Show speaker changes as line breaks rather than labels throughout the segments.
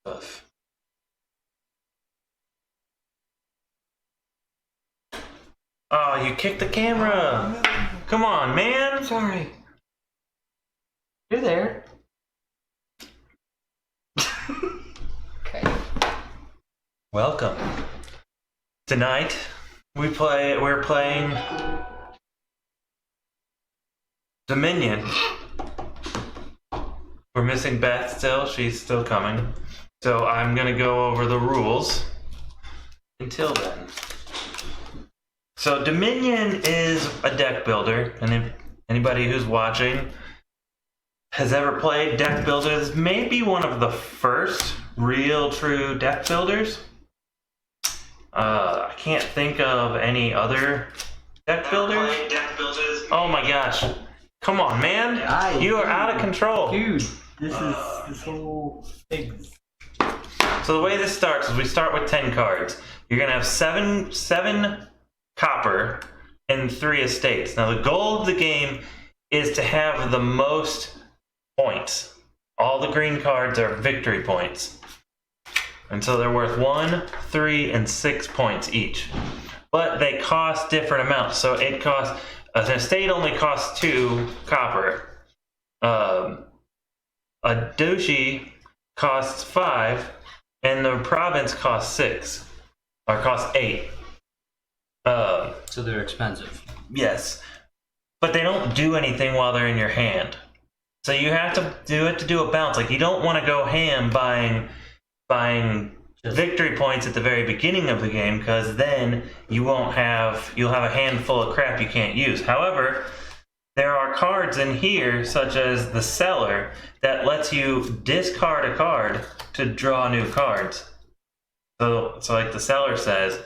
Stuff. Oh, you kicked the camera.
Oh, no.
Come on, man.
Sorry. You're there. Okay.
Welcome. Tonight we're playing Dominion. We're missing Beth still. She's still coming. So I'm gonna go over the rules until then. So Dominion is a deck builder, and if anybody who's watching has ever played deck builder, this may be one of the first real true deck builders. I can't think of any other deck builders. Oh my gosh. Come on, man. You are out of control.
Dude, this whole thing.
So the way this starts is we start with 10 cards. You're going to have seven copper and 3 estates. Now the goal of the game is to have the most points. All the green cards are victory points. And so they're worth 1, 3, and 6 points each. But they cost different amounts. So it costs, an estate only costs 2 copper. A duchy costs 5, and the province costs 6. Or costs 8.
So they're expensive.
Yes. But they don't do anything while they're in your hand. So you have to do it to do a bounce. Like, you don't want to go ham buying victory points at the very beginning of the game, because then you'll have a handful of crap you can't use. However, there are cards in here, such as the Cellar, that lets you discard a card to draw new cards. So like the Cellar says,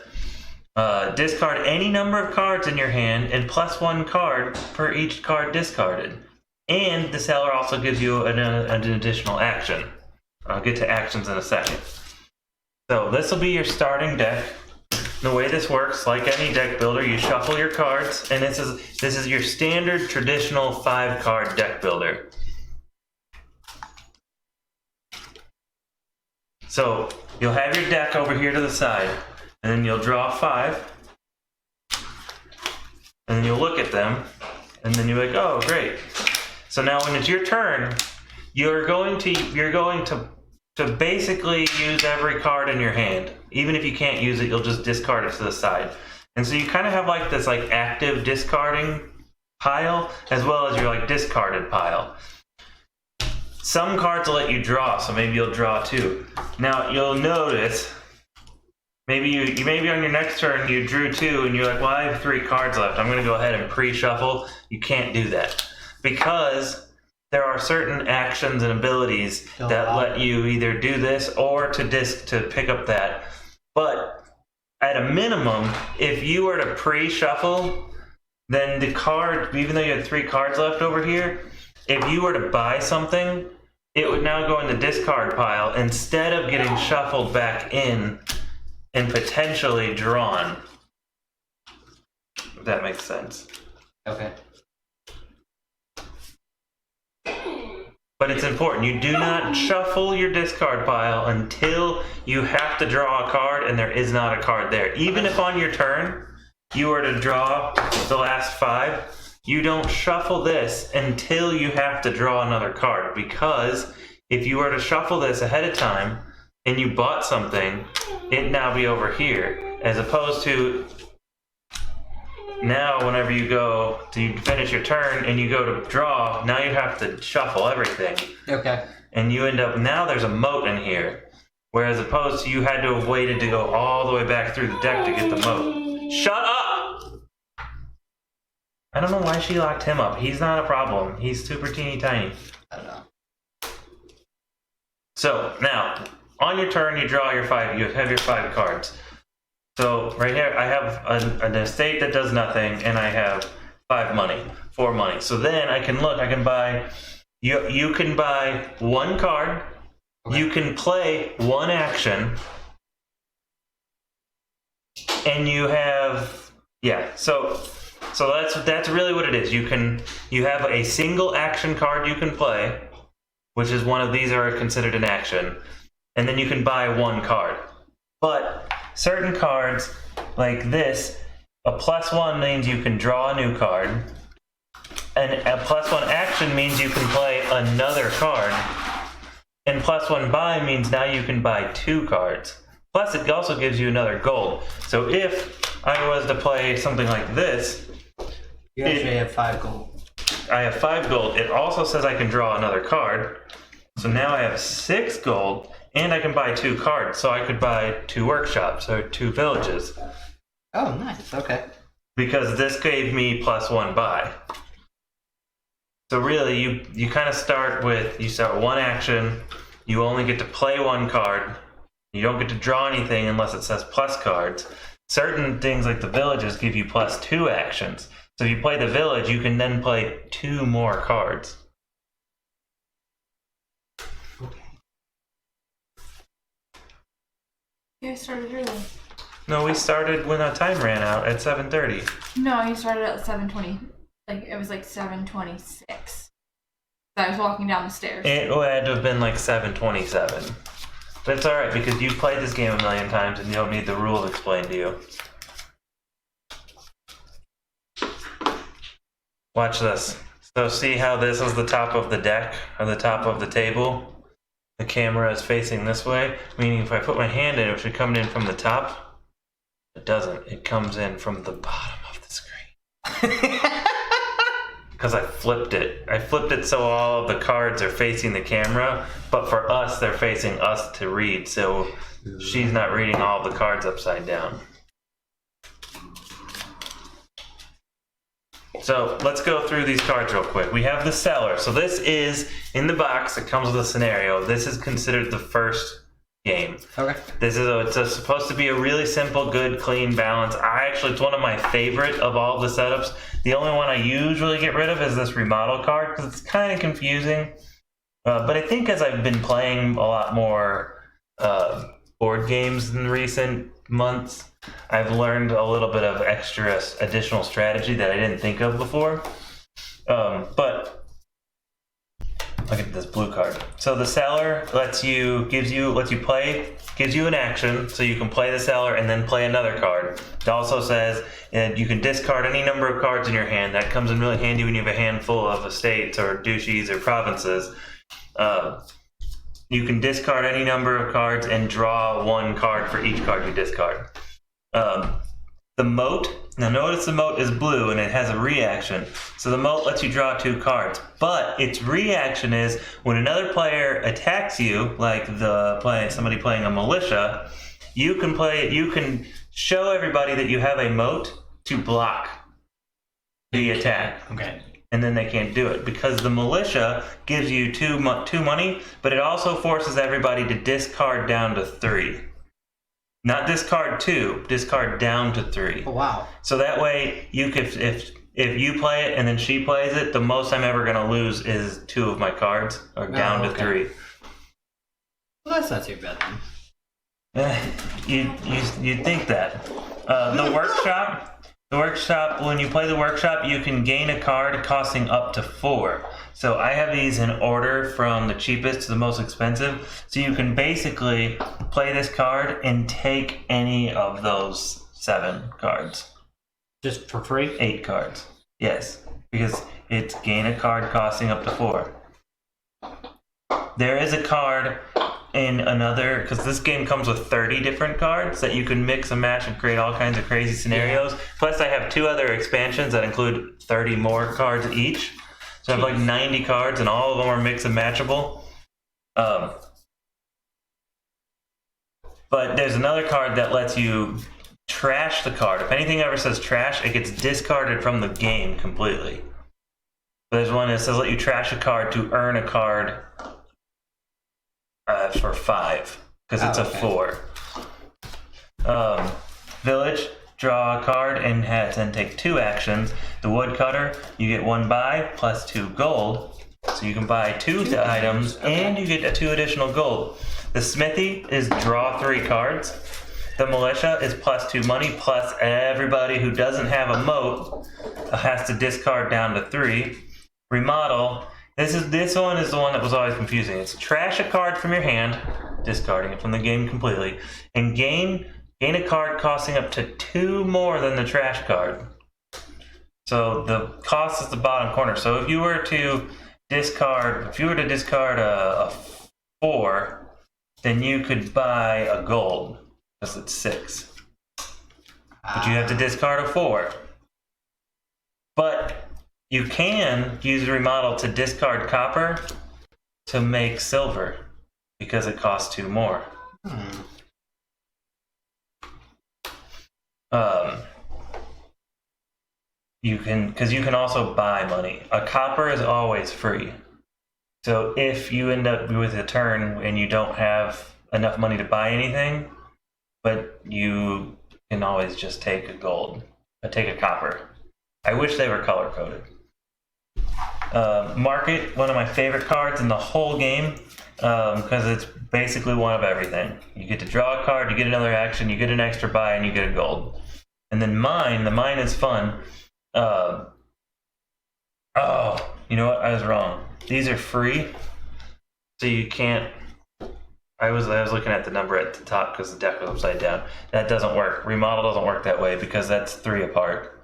discard any number of cards in your hand and plus 1 card per each card discarded. And the Cellar also gives you an additional action. I'll get to actions in a second. So this will be your starting deck. The way this works, like any deck builder, you shuffle your cards, and this is your standard traditional 5-card deck builder. So you'll have your deck over here to the side, and then you'll draw 5, and then you'll look at them, and then you're like, oh, great. So now when it's your turn, you're going to basically use every card in your hand. Even if you can't use it, you'll just discard it to the side. And so you kind of have like this like active discarding pile as well as your like discarded pile. Some cards will let you draw, so maybe you'll draw 2. Now you'll notice maybe on your next turn you drew 2 and you're like, well, I have 3 cards left. I'm gonna go ahead and pre-shuffle. You can't do that, because there are certain actions and abilities that let you either do this or to pick up that. But at a minimum, if you were to pre-shuffle, then the card, even though you had 3 cards left over here, if you were to buy something, it would now go in the discard pile instead of getting shuffled back in and potentially drawn. If that makes sense.
Okay.
But it's important. You do not shuffle your discard pile until you have to draw a card and there is not a card there. Even if on your turn you were to draw the last 5, you don't shuffle this until you have to draw another card. Because if you were to shuffle this ahead of time and you bought something, it'd now be over here. As opposed to now, whenever you go to finish your turn and you go to draw, now you have to shuffle everything.
Okay.
And you end up, now there's a moat in here. Whereas opposed to you had to have waited to go all the way back through the deck to get the moat. Shut up! I don't know why she locked him up. He's not a problem. He's super teeny tiny.
I don't know.
So, now, on your turn, you draw your 5, you have your 5 cards. So right here, I have an estate that does nothing, and I have 4 money. So then I can buy, you can buy 1 card, okay. You can play 1 action, and you have, so that's really what it is. You have a single action card you can play, which is one of these are considered an action. and then you can buy one card. But certain cards, like this, a +1 means you can draw a new card, and a +1 action means you can play another card, and +1 buy means now you can buy 2 cards. Plus, it also gives you another gold. So if I was to play something like this,
You actually have 5 gold.
I have 5 gold. It also says I can draw another card. So now I have 6 gold, and I can buy 2 cards. So I could buy 2 workshops or 2 villages.
Oh, nice. Okay.
Because this gave me +1 buy. So really, you kind of start with, you start 1 action, you only get to play 1 card, you don't get to draw anything unless it says plus cards. Certain things like the villages give you +2 actions. So if you play the village, you can then play 2 more cards.
You guys started early.
No, we started when our time ran out at 7:30.
No, you started at 7:20. Like it was like 7:26. I was walking down the stairs.
It had to have been like 7:27. But it's alright because you've played this game a million times and you don't need the rules explained to you. Watch this. So see how this is the top of the deck or the top of the table? The camera is facing this way, meaning if I put my hand in, it should come in from the top. It doesn't. It comes in from the bottom of the screen. Because I flipped it. I flipped it so all of the cards are facing the camera, but for us, they're facing us to read, so she's not reading all the cards upside down. So let's go through these cards real quick. We have the Cellar. So this is, in the box, it comes with a scenario. This is considered the first game.
Okay.
This is supposed to be a really simple, good, clean balance. It's one of my favorite of all the setups. The only one I usually get rid of is this remodel card because it's kind of confusing. But I think as I've been playing a lot more board games in recent months, I've learned a little bit of additional strategy that I didn't think of before. But look at this blue card. So the Cellar gives you an action, so you can play the Cellar and then play another card. It also says you can discard any number of cards in your hand. That comes in really handy when you have a handful of estates or duchies or provinces. You can discard any number of cards and draw 1 card for each card you discard. The moat, now notice the moat is blue and it has a reaction. So the moat lets you draw 2 cards, but its reaction is when another player attacks you, like somebody playing a militia, you can show everybody that you have a moat to block the attack.
Okay.
And then they can't do it because the militia gives you 2 money, but it also forces everybody to discard down to 3. Not discard 2, discard down to 3.
Oh, wow.
So that way, if you play it and then she plays it, the most I'm ever gonna lose is 2 of my cards, or down to 3.
Well, that's not too bad then.
You'd think that. The workshop, when you play the workshop, you can gain a card costing up to 4. So I have these in order from the cheapest to the most expensive. So you can basically play this card and take any of those 7 cards.
Just for free?
8 cards. Yes, because it's gain a card costing up to 4. There is a card in another, because this game comes with 30 different cards that you can mix and match and create all kinds of crazy scenarios. Plus I have 2 other expansions that include 30 more cards each. So I have like 90 cards and all of them are mix and matchable. But there's another card that lets you trash the card. If anything ever says trash, it gets discarded from the game completely. There's one that says let you trash a card to earn a card for 5, because it's a 4. Village, draw a card and then take 2 actions. The woodcutter, you get 1 buy plus 2 gold, so you can buy 2 items and you get 2 additional gold. The smithy is draw 3 cards. The militia is plus 2 money, plus everybody who doesn't have a moat has to discard down to 3. Remodel. This one is the one that was always confusing. It's trash a card from your hand, discarding it from the game completely, and gain a card costing up to 2 more than the trash card. So the cost is the bottom corner. So if you were to discard a 4, then you could buy a gold because it's 6. But you have to discard a 4. But you can use remodel to discard copper to make silver because it costs 2 more. You can also buy money. A copper is always free. So if you end up with a turn and you don't have enough money to buy anything, but you can always just take a gold, take a copper. I wish they were color coded. Market, one of my favorite cards in the whole game, because it's basically one of everything. You get to draw a card, you get another action, you get an extra buy, and you get a gold. And then the mine is fun. You know what? I was wrong. These are free, so you can't. I was looking at the number at the top because the deck was upside down. That doesn't work. Remodel doesn't work that way because that's 3 apart.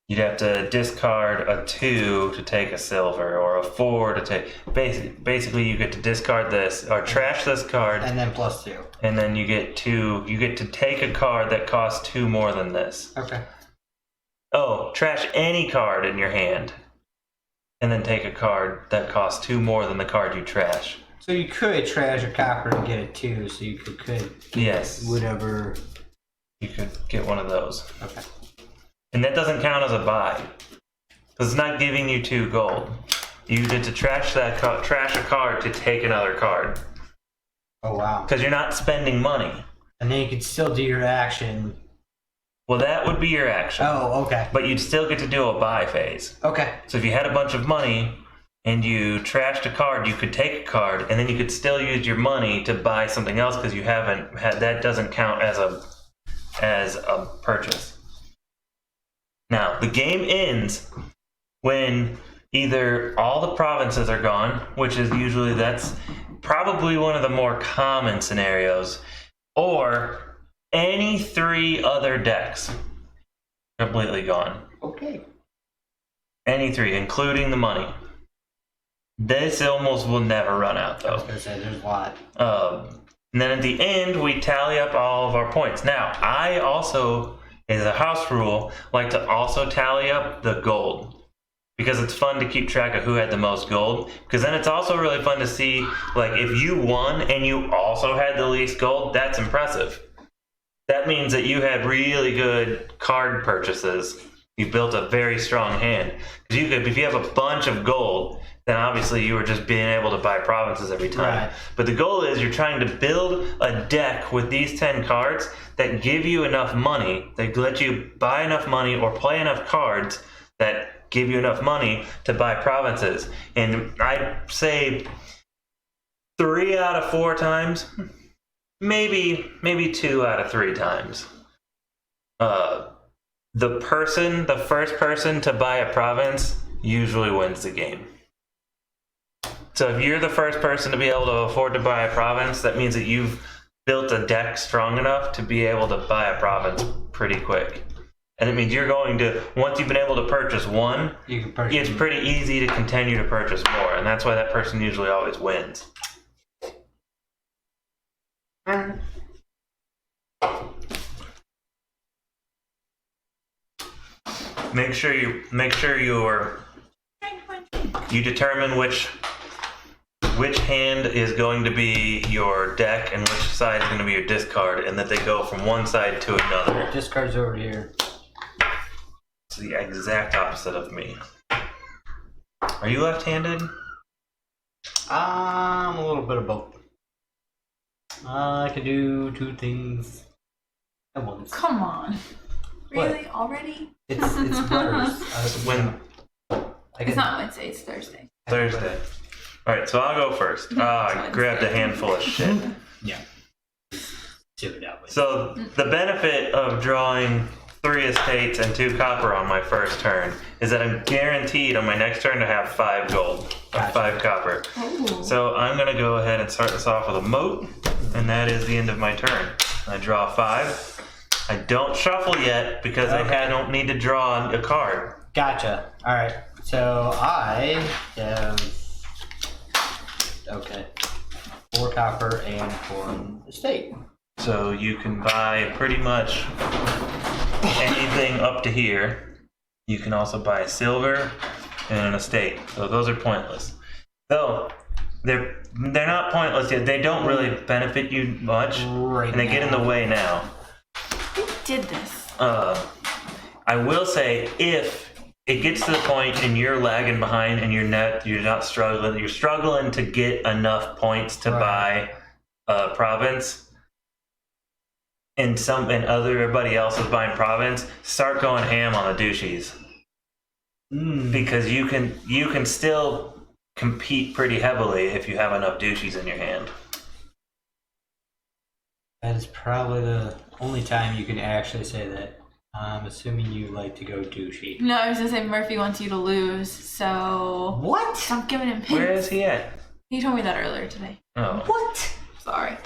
You'd have to discard a 2 to take a silver, or a 4 to take. Basically, you get to discard this or trash this card,
And then +2.
and then you get 2. You get to take a card that costs 2 more than this.
Okay.
Oh, trash any card in your hand, and then take a card that costs 2 more than the card you trash.
So you could trash a copper and get it 2, so you could
Yes,
whatever.
you could get one of those.
Okay.
And that doesn't count as a buy, because it's not giving you 2 gold. You get to trash a card to take another card,
Oh wow.
because you're not spending money.
And then you could still do your action.
Well, that would be your action,
Oh, okay.
but you'd still get to do a buy phase.
Okay.
So if you had a bunch of money and you trashed a card, you could take a card, and then you could still use your money to buy something else because you haven't had that. Doesn't count as a purchase. Now the game ends when either all the provinces are gone, which is usually that's probably one of the more common scenarios, or any 3 other decks completely gone.
Okay.
Any 3, including the money. This almost will never run out,
I was
though.
gonna say there's a lot.
And then at the end, we tally up all of our points. Now, I also, as a house rule, like to also tally up the gold. Because it's fun to keep track of who had the most gold. Because then it's also really fun to see, like, if you won and you also had the least gold, that's impressive. That means that you had really good card purchases. You built a very strong hand. Because you could, if you have a bunch of gold, then obviously you were just being able to buy provinces every time.
Right.
But the goal is you're trying to build a deck with these 10 cards that give you enough money, that let you buy enough money or play enough cards that give you enough money to buy provinces. And I'd say 3 out of 4 times, maybe 2 out of 3 times, the first person to buy a province usually wins the game. So if you're the first person to be able to afford to buy a province, that means that you've built a deck strong enough to be able to buy a province pretty quick. And it means you're going to, once you've been able to purchase one,
You can purchase.
it's pretty easy to continue to purchase more. And that's why that person usually always wins. Make sure you determine which hand is going to be your deck and which side is going to be your discard, and that they go from one side to another.
Discards over here.
It's the exact opposite of me. Are you left-handed?
A little bit of both. I can do 2 things at once.
Come on.
What?
Really? Already?
It's butters.
When?
It's not Wednesday, it's Thursday.
Thursday. All right, so I'll go first. I grabbed a handful of shit.
Yeah. Do it that way.
So the benefit of drawing 3 estates and 2 copper on my first turn is that I'm guaranteed on my next turn to have 5 gold, or 5 copper.
Ooh.
So I'm gonna go ahead and start this off with a moat, and that is the end of my turn. I draw 5. I don't shuffle yet because I don't need to draw a card.
Gotcha. All right. So I have 4 copper and 4 estate.
So you can buy pretty much anything up to here. You can also buy silver and an estate. So those are pointless. Though they're not pointless yet. They don't really benefit you much,
Right.
and they get in the way now.
Who did this?
I will say if it gets to the point and you're lagging behind and you're not struggling, you're struggling to get enough points to buy a province. And everybody else is buying province, start going ham on the douchies. Because you can still compete pretty heavily if you have enough douchies in your hand.
That is probably the only time you can actually say that. I'm assuming you like to go douchey.
No, I was gonna say Murphy wants you to lose, so
What?
stop giving him hints.
Where is he at?
He told me that earlier today.
Oh.
What?
Sorry.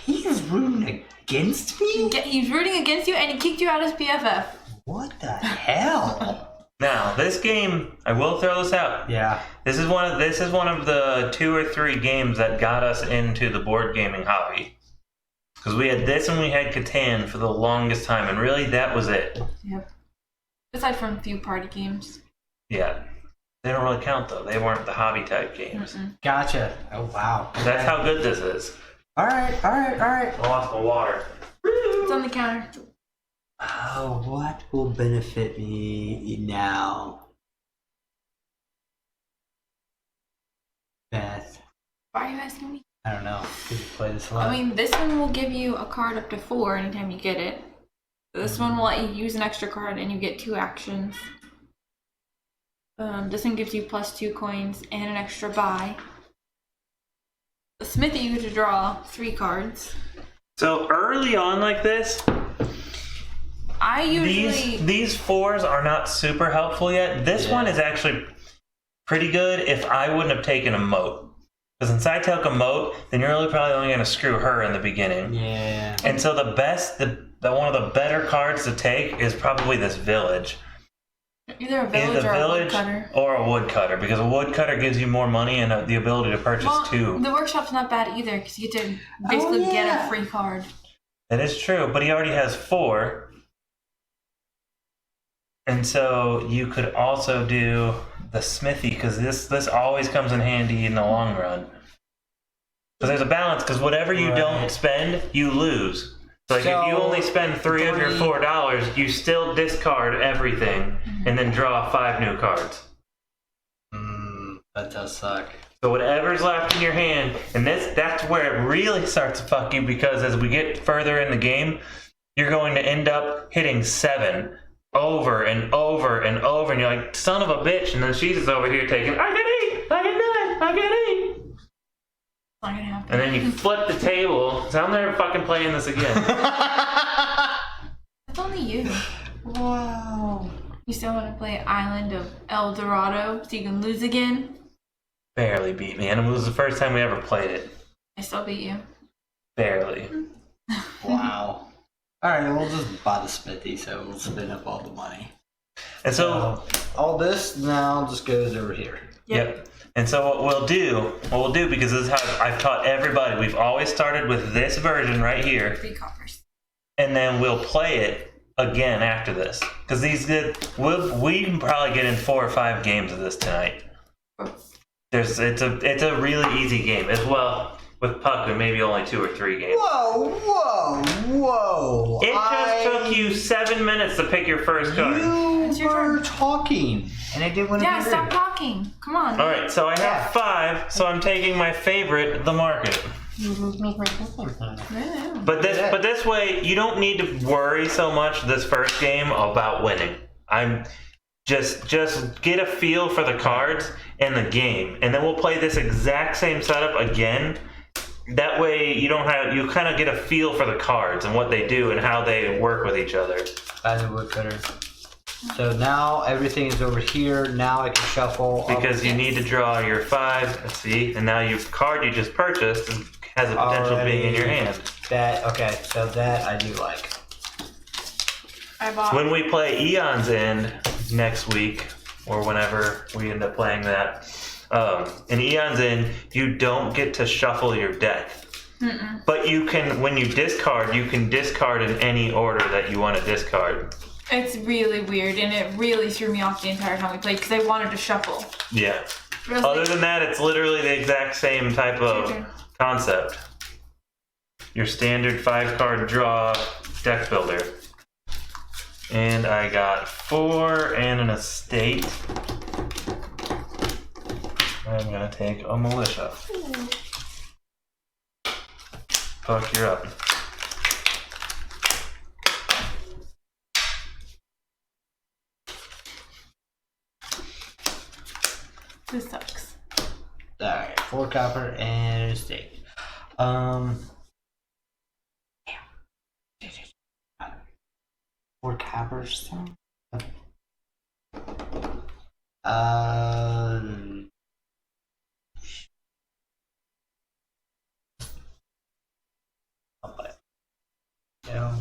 He is rooting against me?
He's rooting against you, and he kicked you out as BFF.
What the hell?
Now, this game, I will throw this out.
Yeah.
This is one of the 2 or 3 games that got us into the board gaming hobby. Because we had this and we had Catan for the longest time, and really that was it.
Yep. Aside from a few party games.
Yeah. They don't really count though. They weren't the hobby type games.
Gotcha. Oh, wow.
That's how good this is.
All right.
I lost my water.
It's on the counter.
Oh, what will benefit me now? Beth.
Why are you asking me?
I don't know. Could you play this a lot?
I mean, this one will give you a card up to 4 anytime you get it. This one will let you use an extra card and you get 2 actions. This one gives you +2 coins and an extra buy. The smithy you get to draw 3 cards.
So early on like this,
I usually
these 4s are not super helpful yet. This one is actually pretty good if I wouldn't have taken a moat. Because since I took a moat, then you're really probably only going to screw her in the beginning.
Yeah.
And so the one of the better cards to take is probably this village.
either a village or a woodcutter.
Or a woodcutter, because a woodcutter gives you more money and the ability to purchase 2.
The workshop's not bad either because you get to basically get a free card.
That is true, but he already has 4. And so you could also do the smithy, because this always comes in handy in the long run. Because there's a balance, because whatever you don't spend, you lose. So if you only spend 3 of your $4, you still discard everything and then draw 5 new cards.
That does suck.
So whatever's left in your hand, and that's where it really starts to fuck you, because as we get further in the game, you're going to end up hitting 7 over and over and over, and you're like, son of a bitch, and then she's just over here taking, I can eat, I can do it, I can eat.
Not gonna happen.
And then you flip the table, so I'm never fucking playing this again.
It's only you.
Wow.
You still want to play Island of El Dorado so you can lose again?
Barely beat me, and it was the first time we ever played it.
I still beat you.
Barely.
Wow. Alright, we'll just buy the smithy, so we'll spin up all the money.
And so,
all this now just goes over here.
yep. And so what we'll do, because this is how I've taught everybody, we've always started with this version right here,
3 coppers.
and then we'll play it again after this. Because we can probably get in 4 or 5 games of this tonight. It's a really easy game as well. With Puck, maybe only 2 or 3 games.
Whoa!
It just took you 7 minutes to pick your first card.
It's your
were
turn.
talking, and I didn't want to.
Yeah, stop talking. Come on.
All right, so I have 5, so I'm taking my favorite, the market.
Yeah.
But this way, you don't need to worry so much this first game about winning. I'm just get a feel for the cards and the game, and then we'll play this exact same setup again. That way you don't have, you kind of get a feel for the cards and what they do and how they work with each other.
By the woodcutter. So now everything is over here. Now I can shuffle.
Because you need to draw your 5, let's see, and now your card you just purchased has a potential of being in your hand.
That, okay, so that I do like.
I bought.
When we play Eon's End next week, or whenever we end up playing that, in Eon's End, you don't get to shuffle your deck. But you can, when you discard, you can discard in any order that you want to discard.
It's really weird, and it really threw me off the entire time we played because I wanted to shuffle.
Yeah.
I was
Other
like,
than that, it's literally the exact same type of concept. Your standard 5-card draw deck builder. And I got 4 and an estate. I'm gonna take a militia. Fuck, you're up.
This sucks.
Alright, 4 copper and a stake. 4 coppers. I'll buy it. Yeah.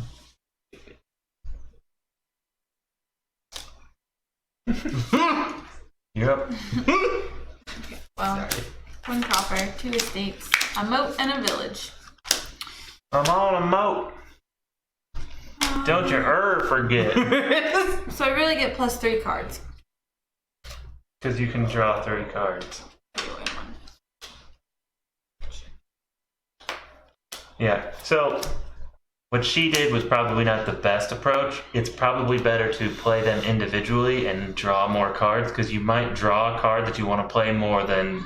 You're up.
Well, 1 copper, 2 estates, a moat, and a village.
I'm on a moat. Don't you forget.
So I really get plus 3 cards.
Because you can draw 3 cards. Yeah, so what she did was probably not the best approach. It's probably better to play them individually and draw more cards, because you might draw a card that you want to play more than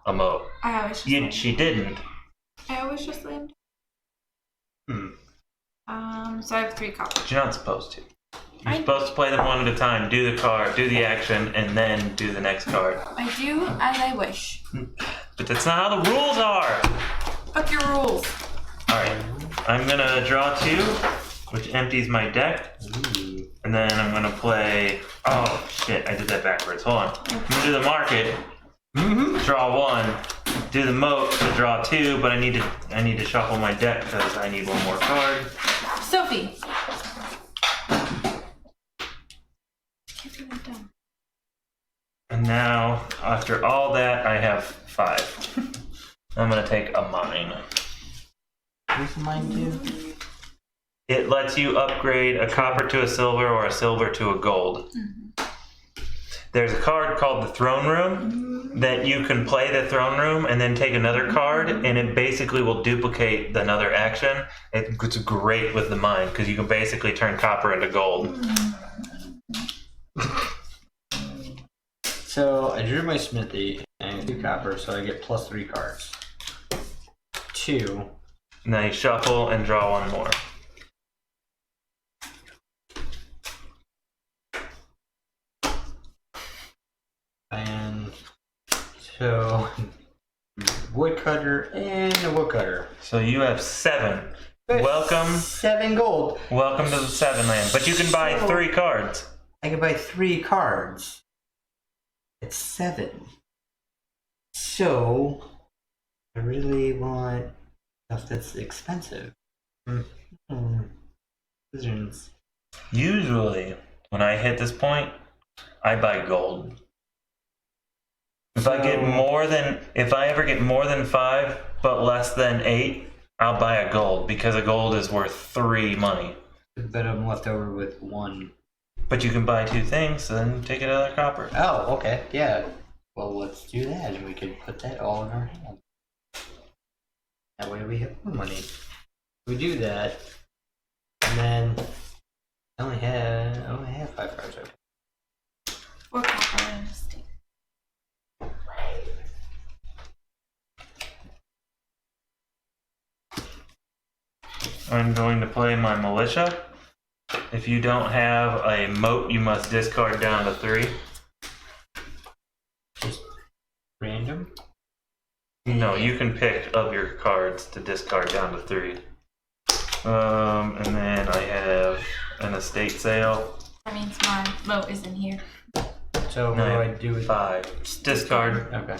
a moat.
I always just land.
She didn't.
I always just land.
Hmm.
So I have 3 copper.
But you're not supposed to. You're supposed to play them one at a time, do the card, do the action, and then do the next card.
I do as I wish.
But that's not how the rules are!
Fuck your rules.
Alright, I'm gonna draw 2, which empties my deck.
Ooh.
And then I'm gonna play. Oh shit! I did that backwards. Hold on. I'm gonna do the market. Draw 1. Do the moat to draw 2, but I need to shuffle my deck because I need 1 more card.
Sophie. Can't be that dumb.
And now, after all that, I have 5. I'm gonna take a mine.
What's mine do?
It lets you upgrade a copper to a silver or a silver to a gold. There's a card called the Throne Room that you can play the Throne Room and then take another card, and it basically will duplicate another action. It's great with the mine because you can basically turn copper into gold.
So I drew my smithy and 2 copper, so I get plus 3 cards. 2.
Now you shuffle and draw 1 more.
And so woodcutter and a woodcutter.
So you have 7. Welcome.
7 gold.
Welcome to the 7 land. But you can buy 3 cards.
I can buy 3 cards. It's 7. So I really want stuff that's expensive. Wizards.
Usually, when I hit this point, I buy gold. If I ever get more than 5, but less than 8, I'll buy a gold because a gold is worth 3 money.
But I'm left over with 1.
But you can buy 2 things, so then take another copper.
Oh, okay, yeah. Well, let's do that, and we can put that all in our hand. That way we have more money. We do that, and then I only have 5 cards. Okay.
4 copper and a estate.
I'm going to play my militia. If you don't have a moat, you must discard down to 3.
Just random.
No, you can pick up your cards to discard down to 3. And then I have an estate sale.
That means my moat is in here.
So what do I do with
5. Just discard.
Okay.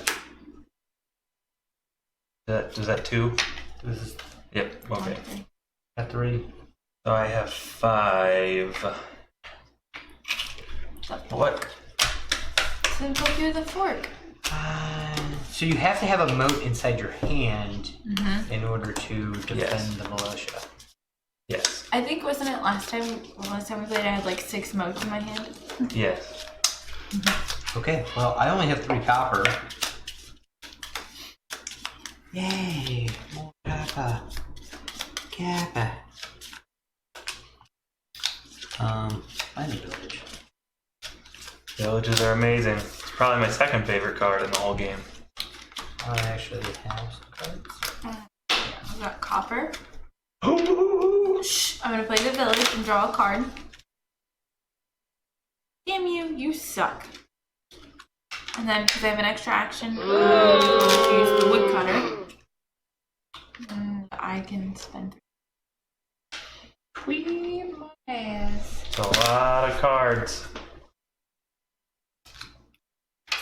Is that 2?
This is
Yep. Okay.
a 3.
So I have 5. What?
So go through the fork.
So you have to have a moat inside your hand
Mm-hmm.
in order to defend
Yes.
the militia.
Yes.
I think wasn't it last time we played I had like 6 moats in my hand.
Yes.
Okay, well, I only have 3 copper. Yay! More copper. Kappa. Mining village.
Villages are amazing. It's probably my second favorite card in the whole game.
I actually have some cards.
I've got copper. Shh, I'm gonna play the village and draw a card. Damn you, you suck. And then, because I have an extra action, use the woodcutter. And I can spend. Queen my ass.
It's a lot of cards.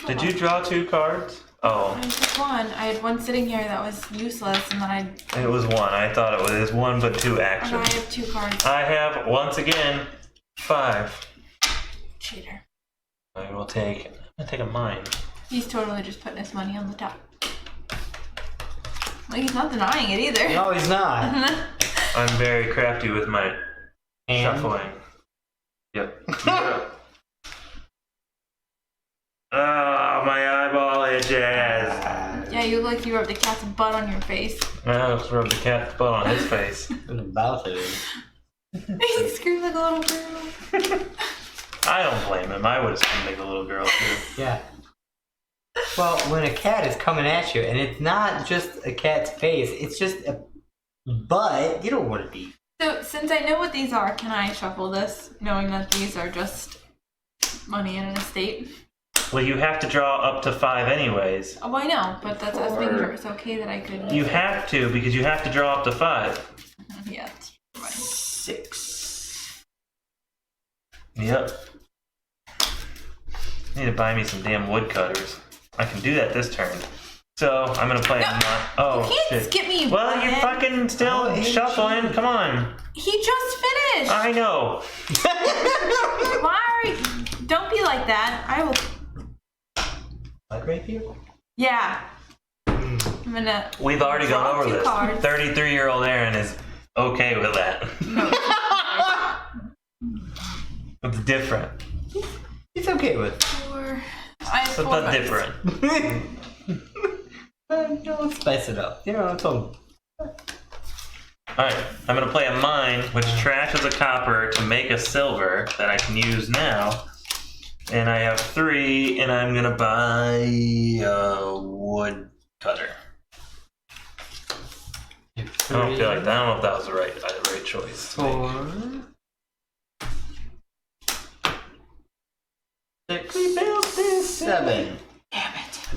Did you draw 2 cards? Oh,
I took one. I had one sitting here that was useless, and then
it was 1. I thought it was 1 but 2
and I
actions.
have 2 cards.
I have, once again, 5.
Cheater.
I will take, I'm gonna take a mine.
He's totally just putting his money on the top. Like, he's not denying it either.
No, he's not.
I'm very crafty with my
And
shuffling. Yep. Oh, my eyeball itches.
Yeah, you look like you rubbed the cat's butt on your face.
I just rubbed the cat's butt on his face.
was about to.
He screamed like a little girl.
I don't blame him. I would have screamed like a little girl too.
Yeah. Well, when a cat is coming at you, and it's not just a cat's face, it's just a butt, you don't want to be.
So, since I know what these are, can I shuffle this, knowing that these are just money in an estate?
Well, you have to draw up to 5 anyways.
Oh, I know, but that's us being sure it's okay that I could.
You have to because you have to draw up to 5.
Yeah. That's right.
6.
Yep. Need to buy me some damn woodcutters. I can do that this turn. So I'm gonna play. Oh
You can't
shit.
skip me. You
Well, you're
butthead.
fucking still
Oh,
shuffling. Come on.
He just finished.
I know.
Why are you? Don't be like that. I will.
Like rapier?
Yeah. I'm gonna.
We've already gone
Draw
over
2
this.
cards.
33-year-old Aaron is okay with that. It's different.
It's okay with.
4. I have
It's
4
but
bucks.
different.
No, let's spice it up. You know, it's all.
Alright, I'm gonna play a mine, which trashes a copper to make a silver that I can use now. And I have 3, and I'm gonna buy a wood cutter. I don't feel like that. I don't know if that was the right choice.
4. 6.
We built this
7.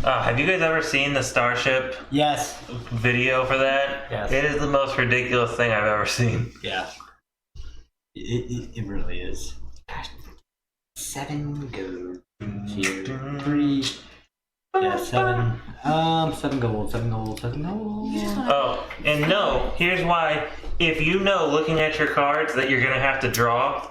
Have you guys ever seen the Starship
Yes.
video for that?
Yes.
It is the most ridiculous thing I've ever seen.
Yeah. It really is. 7 gold. 3. Yeah, 7. 7 gold. 7 gold. 7 gold.
You just wanna-
Oh, and no, here's why. If you know looking at your cards that you're gonna have to draw,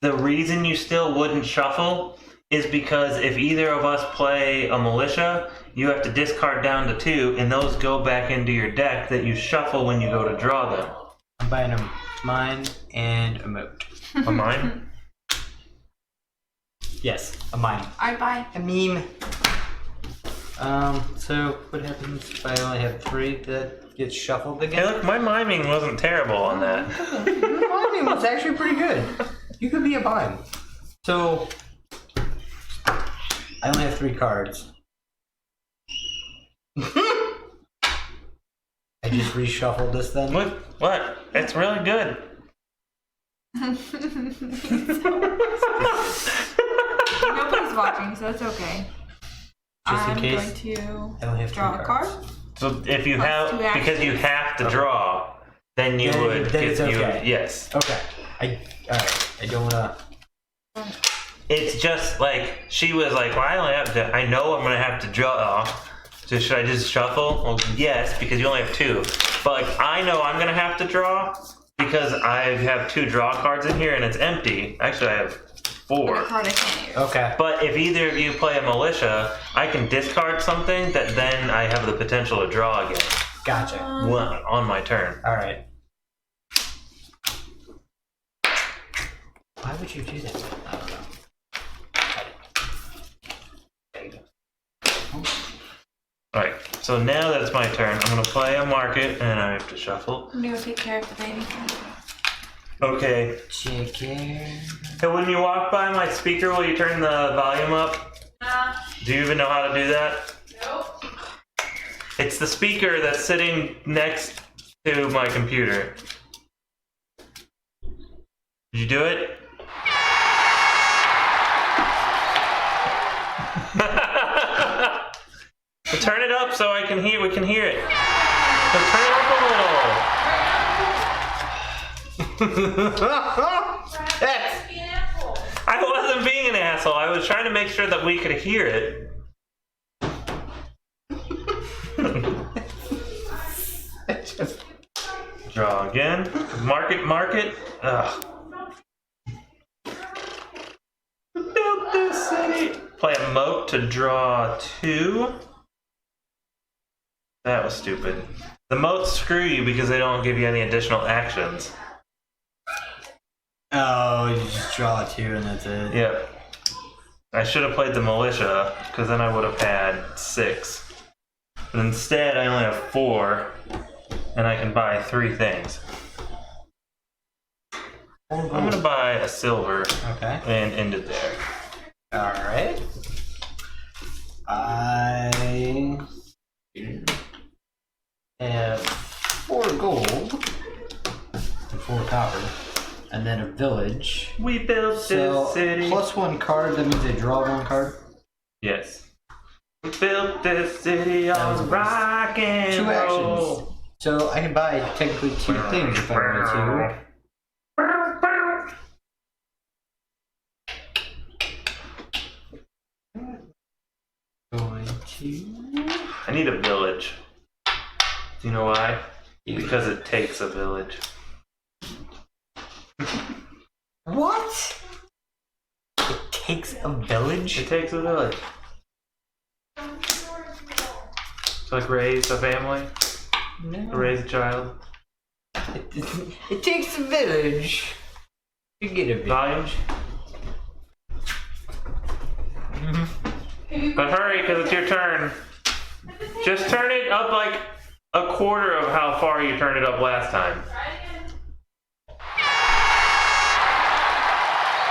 the reason you still wouldn't shuffle is because if either of us play a militia, you have to discard down to 2, and those go back into your deck that you shuffle when you go to draw them.
I'm buying a mine and a moat.
A mine?
Yes, a mine.
Alright, bye.
A meme. So what happens if I only have 3 that gets shuffled
Hey,
again?
look, my miming wasn't terrible on that.
The miming was actually pretty good. You could be a mime. So I only have 3 cards. I just reshuffled this then.
What? It's really good.
Nobody's watching, so it's okay.
Just in
I'm
case.
going to
I only have
draw
2
a
cards.
card.
So if you
Plus
have,
two
because you
actions.
have to draw, then you
Then-
would
then it's
you would-
okay.
yes.
Okay. Alright. I don't wanna.
It's just like she was like, well, I only have to. I know I'm gonna have to draw. So should I just shuffle? Well, yes, because you only have 2. But like I know I'm gonna have to draw because I have 2 draw cards in here and it's empty. Actually, I have
And a
4.
card I can't use.
Okay.
But if either of you play a militia, I can discard something that then I have the potential to draw again
Gotcha.
on my turn.
Alright. Why would you do that? I don't know. There you go.
Alright, so now that it's my turn, I'm gonna play a market and I have to shuffle.
I'm gonna go take care of the baby.
Okay.
Chicken.
So when you walk by my speaker, will you turn the volume up? Do you even know how to do that?
Nope.
It's the speaker that's sitting next to my computer. Did you do it? So turn it up so I can hear. We can hear it. So turn it up a little. I wasn't being an asshole. I was trying to make sure that we could hear it. Draw again. Market. Ugh. Build this city. Play a moat to draw 2. That was stupid. The moats screw you because they don't give you any additional actions.
Oh, you just draw 2 and that's it.
Yep. I should have played the militia because then I would have had 6. But instead, I only have 4, and I can buy 3 things. I'm gonna buy a silver
Okay.
and end it there.
Alright. I have 4 gold and 4 copper, and then a village.
We built
So
this city.
plus 1 card, that means I draw 1 card.
Yes. We built this city
was
on
a
rock and
2
roll.
actions. So I can buy technically 2 things if I wanted to. Going to.
I need a village. Do you know why? Because it takes a village.
What? It takes a village?
It takes a village. It's like raise a family,
No.
raise a child.
It takes a village. You get a village.
Volume. But hurry, because it's your turn. Just turn it up like a quarter of how far you turned it up last time.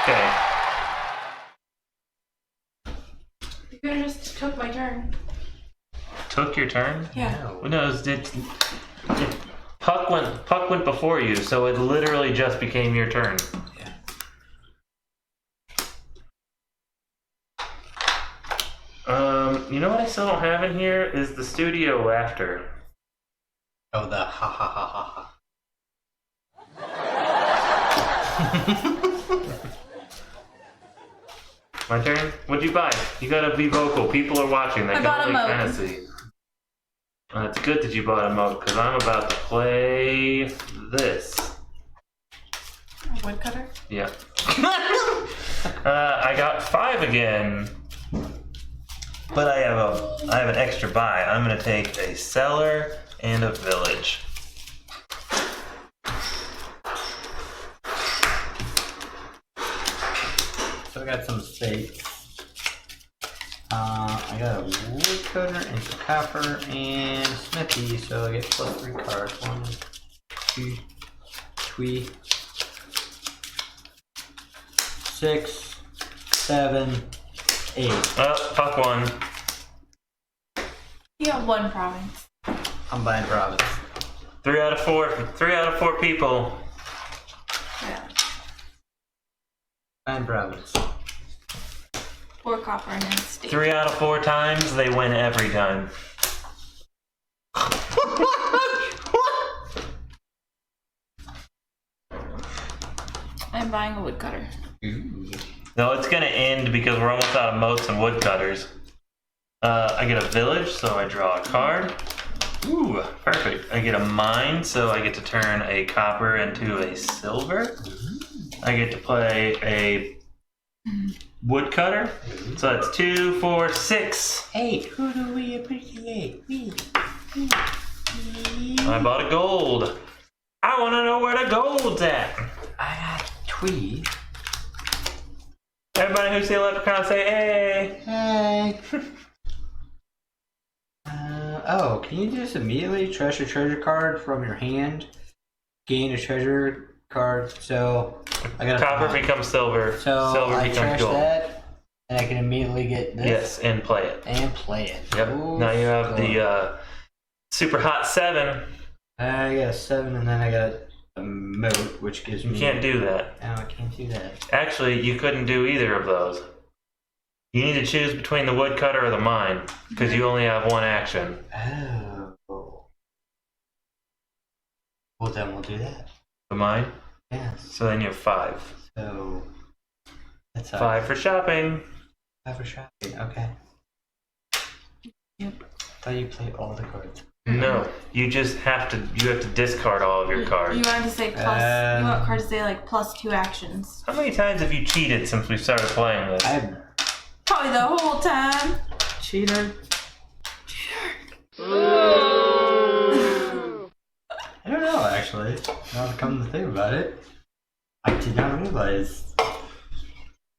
Okay.
You could have just took my turn.
Took your turn?
Yeah.
No.
No, Puck went before you, so it literally just became your turn.
Yeah.
You know what I still don't have in here is the studio laughter.
Oh, the ha ha ha ha ha.
My turn? What'd you buy? You gotta be vocal. People are watching. They
I
can
bought a
only
moat.
kind of see. It's good that you bought a moat because I'm about to play this.
A woodcutter?
Yeah. I got 5 again, but I have an extra buy. I'm gonna take a cellar and a village.
So I got some steak. I got a woodcutter and some copper and smithy, so I get plus 3 cards. 1, 2, 3, 6, 7, 8.
Oh, Puck won.
You have 1 province.
I'm buying province.
3 out of 4. 3 out of 4 people.
Yeah.
Buying province.
4 copper and then stake.
3 out of 4 times, they win every time.
I'm buying a woodcutter.
Ooh.
No, it's gonna end because we're almost out of moats and woodcutters. I get a village, so I draw a card. Ooh, perfect. I get a mine, so I get to turn a copper into a silver. I get to play a woodcutter, so that's 2, 4, 6.
Hey, who do we appreciate? We.
I bought a gold. I want to know where the gold's at.
I got Tweed.
Everybody who see a leprechaun say, hey.
Hey. Oh, can you just immediately trash a treasure card from your hand? Gain a treasure card, so I got
Copper becomes silver.
So
Silver
I
becomes
trash
gold.
that, and I can immediately get this.
Yes, and play it.
And play it.
Yep.
Ooh,
Now you have
gold.
the super hot 7.
I got a 7, and then I got a moat, which gives
You
me.
can't do that.
No, I can't do that.
Actually, you couldn't do either of those. You need to choose between the woodcutter or the mine, because you only have one action.
Oh. Well, then we'll do that.
The mine?
Yes.
So then you have 5.
So that's
5 for shopping.
5 for shopping. Okay.
Yep.
Thought you played all the cards.
No, you just have to discard all of your cards.
You wanted to say plus. You want cards to say like +2 actions.
How many times have you cheated since we started playing this?
I
Probably the whole time.
cheater. I don't know, actually. Now to come to think about it, I did not realize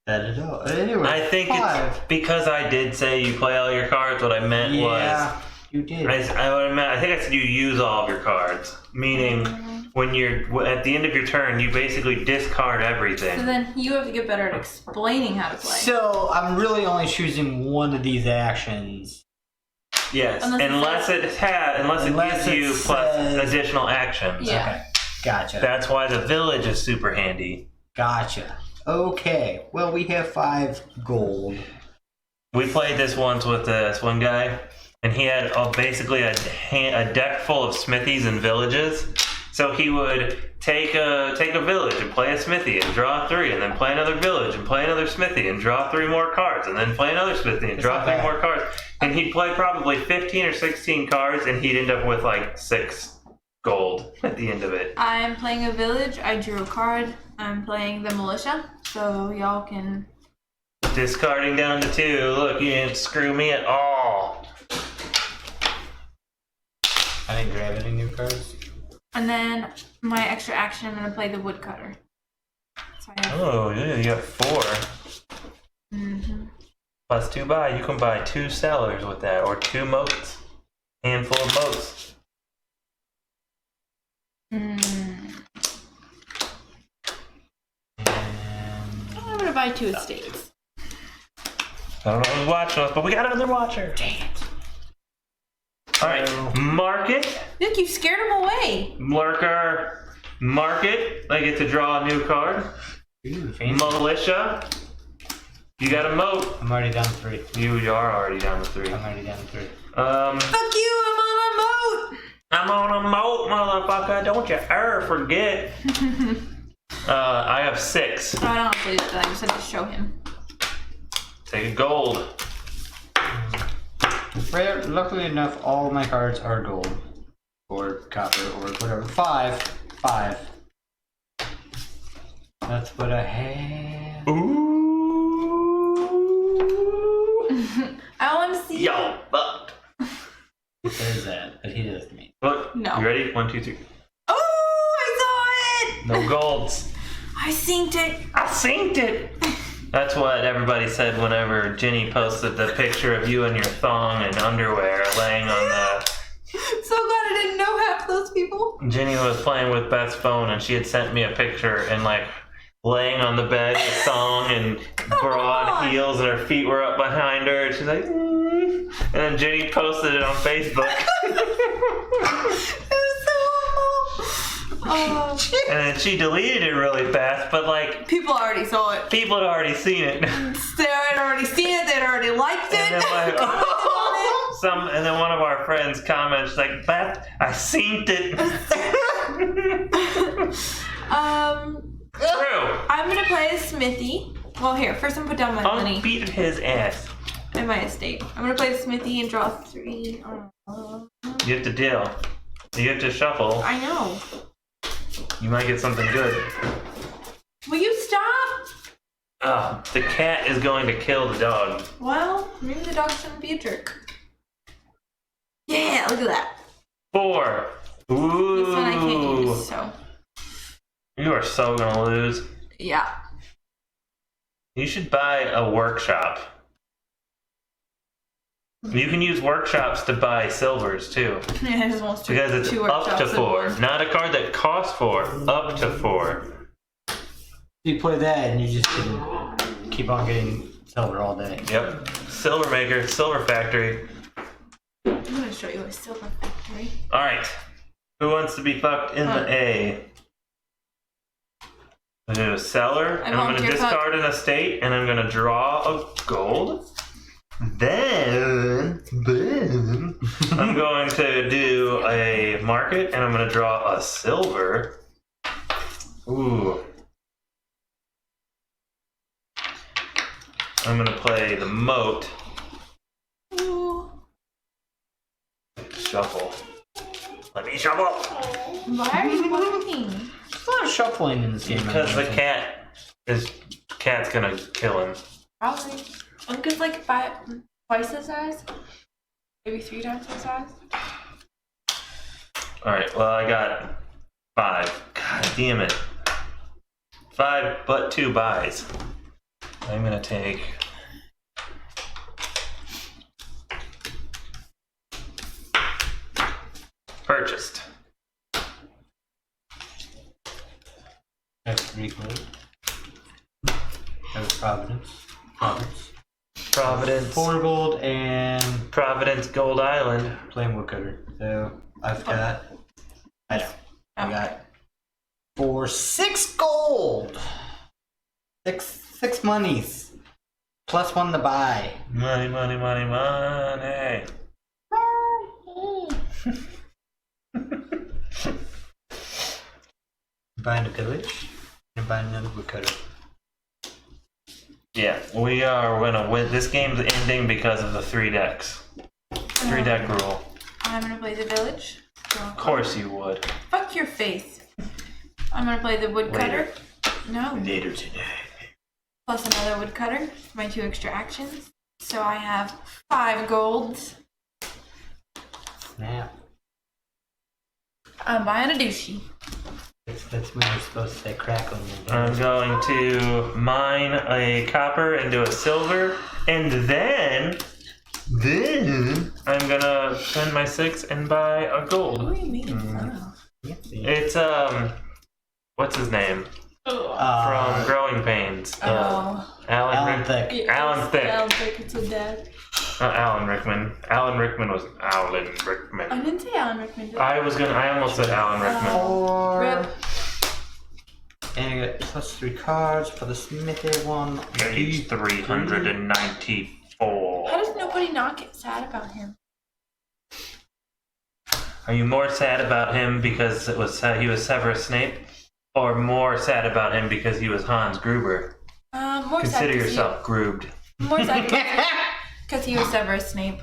that at all. Anyway,
I think
5.
it's because I did say you play all your cards. What I meant
Yeah, you did.
I think I said you use all of your cards, meaning when you're at the end of your turn, you basically discard
So
everything.
then you have to get better at explaining how to play.
So I'm really only choosing one of these actions.
Yes,
Unless it
unless
Unless
it
it
gives you plus
says-
additional actions.
Yeah.
Okay, gotcha.
That's why the village is super handy.
Gotcha. Okay. Well, we have 5 gold.
We played this once with this one guy, and he had basically a deck full of smithies and villages. So he would take a village and play a smithy and draw 3, and then play another village and play another smithy and draw 3 more cards, and then play another smithy and draw
not
3
bad.
more cards. And he'd play probably 15 or 16 cards, and he'd end up with like 6 gold at the end of it.
I'm playing a village. I drew a card. I'm playing the militia. So y'all can.
Discarding down to 2. Look, you didn't screw me at all.
I didn't grab any new cards.
And then my extra action, I'm gonna play the woodcutter. So I have.
Oh, yeah, you got 4.
Mhm.
Plus 2 buy. You can buy 2 sellers with that, or 2 moats. Handful of moats.
Mm.
And
I'm gonna buy 2 estates.
I don't know who's watching us, but we got another watcher.
dang it.
Alright, market.
Look, you scared him away.
Lurker. Market. I get to draw a new card.
Ooh, fancy.
Militia. You got a moat.
I'm already down 3.
You are already down to 3.
I'm already down 3.
Fuck you, I'm on a moat.
I'm on a moat, motherfucker. Don't you ever forget. I have 6.
Oh, I don't have to do that. I just have to show him.
Take a gold.
Luckily enough, all my cards are gold. Or copper, or whatever. 5. 5. That's what I have.
Ooh.
I want to see.
Yo, butt.
He says that, but he doesn't mean.
Look.
No.
You ready? 1, 2, 3.
Oh, I saw it.
No golds.
I synced it.
I synced it. That's what everybody said whenever Jenny posted the picture of you in your thong and underwear laying on the...
So glad I didn't know half those people.
Jenny was playing with Beth's phone and she had sent me a picture and like laying on the bed with thong and broad
on.
heels and her feet were up behind her and she's like... "Mm." And then Jenny posted it on Facebook.
It was so awful. Oh,
And then she deleted it really fast, but like
people already saw it.
people had already seen it.
They had already seen it. They'd already liked it.
And then, like,
commented on
and then one of our friends comments like, "Beth, I seen it."
it.
True.
I'm gonna play as Smithy. Well, here, first I'm gonna put down my money.
I'm beating his ass.
In my estate. I'm gonna play Smithy and draw 3.
You have to deal. You have to shuffle.
I know.
You might get something good.
Will you stop?
The cat is going to kill the dog.
Well, maybe the dog shouldn't be a jerk. Yeah, look at that.
4. Ooh.
This one I can't use, so.
You are so gonna lose.
Yeah.
You should buy a workshop. You can use workshops to buy silvers too.
Yeah, I just almost took
Because it's
2
up to
workshops in
4.
one.
Not a card that costs 4. Up to 4.
You play that and you just can keep on getting silver all day.
Yep. Silver maker, silver factory.
I'm gonna show you a silver factory.
Alright. Who wants to be fucked in the A? I'm gonna do a seller, and I'm gonna
volunteer
discard an estate, and I'm gonna draw a gold. Then I'm going to do a market, and I'm gonna draw a silver. Ooh. I'm gonna play the moat.
Ooh.
Shuffle. Let me shuffle!
Why are you whining?
There's a lot of shuffling in this game.
Because the cat's gonna kill him.
Probably. Uncle's like twice the size? Maybe 3 times the size?
Alright, well, I got 5. God damn it. 5, but 2 buys. I'm gonna take. Purchased.
That's 3 gold. That was Providence.
Providence.
4 gold and
Providence Gold Island.
plain woodcutter. So I've got. I know. I got 6 gold. 6 monies. Plus 1 to buy.
Money, money, money, money.
Buying a village and buying another woodcutter.
Yeah, we are gonna win. This game's ending because of the 3 decks. 3 deck rule.
I'm gonna play the village.
Of course you would.
Fuck your face. I'm gonna play the woodcutter. No.
Later today.
Plus another woodcutter for my 2 extra actions. So I have 5 golds.
Snap.
I'm buying a douchey.
That's when you're supposed to say crackling.
I'm going to mine a copper into a silver, and then I'm gonna spend my 6 and buy a gold.
Who are you making fun of?
It's what's his name from Growing Pains?
Oh.
Alan
Thicke.
Alan Thicke.
Alan Thicke, it's a dad.
Not Alan Rickman. Alan Rickman was Alan Rickman.
I didn't say Alan Rickman. Did
I almost said Alan Rickman.
Rip.
And I got plus 3 cards for the Smithy one.
Page 394.
How does nobody not get sad about him?
Are you more sad about him because he was Severus Snape, or more sad about him because he was Hans Gruber?
More
Consider
sad 'cause
yourself grooved.
More sad because he was Severus Snape.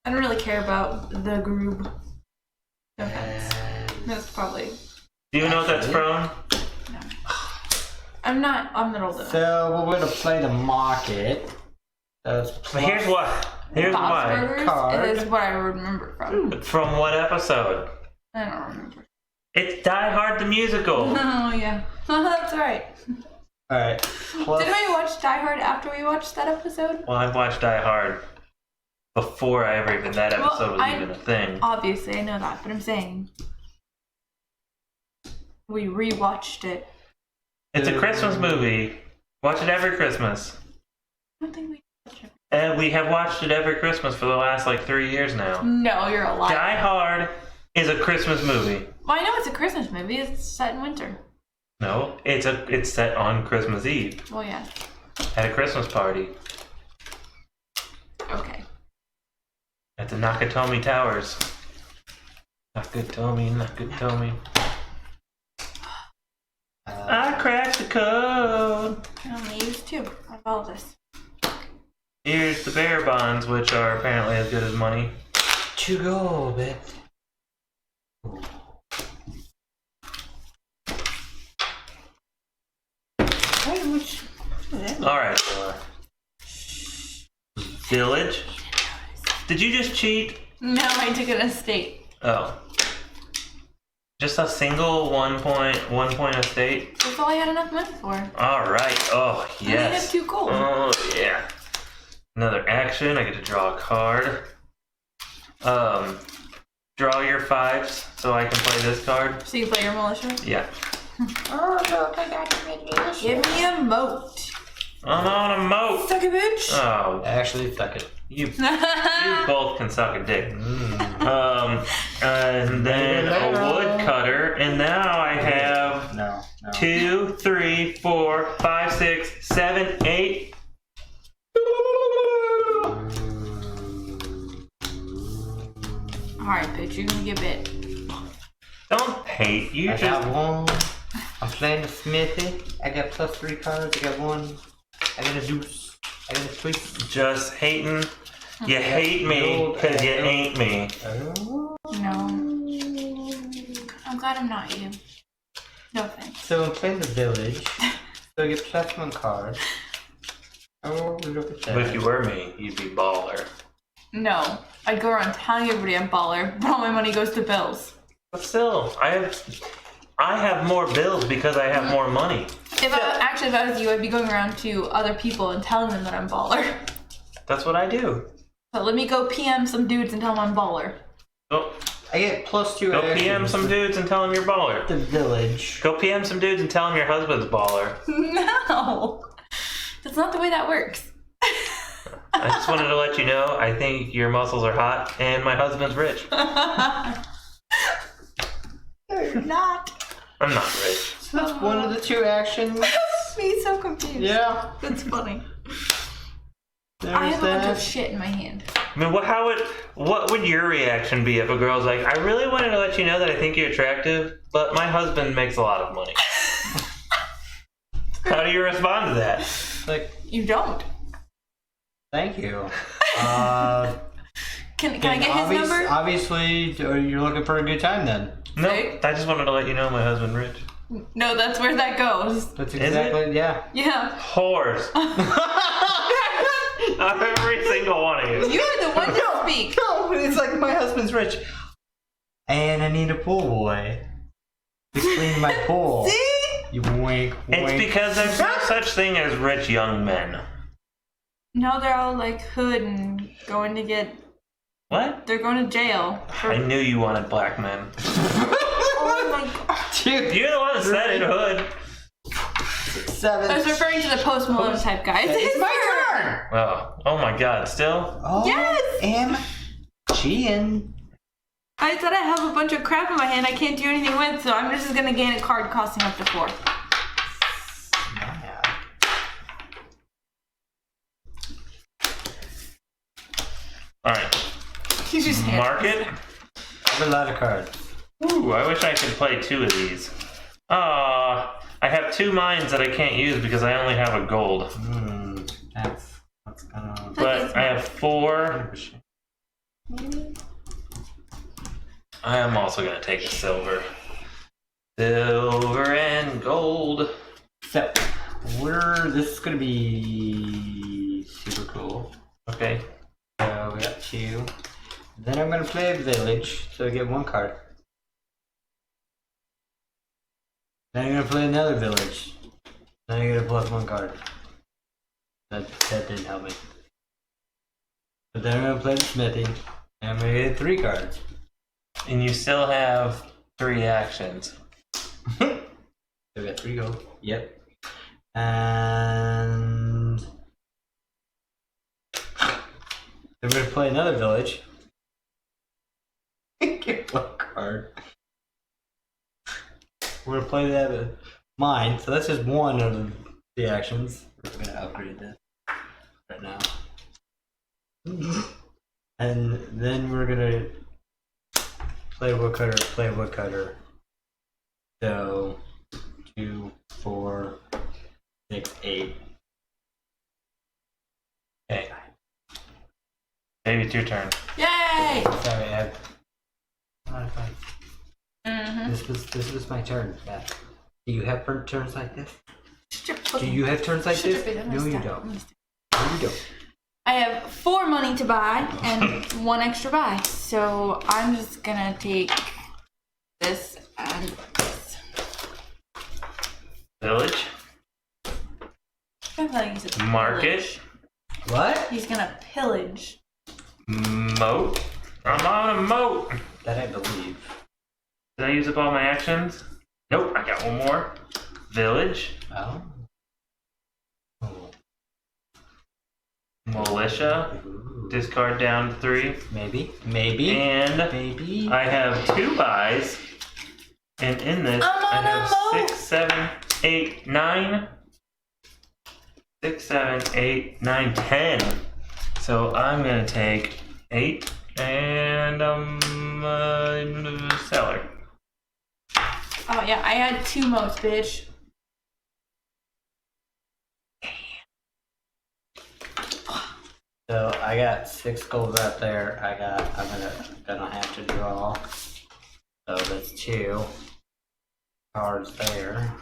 I don't really care about the group. No offense. That's probably.
Do you know what that's from?
I'm not old enough.
So we're going to play the market. That's
But here's what. Here's
Bob's
why.
Burgers
Card.
is what I remember from.
From what episode?
I don't remember.
It's Die Hard the musical.
Oh yeah, that's right.
Alright. Plus,
Didn't we watch Die Hard after we watched that episode?
Well, I watched Die Hard before that episode was
Well,
even a thing.
Obviously, I know that, but I'm saying we rewatched it.
It's a Christmas movie. Watch it every Christmas.
I don't think we watched it.
And we have watched it every Christmas for the last 3 years now.
No, you're a liar.
Die Hard is a Christmas movie.
Well, I know it's a Christmas movie. It's set in winter.
No, it's set on Christmas Eve
Well, yeah.
at a Christmas party
Okay.
at the Nakatomi Towers. Nakatomi. I cracked the code.
I only use 2 of all this.
Here's the bear bonds, which are apparently as good as money.
To go, bit.
All right. Village. Did you just cheat?
No, I took an estate.
Oh. Just a single 1 point estate?
That's all I had enough money for.
Alright. Oh,
I only have
yes.
2 gold.
Oh, yeah. Another action. I get to draw a card. Draw your 5s so I can play this card.
So you play your militia?
Yeah.
Oh, look, I got a militia. Give me a moat.
I'm on a moat.
Suck a bitch.
Oh,
Actually, suck it.
you both can suck a dick. And then a woodcutter, and now I have
No.
2, 3, 4, 5, 6, 7, 8.
Alright, bitch, you're gonna get bit.
Don't hate. You
I
just
got 1. I'm playing the Smithy. I got +3 cards. I got 1. I got a deuce. I got a 3.
just hating. You hate me because you ain't me.
No. I'm glad I'm not you. No offense.
So I'm playing the village. So I get +1 card. Oh, look at that.
But if you were me, you'd be baller.
No. I'd go around telling everybody I'm baller, but all my money goes to bills.
But still, I have more bills because I have more money.
If I was you, I'd be going around to other people and telling them that I'm baller.
That's what I do.
So let me go PM some dudes and tell them I'm baller.
Go,
I get +2
go PM some dudes and tell them you're baller.
The village.
Go PM some dudes and tell them your husband's baller.
No. That's not the way that works.
I just wanted to let you know, I think your muscles are hot and my husband's rich.
You're not.
I'm not rich.
So that's one of the 2 actions.
Me so confused.
Yeah.
That's funny.
There's
I have a bunch
that.
of shit in my hand.
I mean, what would your reaction be if a girl's like, I really wanted to let you know that I think you're attractive, but my husband makes a lot of money. How do you respond to that?
Like,
You don't.
thank you.
Can I get his number?
Obviously, you're looking for a good time then.
No,
Okay.
I just wanted to let you know my husband rich.
No, that's where that goes.
That's
it?
exactly, yeah.
Yeah.
Whores. Every single one of you.
You're the one to speak.
No, it's like my husband's rich. And I need a pool boy to clean my pool.
See?
You wink, wink.
It's because there's no such thing as rich young men.
No, they're all like hood and going to get.
What?
They're going to jail.
I knew you wanted black men.
Oh my god.
Dude,
You're the one that said it, hood.
7.
I was referring to the Post Malone type guys.
It's my turn.
Oh my god, still?
Oh,
Yes!
MGN.
I said I have a bunch of crap in my hand I can't do anything with, so I'm just gonna gain a card costing up to 4.
Alright.
You just can't.
Market?
I have a lot of cards.
Ooh, I wish I could play 2 of these. I have 2 mines that I can't use because I only have a gold.
That's kind of.
But I have 4. I am also gonna take a silver. Silver and gold.
So, this is gonna be super cool.
Okay.
So we got 2. Then I'm gonna play a village, so I get 1 card. Then I'm gonna play another village. Then I get a +1 card. That didn't help me. But then I'm gonna play the smithy, and I'm gonna get 3 cards.
And you still have 3 actions.
So we got 3 gold. Yep. And then we're gonna play another village. Get 1 card. card. We're gonna play that with mine. So that's just one of the actions. We're gonna upgrade that right now. And then we're gonna play woodcutter. So 2, 4, 6, 8. Okay.
Maybe it's your turn.
Yay!
Sorry, I modified.
Mm-hmm.
This was my turn. Yeah. Do you have turns like this? Do
Do
you have turns like this? No, you don't. No, you don't.
I have 4 money to buy and 1 extra buy. So I'm just gonna take this and this.
Village.
I feel like he's a
Market.
pillage.
What?
He's gonna pillage.
Moat. I'm on a moat.
That I believe.
Did I use up all my actions? Nope, I got one more. Village.
Oh. Oh.
Militia.
Ooh.
Discard down 3.
Maybe.
And
Maybe.
I have 2 buys. And in this,
I'm
I
on a
have
moat.
6, 7, 8, 9. 6, 7, 8, 9, 10. So I'm gonna take 8 and cellar.
Oh yeah, I had 2 moats, bitch.
So I got 6 gold right there. I'm gonna have to draw. So that's 2 cards there.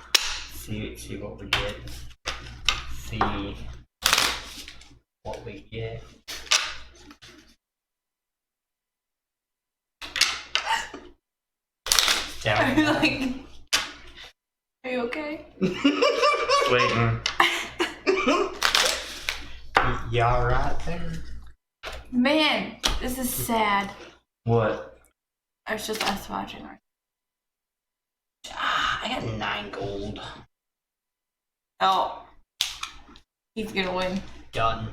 See what we get. See what we get.
Are you
Down.
like, are you okay?
Waiting.
Y'all right there?
Man, this is sad.
What?
It's just us watching our.
I got 9 gold.
Oh, he's gonna win.
Done.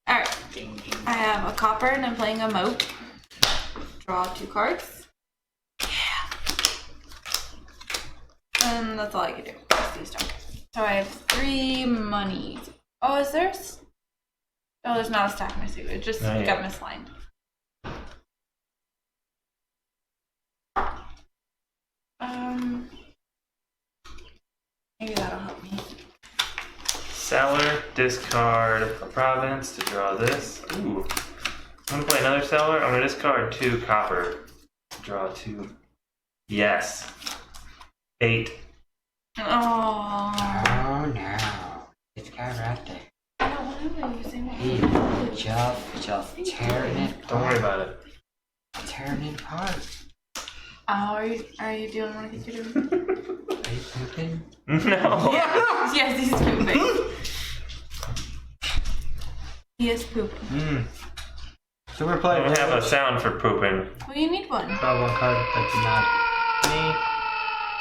All right,
Ding, ding.
I have a copper and I'm playing a moat. Draw 2 cards. Yeah. And that's all I can do. Just these tokens. So I have 3 monies. Oh, is there? Oh, there's not a stack missing. It just
Not
got
yet.
misaligned. Maybe that'll help me.
Cellar, discard a province to draw this. Ooh. I'm gonna play another cellar. I'm gonna discard 2 copper. Draw 2. Yes. 8.
Oh,
Oh no. This guy right there.
I don't want to lose.
He just tearing it
Don't worry
apart.
about it.
Tearing it apart.
Oh, are you doing what I think you're doing?
Are you pooping?
No.
Yes, he's pooping. He is pooping.
Mm.
So we're
I
playing.
don't have a sound for pooping.
Well, you need one.
Draw 1 card, but do not me.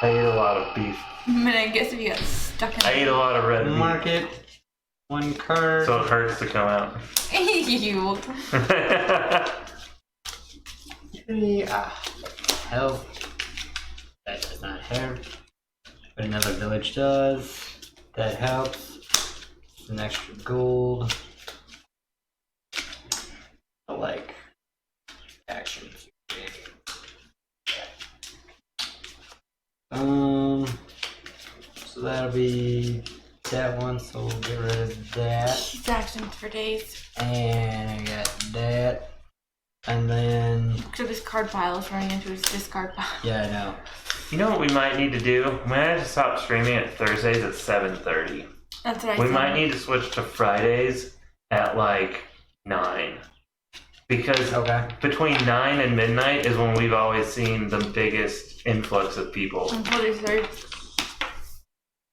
I ate a lot of beef.
I mean, I guess if you got stuck in
I ate a lot of red meat.
Market. 1 card.
So it hurts to come out.
you.
3. Help. That does not help. But another village does. That helps. An extra gold. I like actions. So that'll be that one, so we'll get rid of that.
He's actions for days.
And I got that. And then,
Except his card pile is running into his discard pile.
yeah, I know.
You know what we might need to do? We might have to stop streaming at Thursdays at 7:30.
That's what I
We
said.
might need to switch to Fridays at like 9. Because
Okay.
between 9 and midnight is when we've always seen the biggest influx of people.
I'm totally sorry.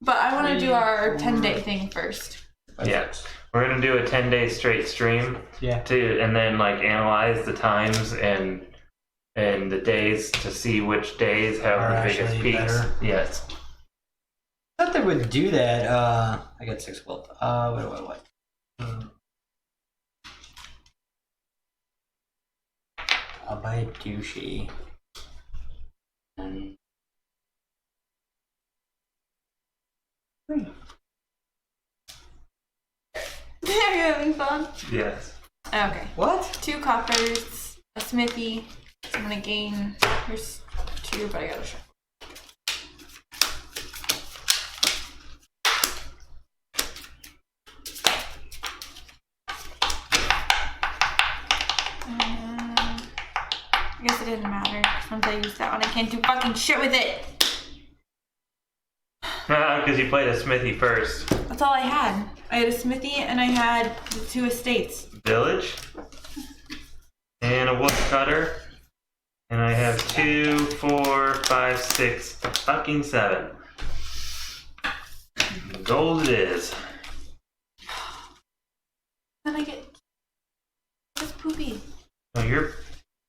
But I want to do our 10-day thing first.
Yeah. We're gonna do a 10-day straight stream
Yeah.
and then like analyze the times and the days to see which days have
Are
the biggest
actually
peaks.
better.
Yes.
I thought they would do that. I got 6 gold. Wait. I'll buy a douchey. And
Are you having fun?
Yes.
Okay.
What?
2 coppers, a smithy. So I'm gonna gain. Here's 2, but I gotta show. I guess it didn't matter. 'Cause once I use that one, I can't do fucking shit with it.
Because you played a smithy first.
That's all I had. I had a smithy and I had the 2 estates.
Village. And a woodcutter. And I have 2, 4, 5, 6, fucking 7. Gold it is.
Then I get. It's poopy.
Oh, your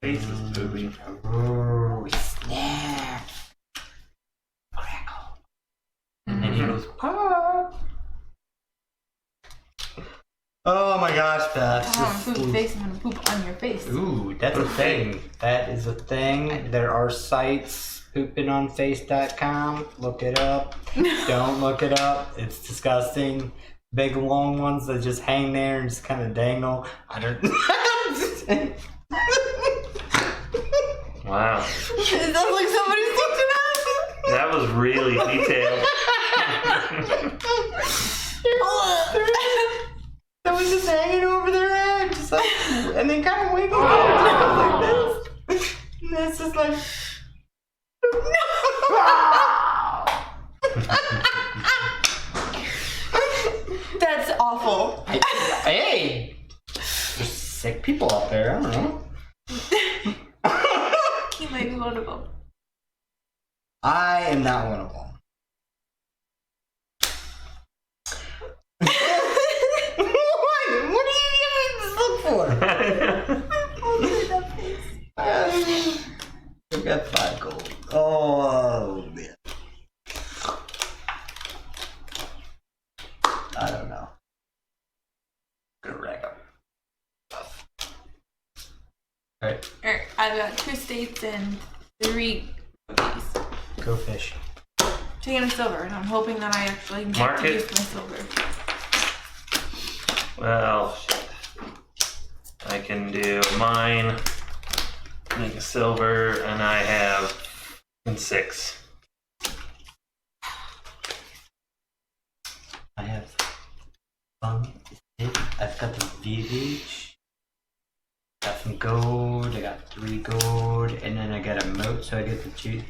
face is poopy.
oh, snap! Crackle. And then he goes, pop. Oh my gosh, Beth.
I don't want to poop face. I'm gonna poop on your face.
Ooh, that's a thing. That is a thing. There are sites, poopingonface.com. Look it up. Don't look it up. It's disgusting. Big long ones that just hang there and just kind of dangle. I don't.
Wow.
It sounds like somebody's looking at us.
That was really detailed.
That was just hanging over their head, just like, and then kind of wiggling like this. And it's just like.
That's awful.
Hey! There's sick people out there, I don't know.
He might be one of them.
I am not one of them. What are you giving me this look for? I've got 5 gold. Oh, man. I don't know. Gonna rack up. Alright,
Alright, I've got 2 states and 3 cookies.
go fish.
Taking a silver, and I'm hoping that I actually get
Mark
to
it.
use my silver.
Well, shit. I can do mine, make a silver, and I have 6.
I have I've got the village. Got some gold. I got 3 gold, and then I got a moat, so I get to choose.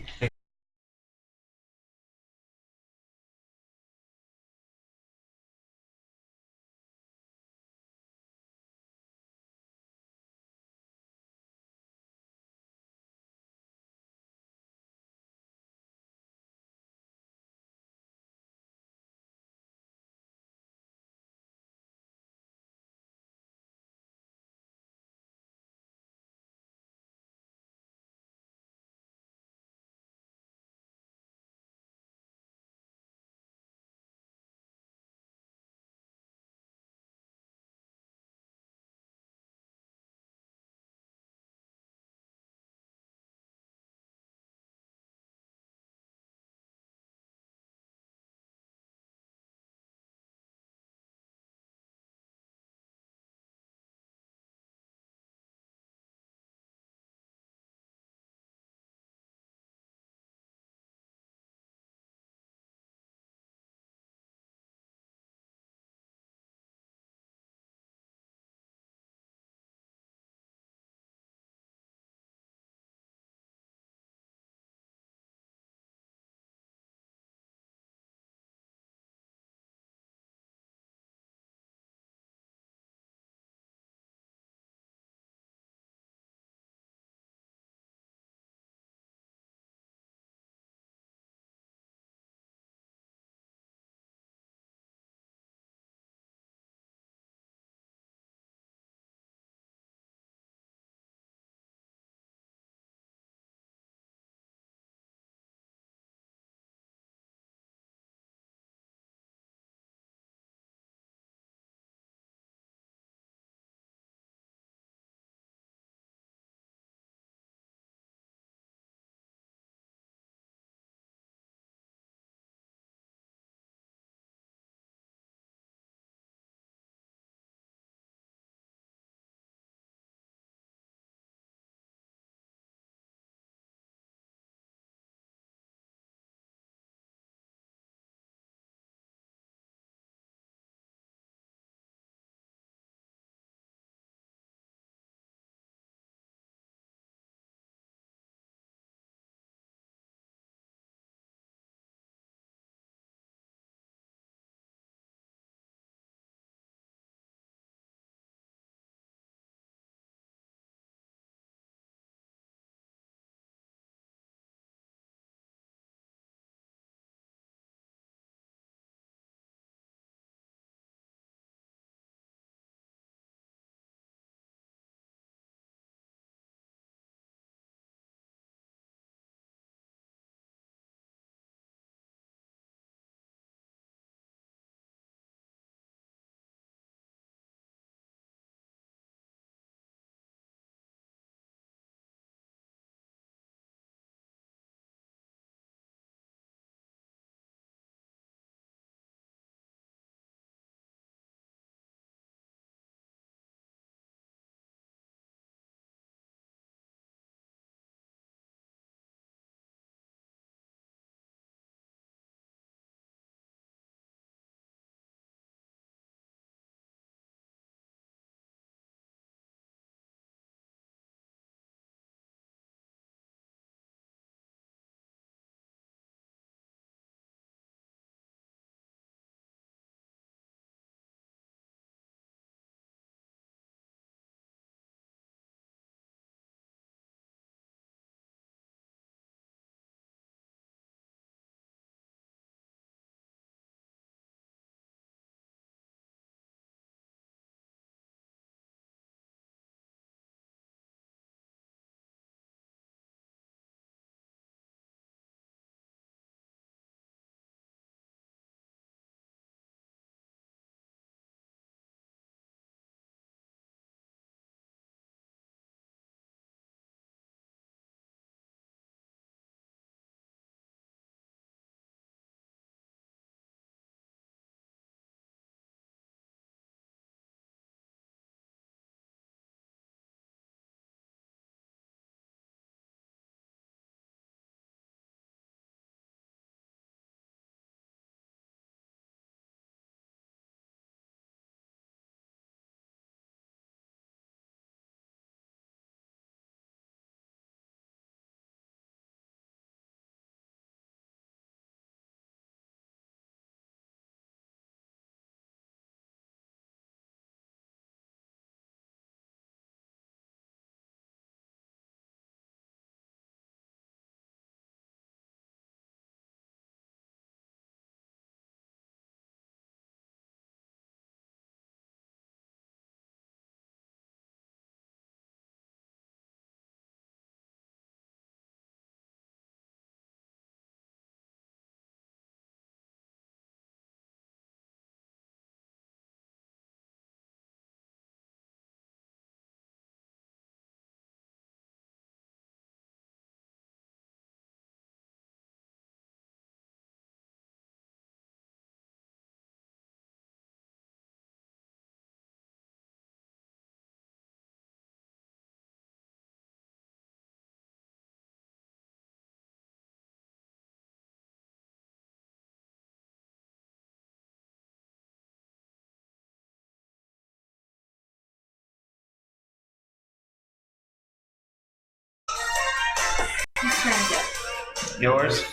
Yours?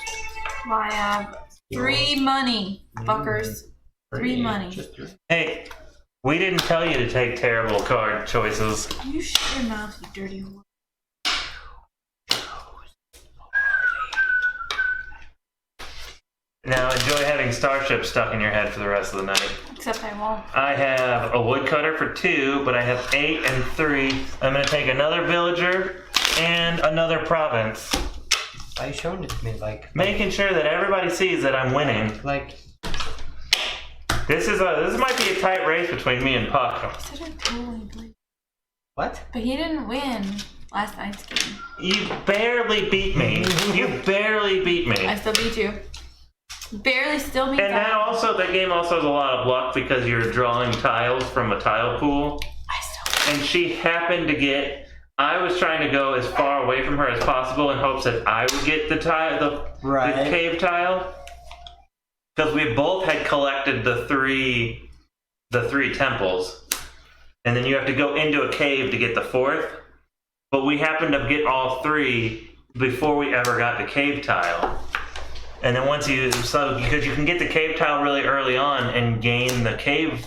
Well, I have 3 money, fuckers. 3 money.
Just 3.
Hey, we didn't tell you to take terrible card choices.
You shut your mouth, you dirty whore.
Now enjoy having Starship stuck in your head for the rest of the night.
Except I won't.
I have a woodcutter for 2, but I have 8 and 3. I'm gonna take another villager and another province.
Why are you showing it to me?
Making sure that everybody sees that I'm winning. This might be a tight race between me and Puck.
Such a totally bleep.
What?
But he didn't win last night's game.
You barely beat me. You barely beat me.
I still beat you. Barely still beat
And that game also has a lot of luck because you're drawing tiles from a tile pool.
I still
And she happened to get. I was trying to go as far away from her as possible in hopes that I would get the cave tile. Because we both had collected the three temples, and then you have to go into a cave to get the 4th. But we happened to get all 3 before we ever got the cave tile. And then because you can get the cave tile really early on and gain the cave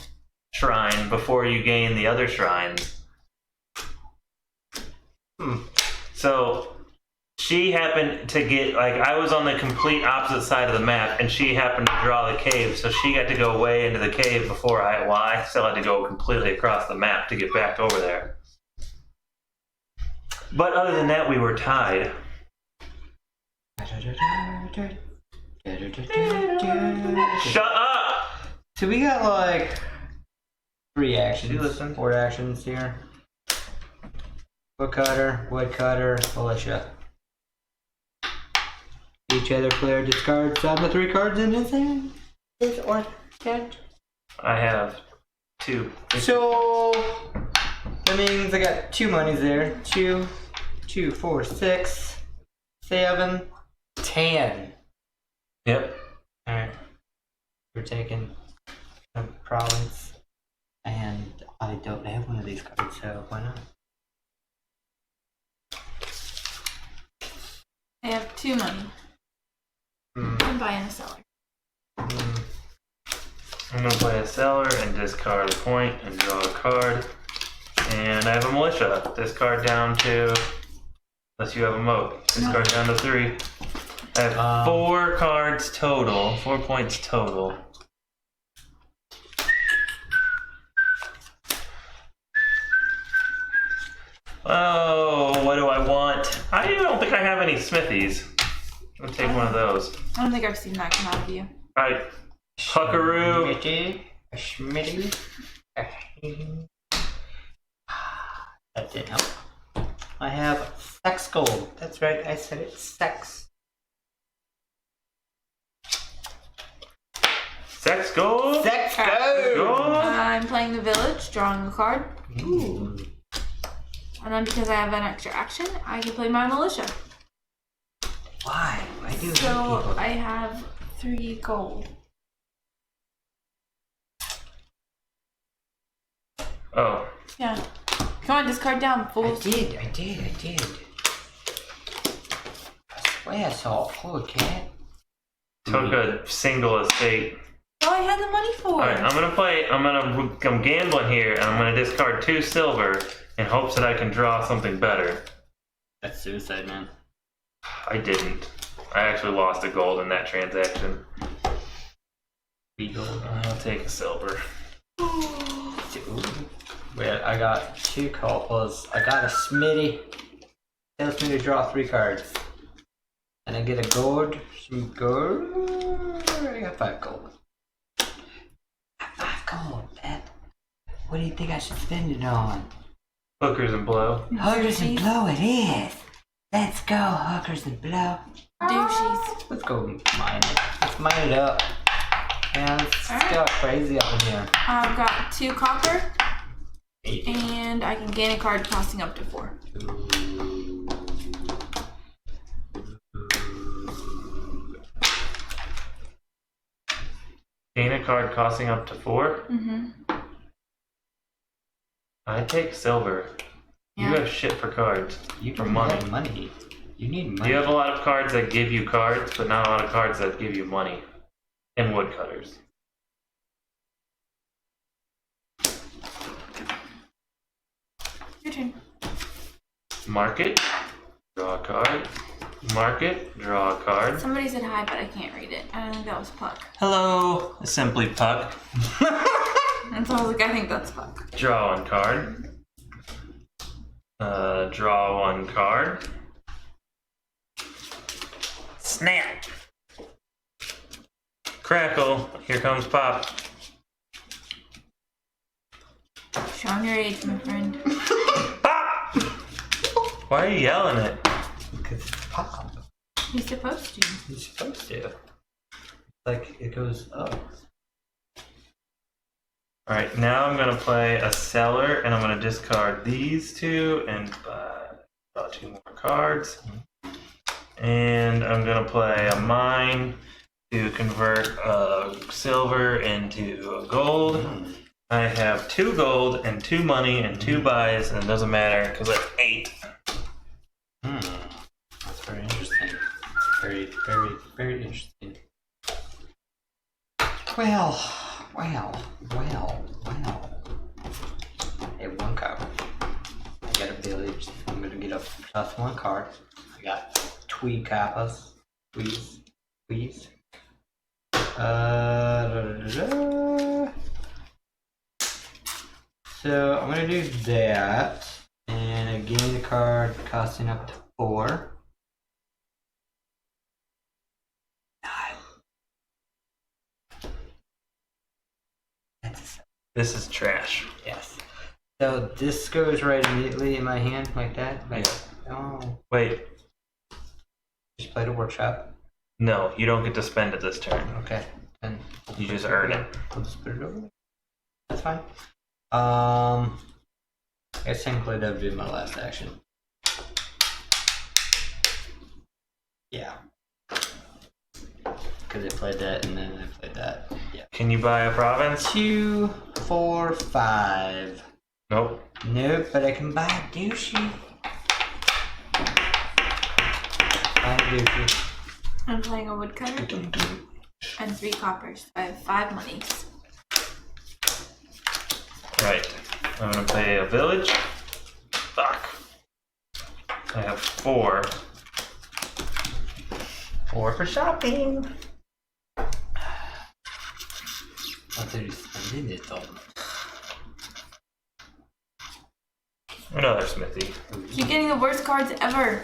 shrine before you gain the other shrines. So she happened to get, I was on the complete opposite side of the map, and she happened to draw the cave, so she got to go way into the cave before I still had to go completely across the map to get back over there. But other than that, we were tied. Shut up!
So we got 3 actions.
Did you listen?
4 actions here. Woodcutter, militia. Each other player discards 7 to 3 cards in his hand. His or hand.
I have 2.
So that means I got 2 monies there. 2, 4, 6, 7, 10.
Yep.
Alright. We're taking a province. And I don't have one of these cards, so why not?
I have 2 money. I'm buying a seller.
I'm gonna play a seller and discard a point and draw a card. And I have a militia. Discard down to, unless you have a moat, discard down to 3. I have 4 cards total, 4 points total. Oh, what do I want? I don't think I have any smithies. I'll take one of those.
I don't think I've seen that come out of you.
Alright, Puckaroo.
Schmitty. That didn't help. I have sex gold. That's right, I said it. Sex.
Sex gold?
Sex
Gold?
gold!
I'm playing the village, drawing a card.
Ooh.
And then because I have an extra action, I can play my militia.
Why? Why do you
So
people?
I have 3 gold.
Oh.
Yeah. Come on, discard down,
I
fools.
did. I swear I saw a full cat.
Took a single estate.
Oh, I had the money for.
Alright, I'm gambling here, and I'm gonna discard 2 silver in hopes that I can draw something better.
That's suicide, man.
I didn't. I actually lost a gold in that transaction.
Gold.
I'll take a silver.
Wait, I got 2 coppers. I got a Smitty. Tells me to draw 3 cards. And I get a gold. Some gold. I got 5 gold. 5 gold. What do you think I should spend it on?
Hookers and blow.
Hookers and blow it is. Let's go, hookers and blow.
Douchies.
Let's go mine it. Let's mine it up. Man, it's got crazy up in here.
I've got 2 copper, and I can gain a card costing up to 4.
Gain a card costing up to 4.
Mm-hmm.
I take silver. You
Yeah.
have shit for cards.
You
For
can
money.
have money. You need money.
You have a lot of cards that give you cards, but not a lot of cards that give you money. And woodcutters.
Your turn.
Mark it. Draw a card. Mark it. Draw a card.
Somebody said hi, but I can't read it. I don't think that was Puck.
Hello, Simply Puck.
And so I was like, I think that's Puck.
Draw one card. Draw one card. Snap! Crackle. Here comes Pop.
Showing your age, my friend.
Pop! Why are you yelling it?
Because it's pop.
He's supposed to.
You're supposed to. Like, it goes up.
Alright, now I'm gonna play a Cellar, and I'm gonna discard these two and draw two more cards. And I'm gonna play a Mine to convert silver into a gold. I have 2 gold and 2 money and 2 buys, and it doesn't matter because that's 8.
That's very interesting. Very, very, very interesting. Well. Hey, 1 card. I got a village. I'm gonna get a +1 card. I got Tweed Kappas. Please. So I'm gonna do that, and I gain a card costing up to 4.
This is trash.
Yes. So this goes right immediately in my hand like that. Like, oh,
Wait,
just played a workshop.
no, you don't get to spend it this turn.
Okay, then
You just earn it.
we'll just put it over there. That's fine. I guess technically that would be my last action. Yeah. Because I played that and then I played that. Yeah.
Can you buy a province?
2, 4, 5.
Nope.
Nope, but I can buy a douchey. Buy a douchey.
I'm playing a woodcutter and 3 coppers. I have 5 monies.
Right. I'm gonna play a village. Fuck. I have 4. 4 for shopping.
I thought you spending it all.
Another smithy.
Keep getting the worst cards ever.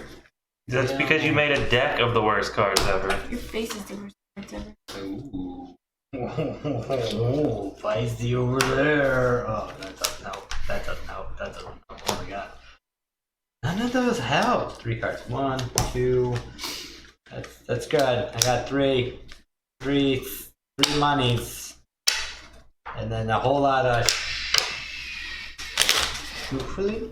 That's because you made a deck of the worst cards ever.
Your face is the worst cards ever.
Ooh. Feisty over there. Oh, that doesn't help. That doesn't help. That doesn't help. Oh my god. None of those help. 3 cards. 1, 2. That's good. I got 3 monies. And then a whole lot of shoofly.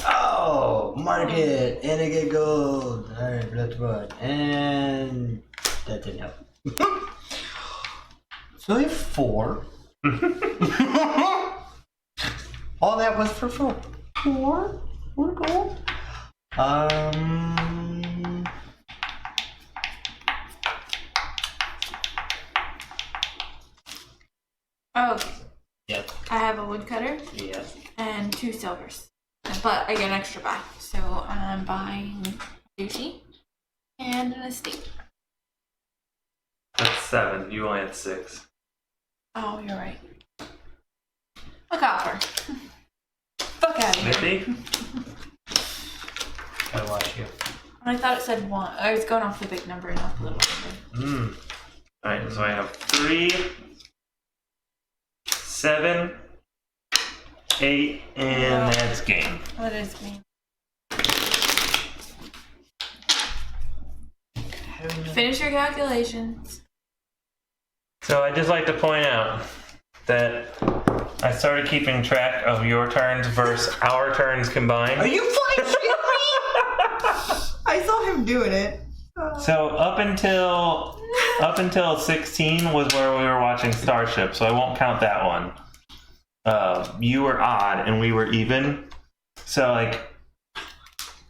Oh, market, and I get gold. Alright, that's good. And that didn't help. So I have 4. All that was for 4. 4 gold.
Oh, okay.
Yep.
I have a woodcutter
Yes.
and 2 silvers. But I get an extra buy. So I'm buying a douchey and an estate.
That's 7. You only had 6.
Oh, you're right. A copper. Fuck out of here.
Smithy?
Gotta watch you.
I thought it said 1. I was going off the big number, not the little number.
Alright, so I have 3, 7, 8, and that's game.
What is me? Finish your calculations.
So I'd just like to point out that I started keeping track of your turns versus our turns combined.
Are you fucking shitting me? I saw him doing it.
So up until Up until 16 was where we were watching Starship, so I won't count that one. You were odd and we were even. So, like,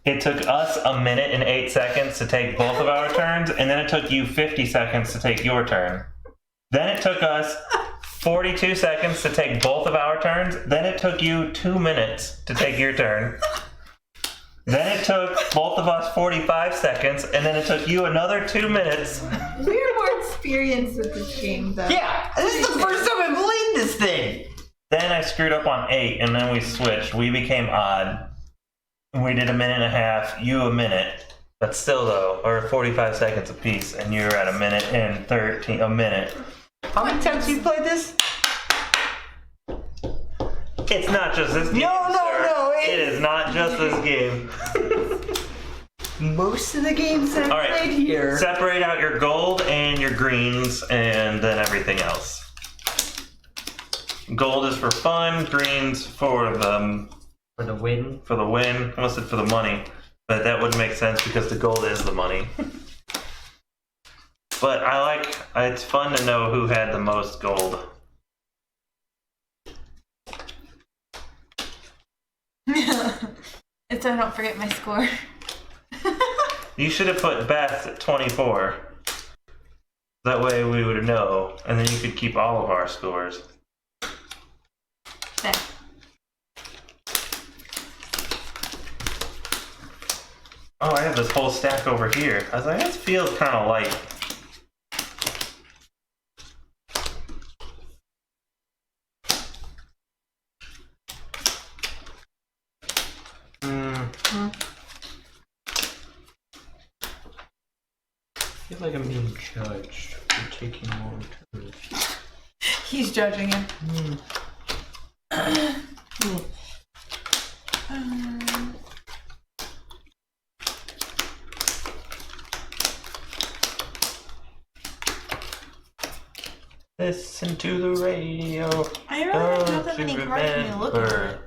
it took us a minute and 8 seconds to take both of our turns, and then it took you 50 seconds to take your turn. Then it took us 42 seconds to take both of our turns. Then it took you 2 minutes to take your turn. Then it took both of us 45 seconds, and then it took you another 2 minutes.
We're more experienced with this game, though.
Yeah, this is the first time I've played this thing.
Then I screwed up on 8, and then we switched. We became odd. We did a minute and a half, you a minute. But still, though, or 45 seconds apiece, and you were at a minute and 13, a minute.
How many times have you played this?
It's not just this game.
No,
sir. It is not just this game.
Most of the games that I've
All right.
played here.
Separate out your gold and your greens, and then everything else. Gold is for fun, greens for the
win.
For the win. I almost said for the money, but that wouldn't make sense because the gold is the money. But it's fun to know who had the most gold.
It's so I don't forget my score.
You should have put Beth at 24. That way we would know, and then you could keep all of our scores.
There.
Oh, I have this whole stack over here. I was like, this feels kind of light.
I feel like I'm being judged for taking more turns.
He's judging him.
Listen to the radio.
I really don't have that
Don't
many
you
cards when you look at it.
remember?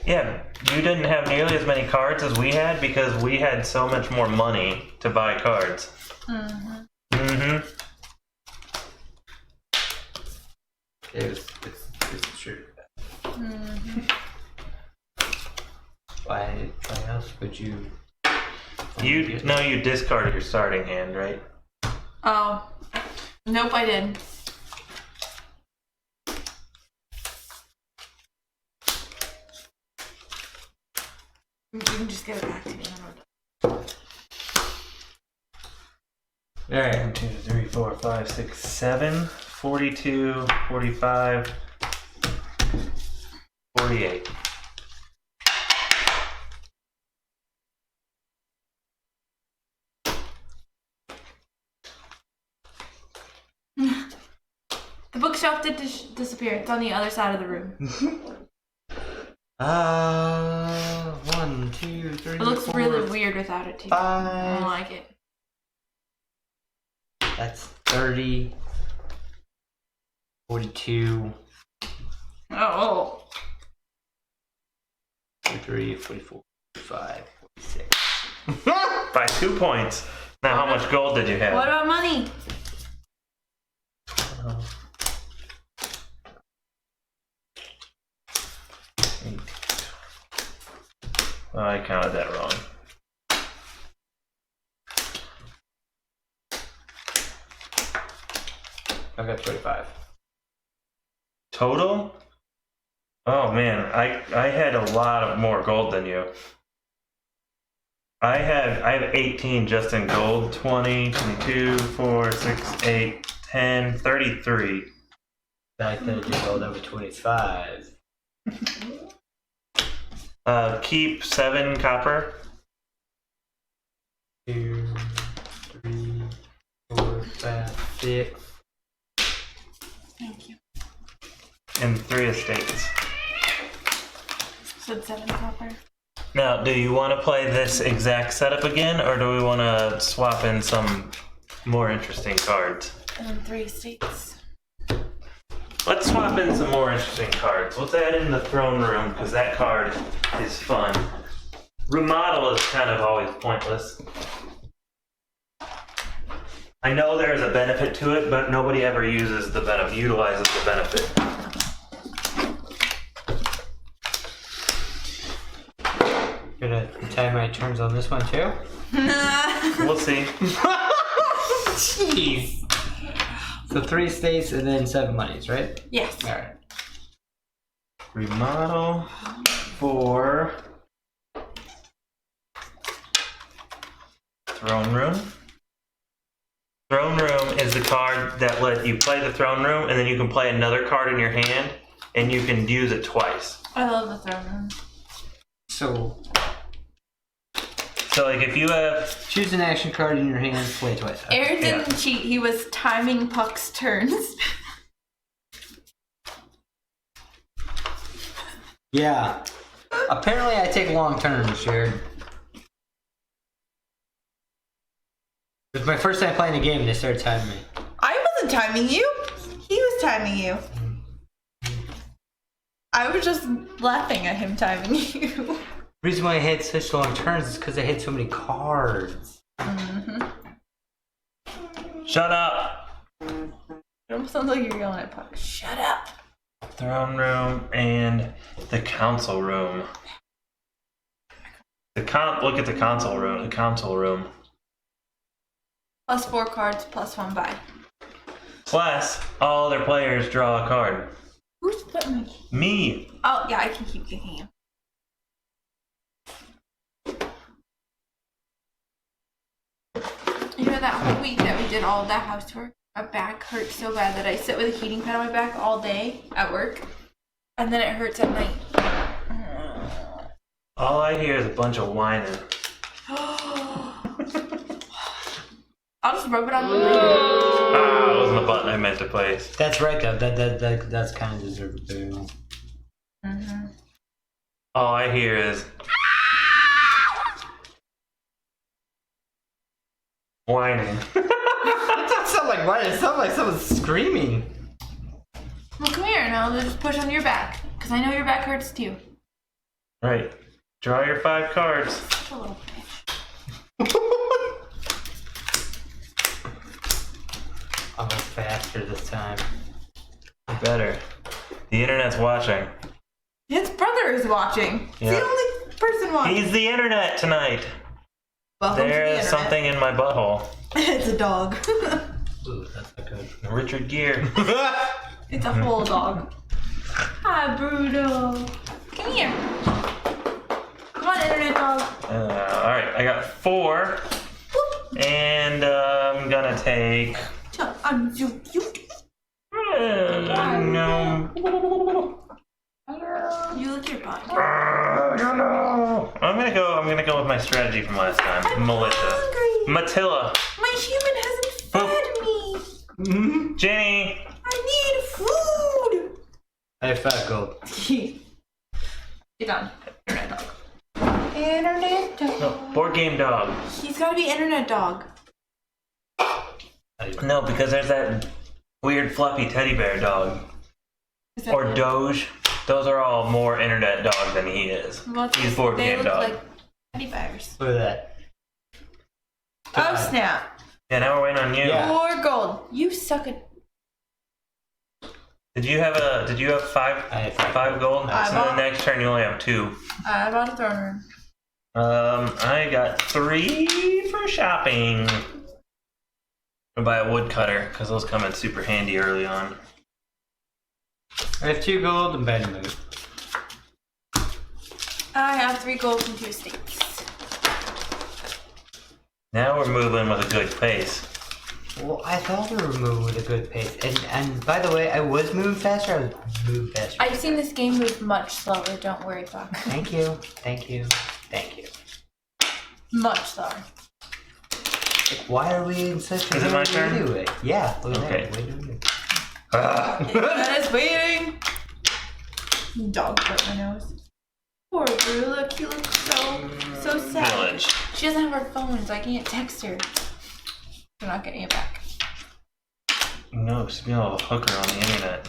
Yeah, you didn't have nearly as many cards as we had because we had so much more money to buy cards.
It's true. Why else would you?
You discarded your starting hand, right?
Oh. Nope, I didn't. You can just give it back to me.
Alright.
1, 2, 3, 4, 5, 6, 7, 42, 45, 48.
The bookshelf did disappear. It's on the other side of the room.
1, 2, 3.
It looks
4,
really weird without it, too. I don't
5.
like it.
That's 30. 42.
Oh.
43, 44, 45, 46.
By 2 points. Now, how much gold did you have?
What about money?
Oh, I counted that wrong.
I've got 25.
Total? Oh man, I had a lot of more gold than you. I have 18 just in gold. 20, 22, 4, 6, 8, 10, 33.
Back then I did gold over 25.
Keep 7 copper.
2, 3, 4, 5, 6.
Thank you.
And 3 estates.
Said 7 copper.
Now, do you want to play this exact setup again, or do we want to swap in some more interesting cards?
And then 3 states.
Let's swap in some more interesting cards. Let's add in the throne room, because that card is fun. Remodel is kind of always pointless. I know there's a benefit to it, but nobody ever utilizes the benefit.
Gonna time my turns on this one too?
We'll see.
Jeez. So 3 states and then 7 monies, right?
Yes.
Alright.
Remodel for Throne Room. Throne Room is the card that let you play the Throne Room, and then you can play another card in your hand, and you can use it twice.
I love the throne room.
So
So, like, if you have
choose an action card in your hand, play twice. Okay.
Aaron didn't cheat. He was timing Puck's turns.
Yeah. Apparently I take long turns, Jared. It was my first time playing the game and they started timing me.
I wasn't timing you. He was timing you. I was just laughing at him timing you.
The reason why I had such long turns is because I had so many cards.
Shut up!
It almost sounds like you're yelling at Puck. Shut up.
Throne Room and the Council Room. Look at the Console Room. The Console Room.
Plus 4 cards, plus 1 buy.
Plus, all other players draw a card.
Who's putting my...
Me.
Oh, yeah, I can keep kicking you. You know that whole week that we did all of that housework? My back hurt so bad that I sit with a heating pad on my back all day at work. And then it hurts at night.
All I hear is a bunch of whining.
I'll just rub it on the later.
Ah, it wasn't the button I meant to place.
That's right though. That's kind of deserved too.
All I hear is whining.
It doesn't sound like what? It sounds like someone's screaming.
Well, come here and I'll just push on your back. Because I know your back hurts too.
Right. Draw your 5 cards.
Such a little bitch.
I'll go faster this time.
Better. The internet's watching.
His brother is watching. He's
Yeah.
the only person watching.
He's the internet tonight.
Welcome to the
There is
internet.
something in my butthole.
It's a dog.
Ooh, that's not good.
Richard Gere.
It's a whole dog. Hi, Bruno. Come here. Come on, internet dog.
Alright, I got 4. And I'm gonna take.
I'm so cute.
No.
You lick your butt.
No. I'm gonna go with my strategy from last time. Militia.
Hungry.
Matilla.
My human hasn't fed me.
Jenny.
I need food.
I have 5 gold.
Get on. Internet dog.
Internet dog.
No, board game dog.
He's gotta be internet dog.
No, because there's that weird fluffy teddy bear dog.
Is that
Or
it?
Doge. Those are all more internet dog than he is.
Well,
He's board
they
game
look
dog.
like teddy bears.
Look at that.
Oh snap.
Yeah, now we're waiting on you.
Yeah.
4 gold.
You suck at.
Did you have 5?
I have 5.
5 gold?
I
So
bought-
the next turn you only have 2.
I bought a throne room.
I got 3 for shopping. I'll buy a woodcutter because those come in super handy early on.
I have 2 gold and bad mood.
I have 3 gold and 2 states.
Now we're moving with a good pace.
Well, I thought we were moving with a good pace. And by the way, I was moving faster. I was moving faster.
I've seen this game move much slower. Don't worry, Buck.
Thank you. Thank you. Thank you.
Much slower.
Like, why are we in such a
Is it my
hurry
turn?
to do it? Yeah. Look at
Okay.
that. Wait a minute.
Ah.
Internet is waiting.
Dog hurt my nose. Poor Brew. Look, he looks so sad.
Village.
She doesn't have her phone, so I can't text her. I'm not getting it back.
No, she's being able to hook her on the internet.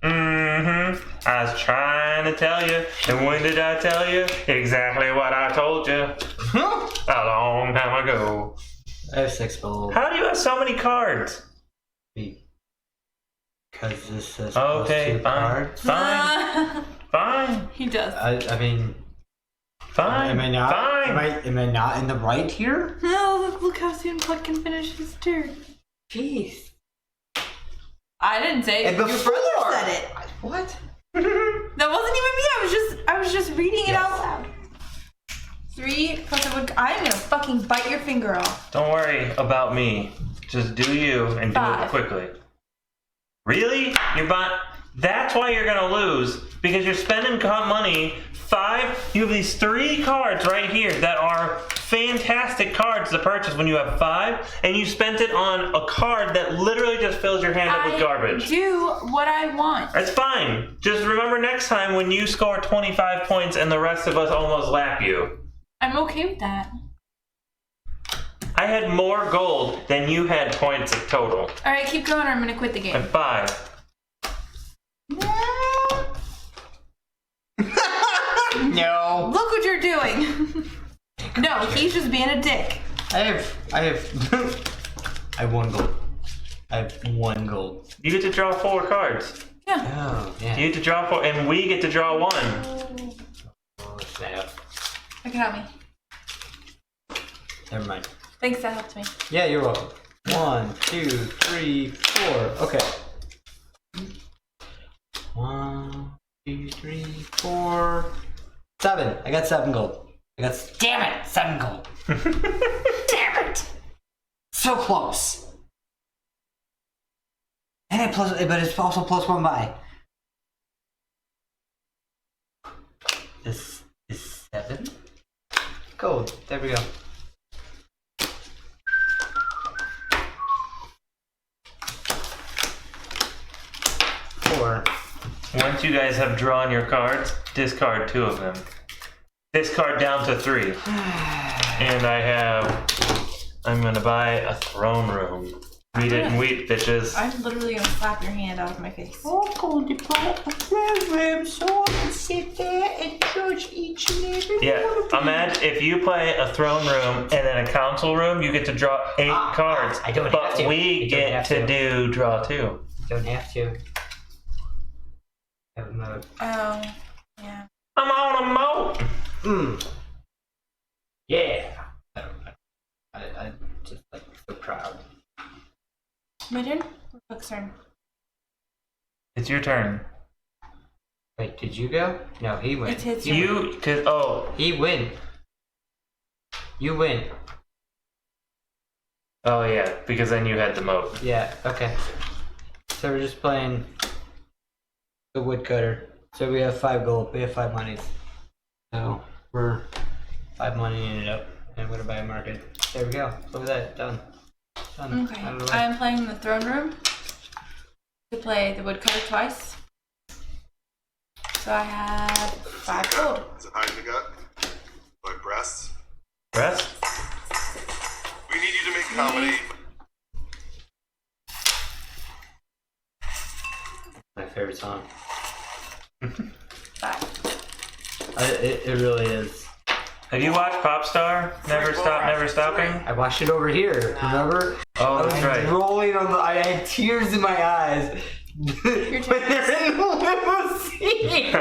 I was trying to tell you, and when did I tell you? Exactly what I told you. A long time ago.
I have 6 gold.
How do you have so many cards?
Because this says
Okay,
+2
fine.
cards.
Fine. Fine.
He does.
I mean,
Fine.
am I not?
Fine.
Am I not in the right here?
No, look how soon Puck can finish his turn.
Jeez.
I didn't say
And
it. Your
before
brother said it.
What?
That wasn't even me. I was just reading it
Yes.
out loud. 3 plus a wood. I'm gonna fucking bite your finger off.
Don't worry about me. Just do you and do it
5.
quickly. Really? That's why you're gonna lose, because you're spending money. 5. You have these 3 cards right here that are fantastic cards to purchase when you have 5, and you spent it on a card that literally just fills your hand up with garbage.
Do what I want.
That's fine. Just remember next time when you score 25 points and the rest of us almost lap you.
I'm okay with that.
I had more gold than you had points total.
All right, keep going, or I'm gonna quit the game.
At 5.
No.
Look what you're doing. No, he's just being a dick.
I have I have 1 gold. I have 1 gold.
You get to draw 4 cards.
Yeah.
Oh, yeah.
You get to draw 4, and we get to draw 1.
Oh, snap.
That can help me.
Never mind.
Thanks, that helped me.
Yeah, you're welcome. 1, 2, 3, 4. Okay. 1, 2, 3, 4, 7. I got 7 gold. Damn it! 7 gold. Damn it! So close. And but it's also +1 buy. This is 7 gold. There we go.
Once you guys have drawn your cards, discard 2 of them. Discard down to 3. And I'm gonna buy a throne room. Read it and weep, bitches.
I'm literally gonna slap your hand out of my face.
I'm going to buy a program so I can sit there and judge each and every
Yeah,
one of them.
imagine if you play a throne room and then a council room, you get to draw 8 cards.
I don't
but
have to.
we
You don't
get
have
to
to.
do draw 2.
Don't have to. Have a mode.
Oh, yeah.
I'm on a moat.
Yeah. I just like so proud.
My turn? Or Puck's turn?
It's your turn.
Wait, did you go? No, he went.
It's his
You,
He win. You win.
oh yeah, because then you had the moat.
Yeah, okay. So we're just playing the woodcutter. So we have 5 gold. We have 5 monies. So we're 5 money in it up. And I'm gonna buy a market. There we go. Look at that. Done. Done.
Okay.
Out of the way.
I'm playing the throne room to play the woodcutter twice. So I have 5 gold.
Is it hide in the gut? Like breasts?
Rest?
We need you to make comedy.
My favorite song.
5.
It really is.
Have you watched Popstar? Never Stop, Never Stopping?
I watched it over here. Remember?
Oh,
I was
that's right.
rolling on the. I had tears in my eyes. When they're in the limousine.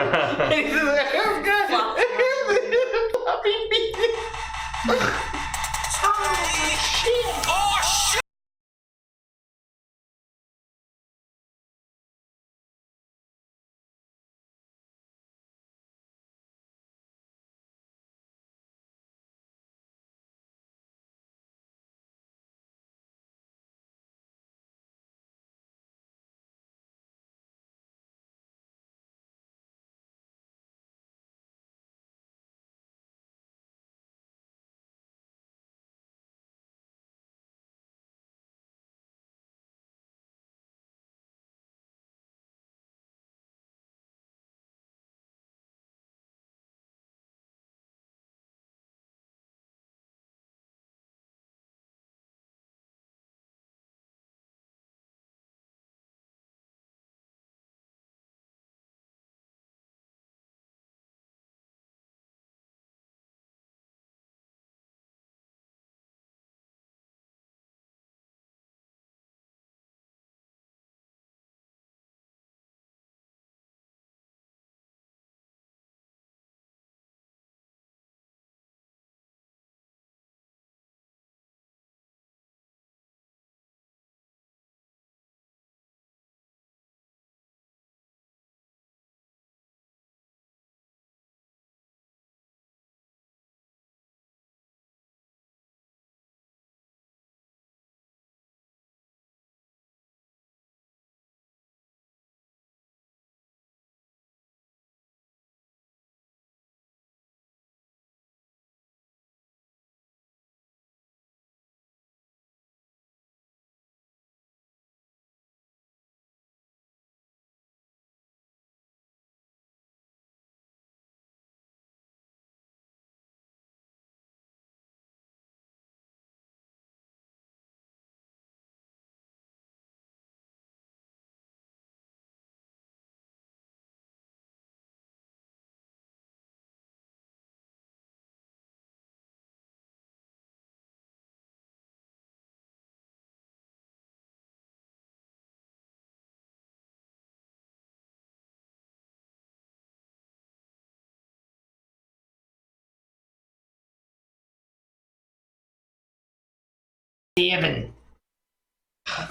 7.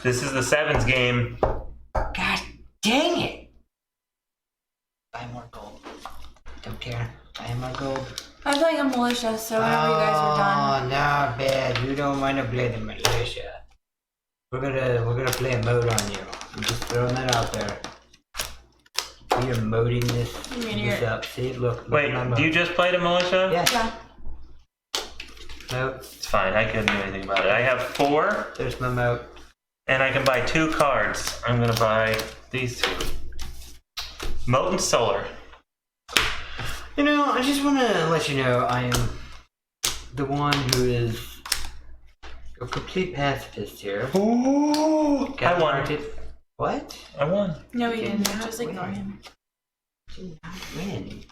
This is the sevens game.
God dang it! Buy more gold. Don't care. Buy more gold.
I'm playing a militia, so whenever you guys are done.
Oh, not bad. You don't want to play the militia. We're gonna play a mode on you. I'm just throwing that out there. We are moding this up. See, look.
Wait,
at my
you
mode.
just played a militia?
Yeah.
Yeah.
Nope.
It's fine. I couldn't do anything about it. I have 4,
There's my mode.
and I can buy 2 cards. I'm gonna buy these 2. Molten Solar.
You know, I just want to let you know I am the one who is a complete pacifist here.
Ooh, I won.
What?
I won.
No, he didn't.
not
Just ignore
win.
him.
Did not win.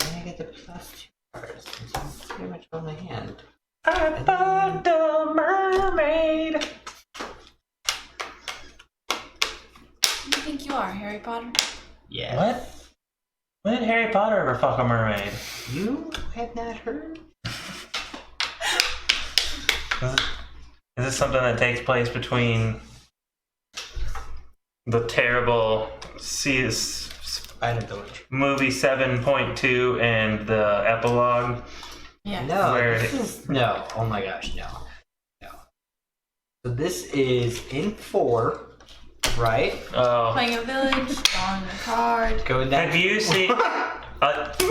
And I get the +2 cards. It's pretty much on my hand.
I found a mermaid.
Who do you think you are, Harry Potter?
Yeah.
What? When did Harry Potter ever fuck a mermaid?
You have not heard?
Is this something that takes place between the terrible
Spider Village.
movie 7.2 and the epilogue?
Yeah.
No,
Where-
this is no. Oh my gosh, no. So this is in 4, right?
Oh.
Playing a village, drawing a card.
Going down.
Have you seen,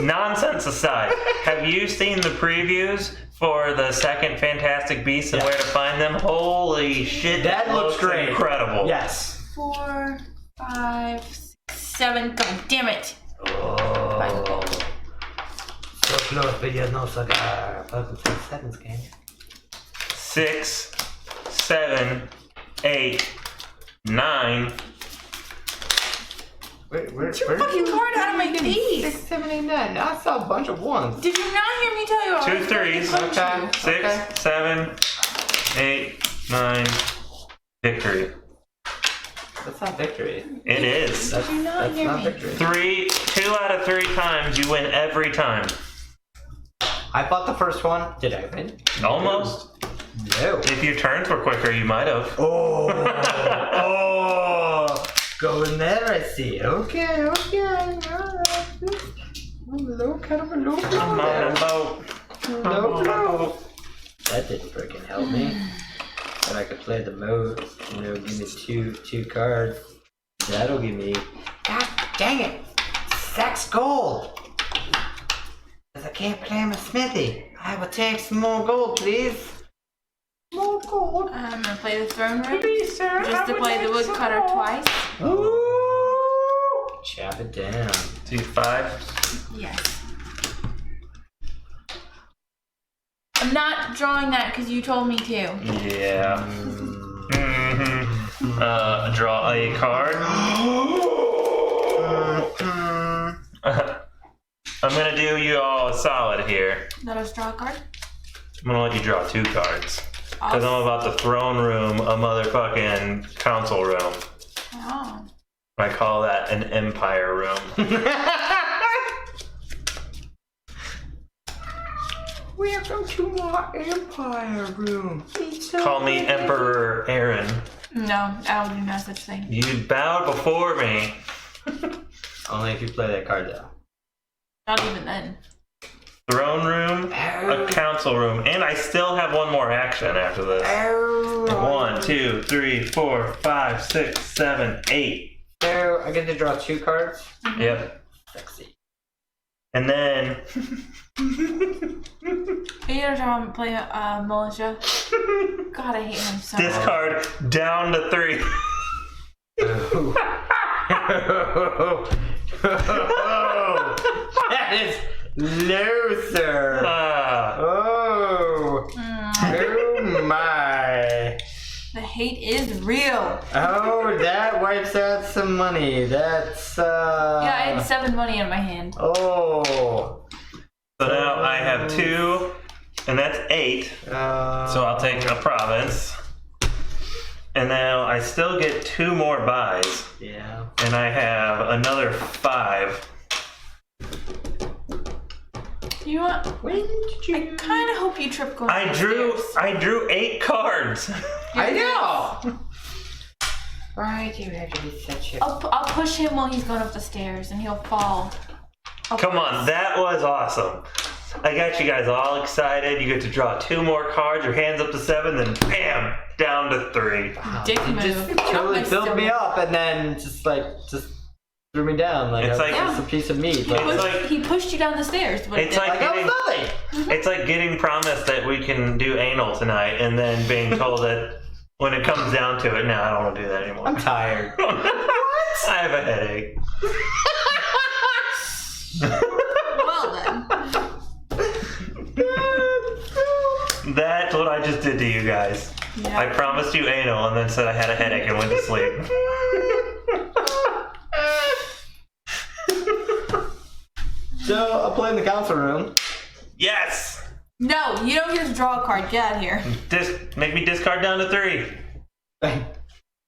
nonsense aside, have you seen the previews for the second Fantastic Beasts and
Yeah.
where to find them? Holy shit,
That looks great.
incredible.
Yes.
4, 5, 6, 7. God damn it.
Oh. So close, but yet no cigar. Welcome to the sevens game.
6, 7, 8, 9.
Where,
Fucking card out of my face.
6, 7, 8, 9. I saw a bunch of ones.
Did you not hear me tell you? I
2
was going to
threes.
punch
Okay.
you?
6, 7, 8, 9. Victory.
That's not victory.
It is.
That's,
you not
that's
hear
not
me?
victory.
2 out of 3 times you win every time.
I bought the first one. Did I win?
Almost.
No.
If your turns were quicker, you might have.
Oh. Oh. Going there, I see. Okay. Alright. Low, kind of a low blow
I'm on
there.
a boat.
Low blow. That didn't freaking help me. But I could play the mode, give me two cards. That'll give me. God dang it! 6 gold! Because I can't play my smithy. I will take some more gold, please. More gold.
I'm gonna play the throne room just to play the woodcutter twice.
Ooh. Chop it down.
2, 5.
Yes. I'm not drawing that because you told me to.
Yeah. Draw a card. I'm gonna do you all a solid here.
Let us draw a card.
I'm gonna let you draw 2 cards. Because I'm about to throne room a motherfucking council room.
Oh.
I call that an empire room.
Welcome to my empire room.
Call me Emperor Aaron.
No, I will do no such thing.
You bowed before me.
Only if you play that card though.
Not even then.
Throne room, a council room, and I still have one more action after this. 1, 2, 3, 4, 5, 6, 7, 8.
So I get to draw 2 cards.
Yep.
Sexy.
And then
Are you gonna draw and play militia? God, I hate him so much.
discard down to 3.
That is low, sir. Oh. Oh my.
The hate is real.
Oh, that wipes out some money. That's
Yeah, I had 7 money in my hand.
Oh.
So now I have 2, and that's 8. So I'll take a province. And now I still get 2 more buys.
Yeah.
And I have another 5.
You want?
When did you?
I kind of hope you trip going.
I drew 8 cards.
I know. Why do you have to be such a?
I'll push him while he's going up the stairs, and he'll fall.
Come on, that was awesome. I got you guys all excited. You get to draw 2 more cards. Your hands up to 7, then bam, down to 3.
Dick
You
move.
just totally built me up and then just threw me down like
It's
I
like-
was just a piece of meat. Like,
It's like-
He pushed you down the stairs. But
It's like
I was
getting,
nothing.
it's like getting promised that we can do anal tonight, and then being told that when it comes down to it, no, I don't want to do that anymore.
I'm tired.
I have a headache.
well then.
That's what I just did to you guys.
Yeah.
I promised you anal and then said I had a headache and went to sleep.
So I play in the council room.
Yes!
No, you don't get to draw a card. Get out of here.
Make me discard down to 3.
I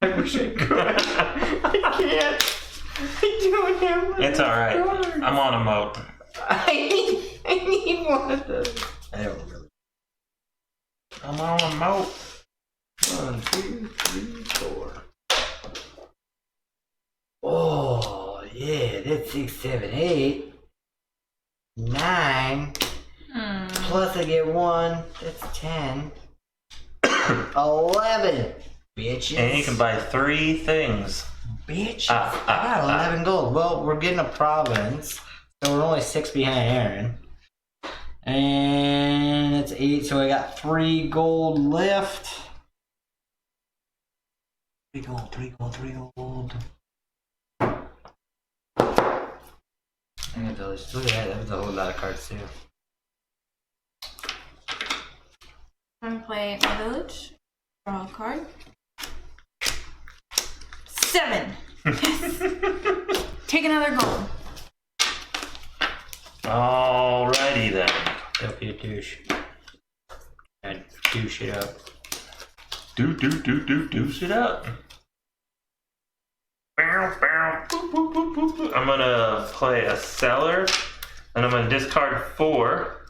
wish I could. I can't. I don't have.
It's alright. I'm on a moat.
I need one of those. I don't really.
I'm on a moat.
1, 2, 3, 4. Oh yeah, that's 6, 7, 8. 9. Plus I get 1. That's 10. 11. Bitches.
And you can buy 3 things.
Bitches. I got 11 gold. Well, we're getting a province. So we're only 6 behind Aaron. And it's 8, so I got 3 gold left. 3 gold, 3 gold, 3 gold. I got village. Look at that, that was a whole lot of cards too.
I'm gonna play my village. Draw a card. 7. Take another gold.
Alrighty then.
Don't be a douche. And douche it up.
Douche it up. Bow, bow, boop, boop, boop, boop, boop. I'm gonna play a seller, and I'm gonna discard 4.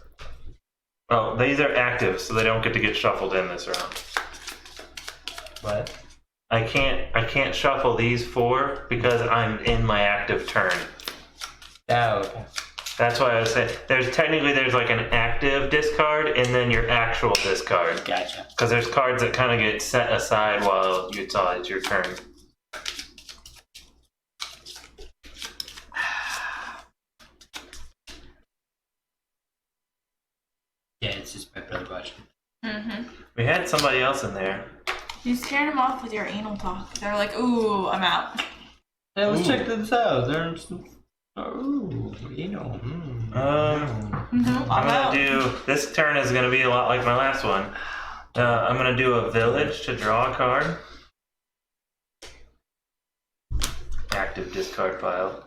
Oh, these are active, so they don't get to get shuffled in this round.
What?
I can't shuffle these 4 because I'm in my active turn.
Oh, okay.
That's why I was saying there's like an active discard and then your actual discard.
Gotcha.
Because there's cards that kind of get set aside while it's your turn.
Yeah, it's just my brother watching.
We had somebody else in there.
You scared them off with your anal talk. They're like, ooh, I'm out.
Hey, let's
Ooh.
check this out. There's oh, you know.
I'm
I'm
out.
gonna do this turn is gonna be a lot like my last one. I'm gonna do a village to draw a card. Active discard pile.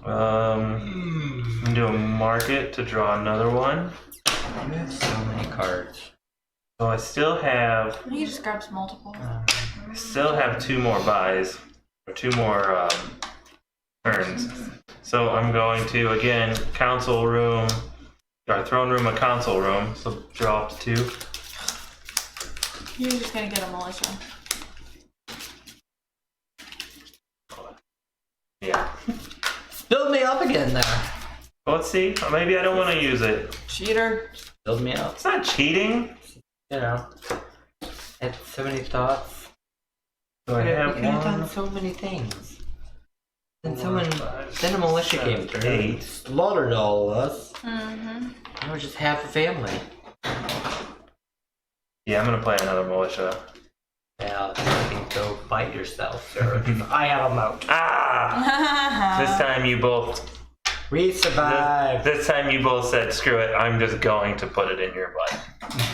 I'm gonna do a market to draw another one.
You have so many cards.
So I still have
He just grabs multiple.
2 more buys or 2 more turns. So I'm going to again council room, or throne room, a council room. So draw up to 2.
You're just gonna get a militia.
Yeah.
Build me up again there.
Well, let's see. Maybe I don't want to use it.
Cheater.
Build me up.
It's not cheating.
You know. I had so many thoughts.
So I
You
have
could have done
1,
so many things. Then
4,
someone,
5,
then a militia
7,
came through.
8.
Slaughtered all of us.
Mm-hmm.
Now we're just half a family.
Yeah, I'm gonna play another militia.
Now you can go bite yourself, sir. I have a moat.
Ah! This time you both.
We survived.
This time you both said, "Screw it! I'm just going to put it in your butt."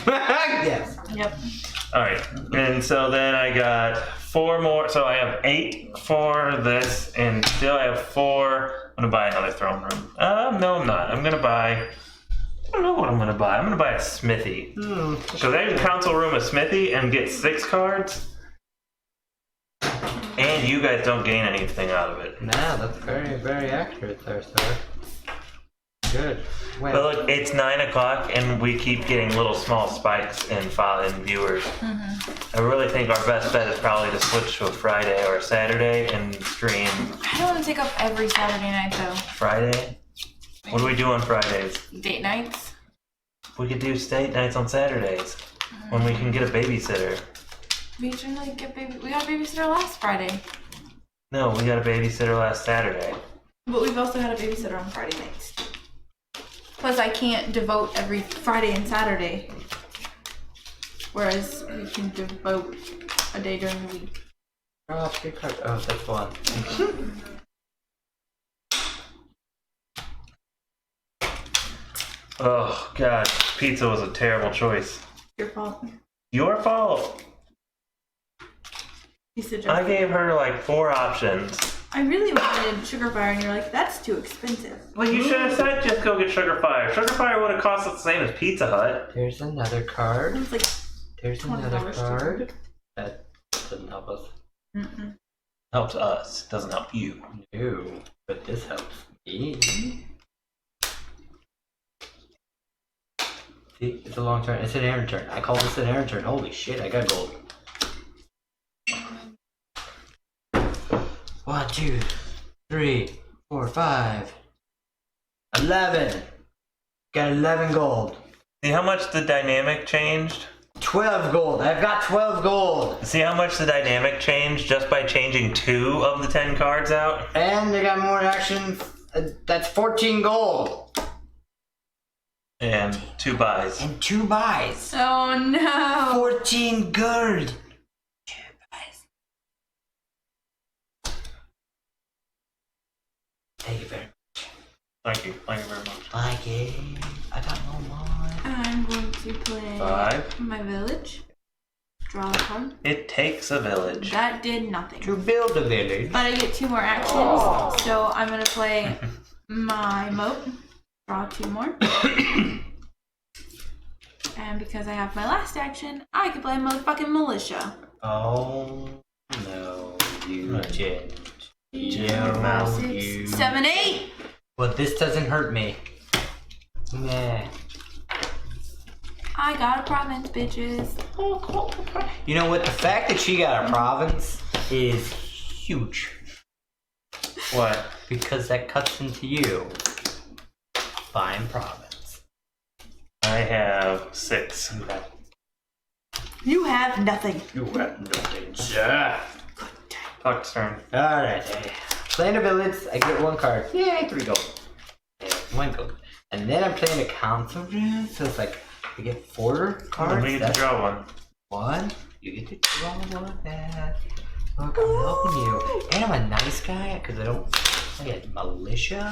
Yes.
Yep.
All right, and so then I got 4 more. So I have 8 for this, and still I have 4. I'm gonna buy another throne room. No, I'm not. I'm gonna buy. I don't know what I'm gonna buy. I'm gonna buy a smithy. Because I can council room a smithy and get 6 cards, and you guys don't gain anything out of it.
Nah, that's very, very accurate there, sir. good.
But
Well,
look, it's 9 o'clock, and we keep getting little small spikes in viewers. I really think our best bet is probably to switch to a Friday or a Saturday and stream
I don't want to take up every Saturday night though.
Friday. What do we do on Fridays?
Date nights.
We could do state nights on Saturdays when we can get a babysitter.
We generally get we got a babysitter last Friday.
No, we got a babysitter last Saturday.
But we've also had a babysitter on Friday nights. Plus, I can't devote every Friday and Saturday. Whereas we can devote a day during the week.
oh, good card. Oh, that's one.
Oh, God. Pizza was a terrible choice.
Your fault.
Your fault.
You suggested.
I gave her like 4 options.
I really wanted Sugar Fire, and you're like, that's too expensive.
Well, you should have said just go get Sugar Fire. Sugar Fire would have cost us the same as Pizza Hut.
There's another card.
It's like
There's
$20
another
to
card. That doesn't help us.
Helps us, doesn't help you.
No, but this helps me. See, it's a long turn. It's an errand turn. I call this an errand turn. Holy shit, I got gold. 1, 2, 3, 4, 5, 11. Got 11 gold.
See how much the dynamic changed?
12 gold. I've got 12 gold.
See how much the dynamic changed just by changing 2 of the 10 cards out?
And I got more action. That's 14 gold.
And 2 buys.
And 2 buys.
oh no.
14 gold. 2 buys. Thank you very much.
Thank you. Thank you very much.
Like it. I got no more.
I'm going to play
5.
my village. Draw a card.
It takes a village.
That did nothing.
To build a village.
But I get 2 more actions, so I'm gonna play my moat. Draw 2 more. And because I have my last action, I can play motherfucking militia.
Oh no, you didn't.
mouth,
6, 7, 8.
Well, this doesn't hurt me. Nah.
I got a province, bitches.
You know what? The fact that she got a province is huge.
What?
Because that cuts into you. Fine province.
I have 6.
Okay.
You have nothing.
You have nothing, sir.
Puck's turn.
Alright. Playing a village, I get 1 card. Yay, 3 gold. Yeah, 1 gold. And then I'm playing a council room, so it's like I get 4 cards.
We get to
That's
draw 1.
1. You get to draw 1 that. Look, I'm helping you. And I'm a nice guy, because I get militia.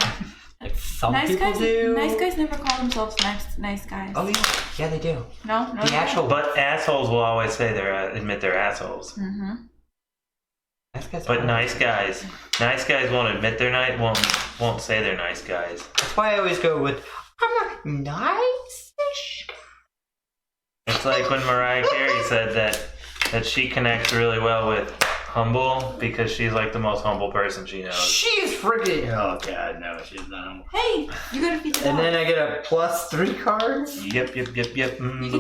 Like some
Nice
people
guys.
do.
Nice guys never call themselves nice guys.
Oh yeah, yeah they do.
No, no.
The actual
But assholes will always say admit they're assholes.
Mm-hmm.
nice guys.
But nice guys won't admit they're nice. Won't say they're nice guys.
That's why I always go with I'm a nice-ish guy.
It's like when Mariah Carey said that she connects really well with humble because she's like the most humble person she knows.
She's freaking. Oh god, no, she's not.
Hey, you gotta feed the
And
dog.
then I get a +3 cards.
Yep.
You can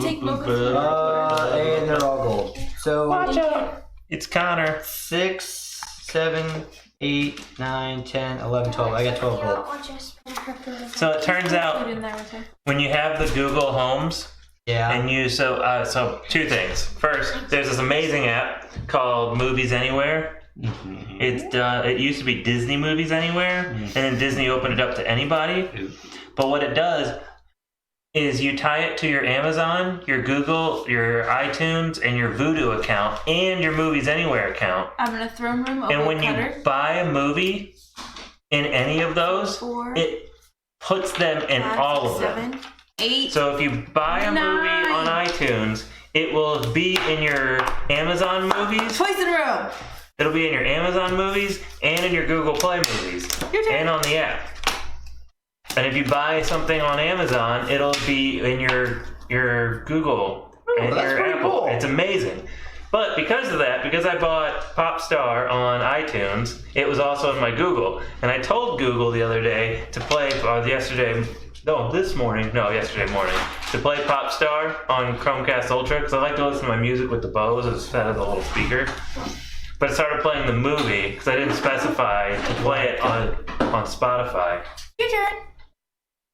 take Mocha.
And they're all gold. So
Watch out! It's Connor.
6, 7, 8, 9, 10, 11, 12. I got 12 gold.
So it turns
Food
out
in there with her.
when you have the Google Homes
Yeah.
and you so 2 things. First, there's this amazing app called Movies Anywhere. It used to be Disney Movies Anywhere, and then Disney opened it up to anybody. But what it does is you tie it to your Amazon, your Google, your iTunes, and your Vudu account, and your Movies Anywhere account.
I'm in a throne room.
And when you buy a movie in any of those,
4,
it puts them in
5,
all of them.
7, 8.
So if you buy a movie
9.
on iTunes, it will be in your Amazon movies.
Twice in a row.
It'll be in your Amazon movies and in your Google Play movies
Your turn.
and on the app. And if you buy something on Amazon, it'll be in your Google and
that's
your
pretty
Apple.
cool.
It's amazing. But because of that, because I bought Popstar on iTunes, it was also in my Google. And I told Google the other day to play, or yesterday, No, yesterday morning, to play Popstar on Chromecast Ultra because I like to listen to my music with the Bose instead of the little speaker. But I started playing the movie because I didn't specify to play it on Spotify.
Your turn.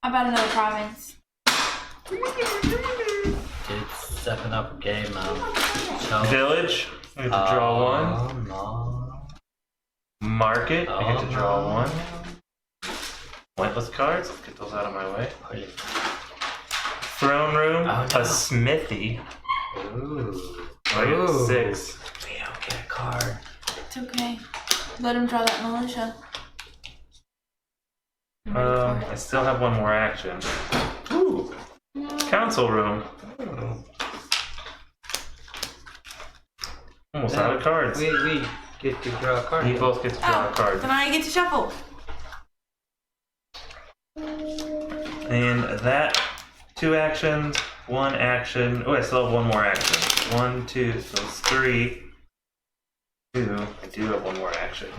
How about another province?
It's stepping up a game now. So,
Village, I get to draw one.
No.
Market, I get to draw one. Pointless cards, let's get those out of my way. Throne room,
Oh, no.
a smithy.
Ooh.
I get
Ooh.
6.
We don't get a card.
It's okay. Let him draw that militia. I'm ready for
I
it.
still have one more action. Ooh, council room. Almost out of cards.
We get to draw a card.
You both get to draw a card.
Then I get to shuffle.
And that, 2 actions, 1 action. Oh, I still have one more action. 1, 2, so it's 3. 2, I do have one more action.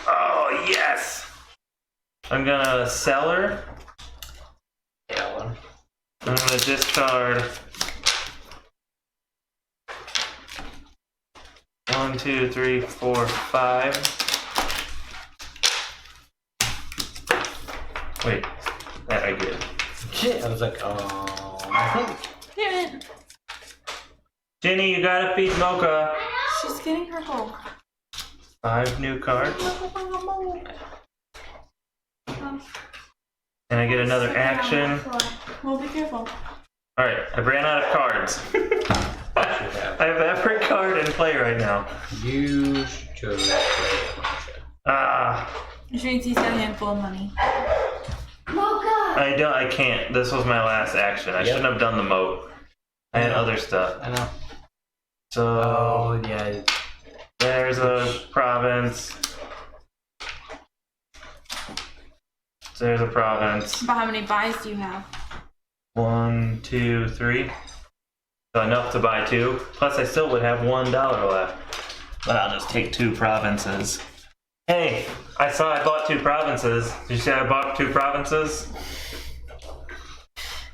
Oh, yes! I'm gonna cellar.
Yeah, one.
I'm gonna discard 1, 2, 3, 4, 5. Wait, that I get.
Shit, I was like, oh.
Damn it.
Jenny, you gotta feed Mocha.
She's getting her hole.
5 new cards. And I get another action.
Well, be careful.
Alright, I ran out of cards. I have every card in play right now.
You should play.
Ah,
Which means he's got a handful of money.
I can't. This was my last action. I shouldn't have done the moat. I had other stuff.
I know.
So,
Oh, yeah.
there's a province. There's a province.
But how many buys do you have?
1, 2, 3. So enough to buy 2. Plus, I still would have $1 left. But I'll just take 2 provinces. Hey, I bought 2 provinces. Did you say I bought 2 provinces?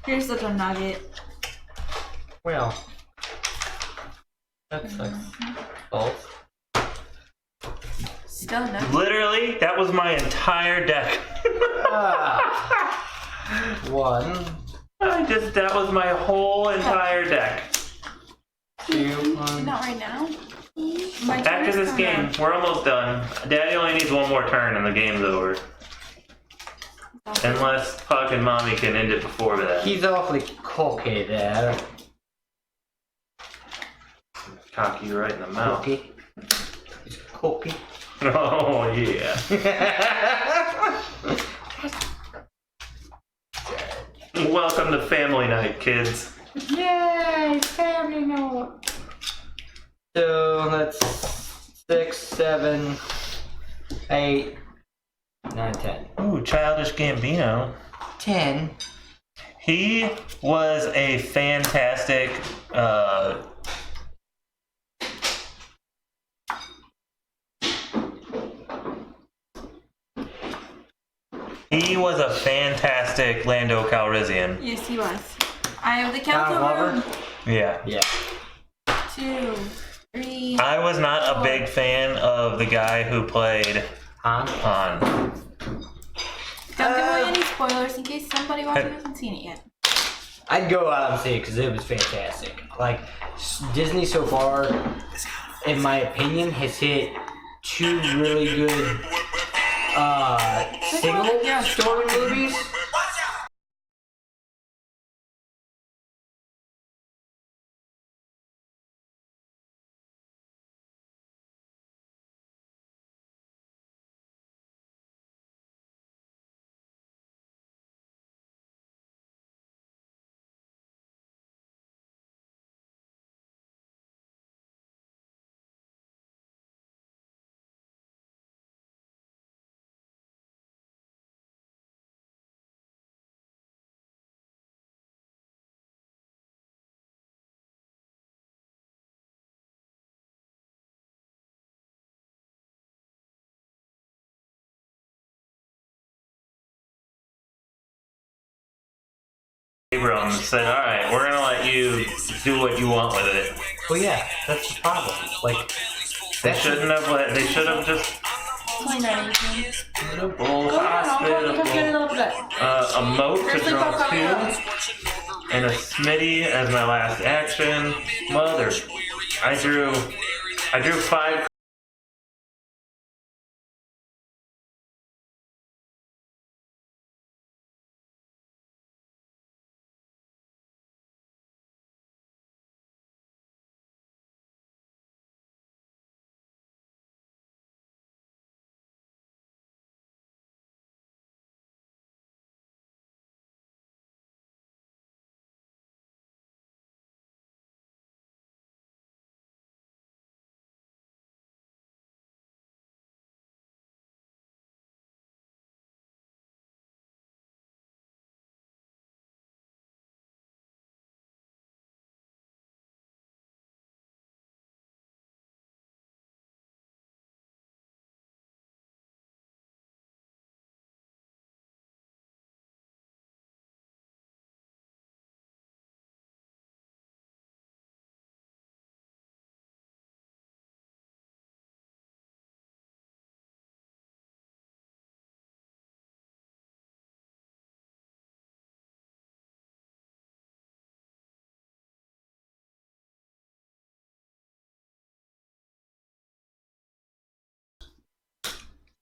Here's such a nugget.
Well. That sucks. Both.
Still a nugget.
Literally, that was my entire deck.
One,
That was my whole entire deck.
2,
Not right now. My turn
After
is
this
coming
game,
up.
we're almost done. Daddy only needs one more turn and the game's over. Unless Puck and Mommy can end it before that.
He's awfully cocky there.
Cock you right in the mouth.
Cocky. He's cocky.
Oh, yeah. Welcome to family night, kids.
Yay! Family note. So that's 6, 7, 8, 9, 10.
Ooh, Childish Gambino.
10.
He was a fantastic, Lando Calrissian.
Yes, he was. I have the council
Lover?
room.
Yeah.
Yeah.
2, 3.
I was not a big fan of the guy who played
Han?
Han.
Don't give away any spoilers in case somebody watching hasn't seen it yet.
I'd go out and see it because it was fantastic. Like, Disney so far, in my opinion, has hit 2 really good single story movies.
Abram said, "All right, we're gonna let you do what you want with it."
Well, yeah, that's the problem. Like,
They shouldn't have let. They should have just
Fine, Daddy.
Hospitable,
Go ahead, I'll go look up here in a little bit.
a moat to
Seriously,
draw
Papa,
to, and a Smitty as my last action. Mother, I drew 5.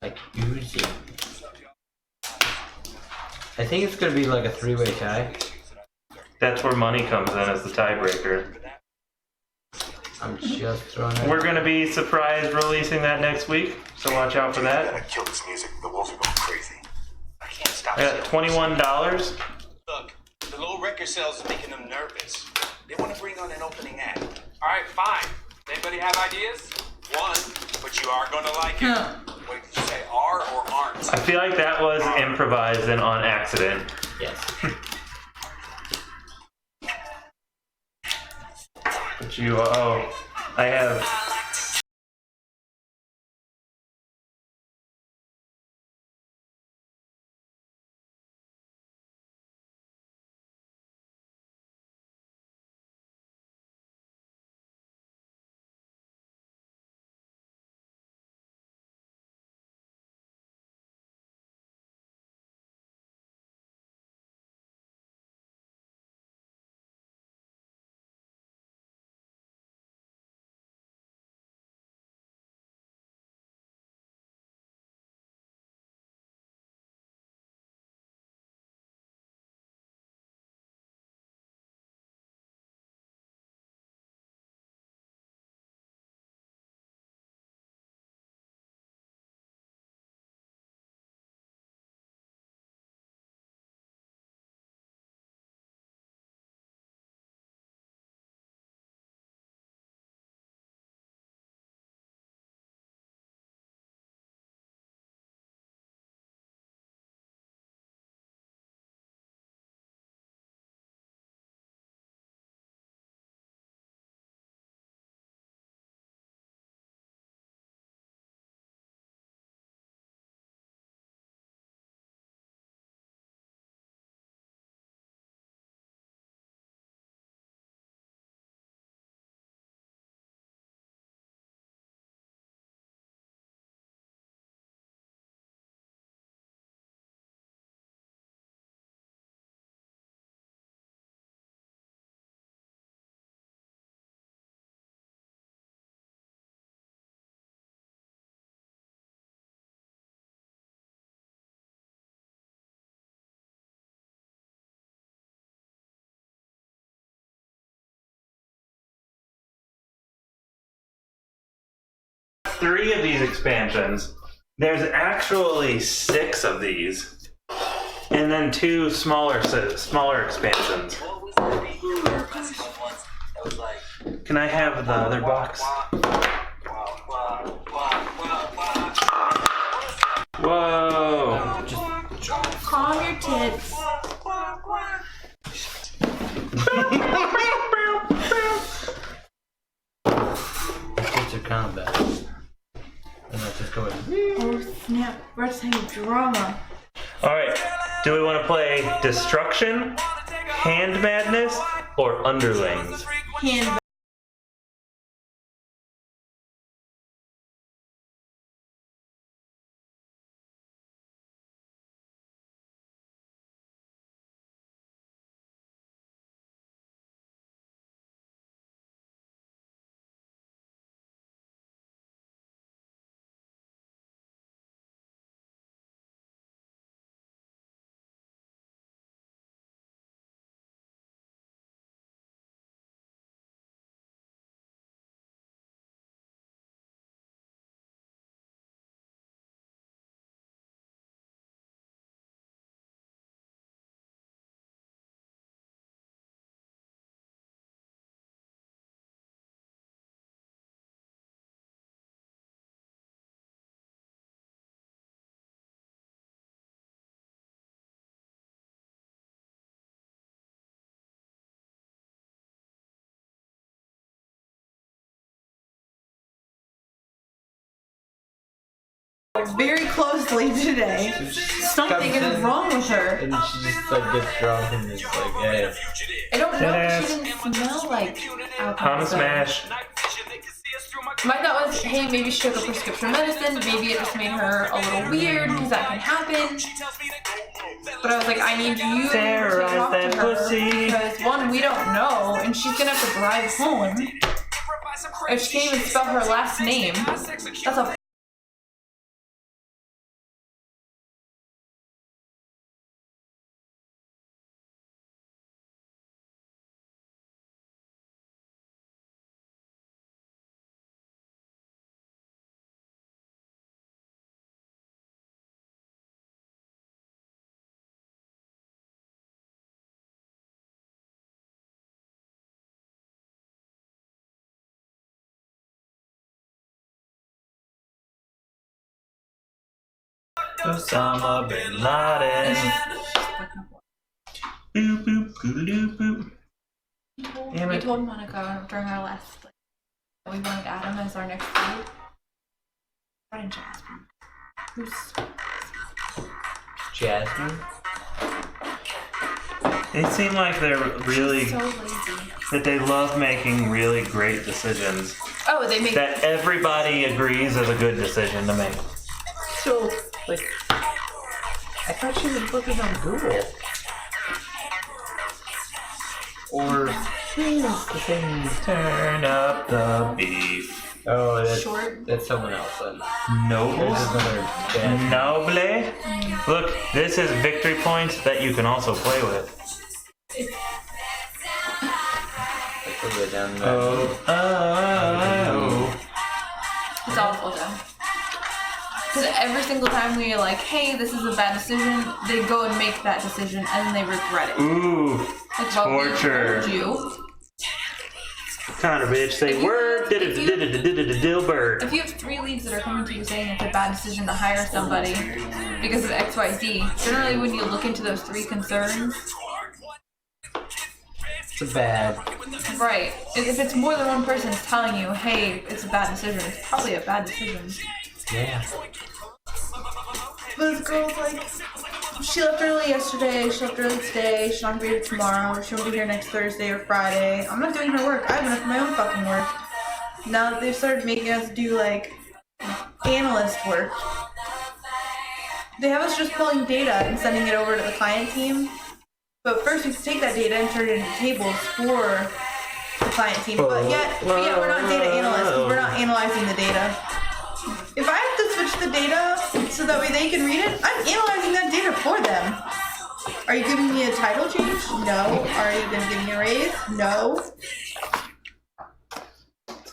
like easy. I think it's gonna be like a 3-way tie.
That's where money comes in as the tiebreaker.
I'm just throwing it.
We're gonna be surprised releasing that next week, so watch out for
I
that.
gotta kill this music. The wolves are going crazy.
I can't stop
I got $21.
Look, the low record sales is making them nervous. They want to bring on an opening act. All right, fine. Anybody have ideas? One, but you are going to like it. What did you say, are or aren't?
I feel like that was improvised and on accident.
Yes.
But I have. Three of these expansions. There's actually 6 of these, and then 2 smaller expansions. Can I have the other box? Whoa!
Calm your tits.
Kids are combat. And let's just go in.
Oh snap, we're saying drama.
All right. Do we want to play Destruction hand madness or underlings?
Hand. Very closely today. Something is wrong with her.
And she just like gets drunk and is like, hey.
I don't know.
Deadass.
She didn't smell like alcohol.
Common
so-
smash.
My thought was, hey, maybe she took a prescription medicine. Maybe it just made her a little weird because that can happen. But I was like, I need you
Terrorize
to talk
that
to her
pussy.
because one, we don't know, and she's gonna have to drive home. If she can't even spell her last name, that's a
Osama bin Laden. Boop boop boop boop. Damn
We
it.
told Monica during our last split that we wanted Adam as our next lead. Brian Jasmine. Who's
Jasmine?
They seem like they're really
so lazy.
that they love making really great decisions
Oh, they make
that everybody agrees is a good decision to make.
So, like, I thought she was looking on Google. Or the thing.
Turn up the beef.
Oh,
short.
that's someone else then.
Noble.
There's another Jasmine.
Noble. Look, this is victory points that you can also play with.
Like, all the way down there.
Oh.
It's awful though. Because every single time we're like, hey, this is a bad decision, they go and make that decision and then they regret it.
Ooh.
Like, well, we
Torture.
told you.
Connor, bitch, say word. Dilbert.
If you have 3 leads that are coming to you saying it's a bad decision to hire somebody because of XYZ, generally when you look into those 3 concerns,
It's a bad.
right, if it's more than one person telling you, hey, it's a bad decision, it's probably a bad decision.
Yeah.
But this girl's like, she left early yesterday, she left early today, she's not gonna be here tomorrow, she won't be here next Thursday or Friday. I'm not doing her work, I have enough of my own fucking work. Now that they've started making us do, like, analyst work. They have us just pulling data and sending it over to the client team. But first we have to take that data and turn it into tables for the client team. But yet we're not data analysts, 'cause we're not analyzing the data. If I have to switch the data so that way they can read it, I'm analyzing that data for them. Are you giving me a title change? No. Are you gonna give me a raise? No.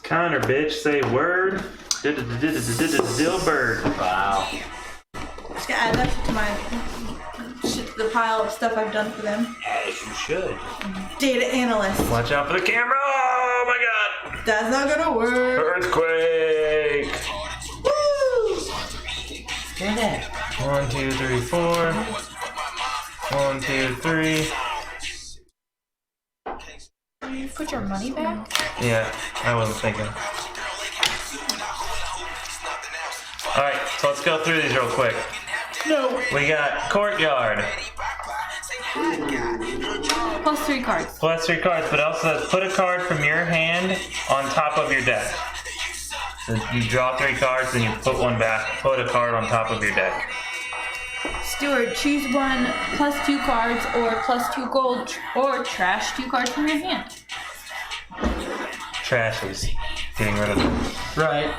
Connor, bitch, say word. Dilbert.
Wow.
Just gonna add that to my shit, the pile of stuff I've done for them.
As you should.
Data analyst.
Watch out for the camera. Oh my god.
That's not gonna work.
Earthquake.
Woo!
Get it.
1, 2, 3, 4. 1, 2, 3.
You put your money back?
Yeah, I wasn't thinking. Alright, so let's go through these real quick.
No.
We got Courtyard.
Good job.
Plus 3 cards.
Plus 3 cards, but also says put a card from your hand on top of your deck. So you draw 3 cards, and you put one back. Put a card on top of your deck.
Steward, choose 1 plus 2 cards or plus 2 gold or trash 2 cards from your hand.
Trash is getting rid of them.
Right.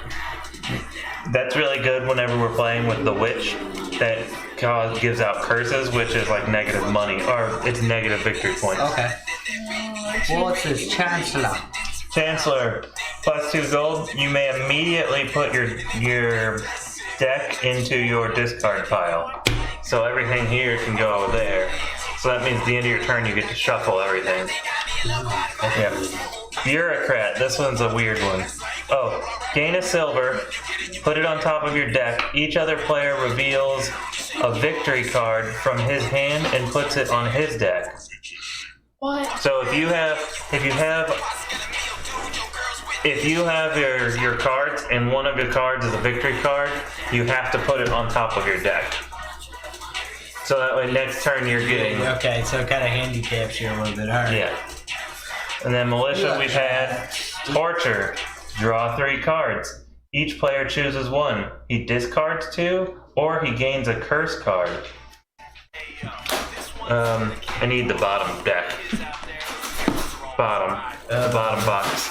That's really good whenever we're playing with the witch that gives out curses, which is like negative money, or it's negative victory points.
Okay. What's this? Chancellor.
Chancellor, plus 2 gold. You may immediately put your deck into your discard pile. So everything here can go there. So that means at the end of your turn you get to shuffle everything. Yeah. Bureaucrat, this one's a weird one. Oh, gain a silver, put it on top of your deck. Each other player reveals a victory card from his hand and puts it on his deck.
What?
So if you have your cards and one of your cards is a victory card, you have to put it on top of your deck. So that way next turn you're getting
Okay, so it kind of handicaps you a little bit. Alright.
yeah. And then militia, we've had torture. Draw 3 cards. Each player chooses 1. He discards 2, or he gains a curse card. I need the bottom deck. The bottom box.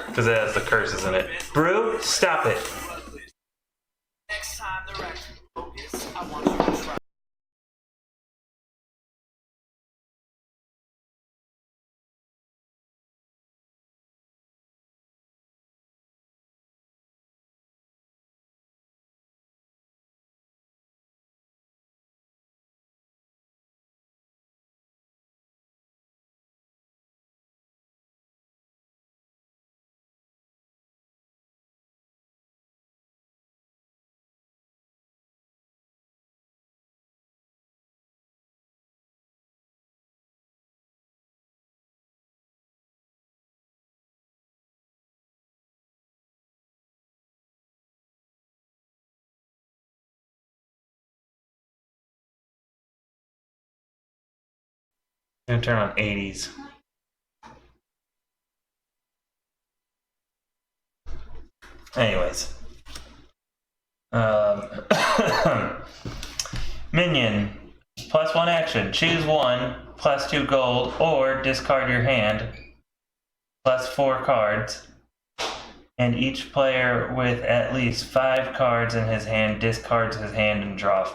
Because it has the curses in it. Brew, stop it. I'm gonna turn on 80s. Anyways. Minion. Plus 1 action. Choose 1, plus 2 gold, or discard your hand. Plus 4 cards. And each player with at least 5 cards in his hand discards his hand and draws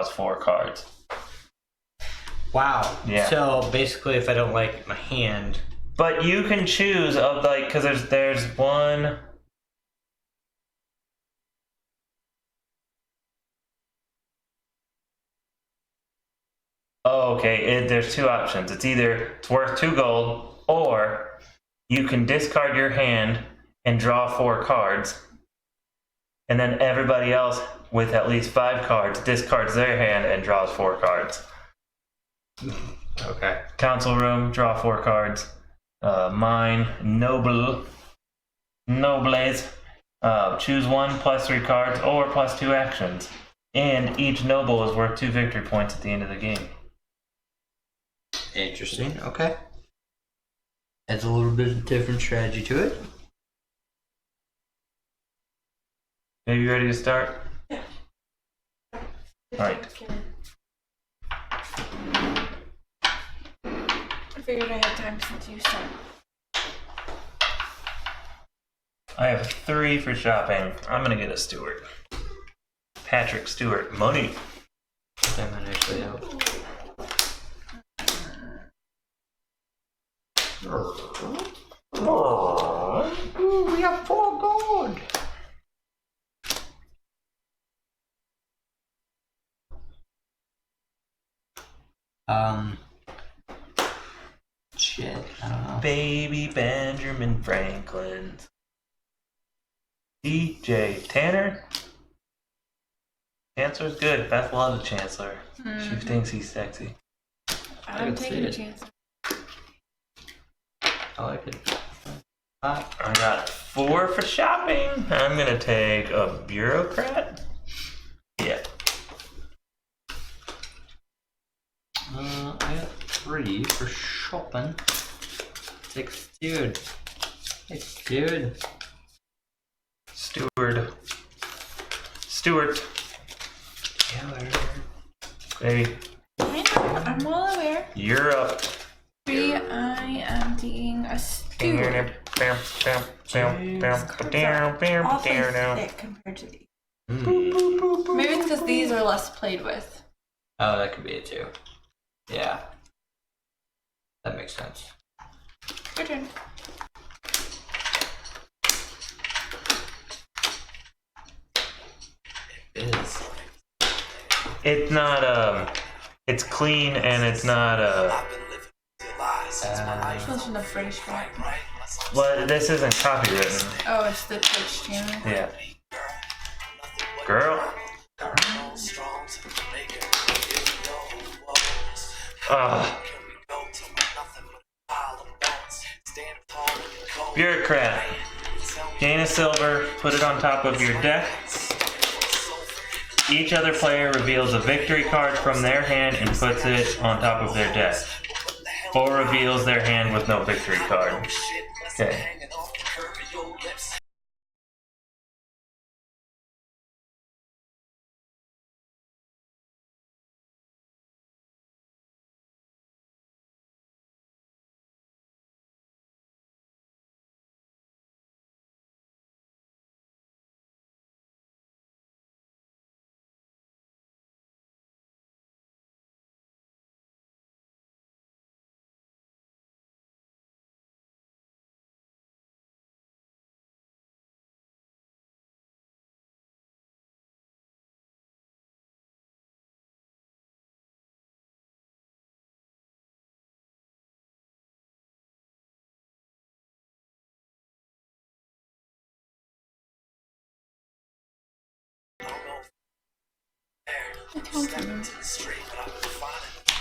4 cards.
Wow.
Yeah.
So basically, if I don't like my hand,
But you can choose of like, because there's one. Oh, okay. There's 2 options. It's either it's worth 2 gold, or you can discard your hand and draw 4 cards, and then everybody else with at least 5 cards discards their hand and draws 4 cards.
okay.
Council room, draw 4 cards. Mine, nobles. Choose 1 plus 3 cards or plus 2 actions. And each noble is worth 2 victory points at the end of the game.
Interesting. Okay. Adds a little bit of different strategy to it.
Are you ready to start?
Yeah.
Alright.
I figured I had time since you started.
I have 3 for shopping. I'm gonna get a Stewart. Patrick Stewart. Money.
That might actually help. Ooh, we have 4 gold. Shit, I don't know.
Baby Benjamin Franklin. DJ Tanner. Chancellor's good. Beth loves the Chancellor. She thinks he's sexy.
I'm
can see
taking a
it.
chance.
I like it.
I got 4 for shopping. I'm gonna take a bureaucrat. Yeah.
3 for shopping. 6 dude. Hey, dude.
Stewart.
Taylor.
Baby,
I know, I'm well aware.
you're up.
I am being a steward. Awfully thick compared to these. Maybe it's because these are less played with.
Oh, that could be it too. Yeah. That makes sense.
Your turn.
It is.
It's not it's clean and it's not
Listen to British rap.
well, this isn't copywritten.
Oh, it's the Twitch channel.
Yeah. Girl. Bureaucrat. Gain a silver, put it on top of your deck. Each other player reveals a victory card from their hand and puts it on top of their deck. Or reveals their hand with no victory card. Okay. I'm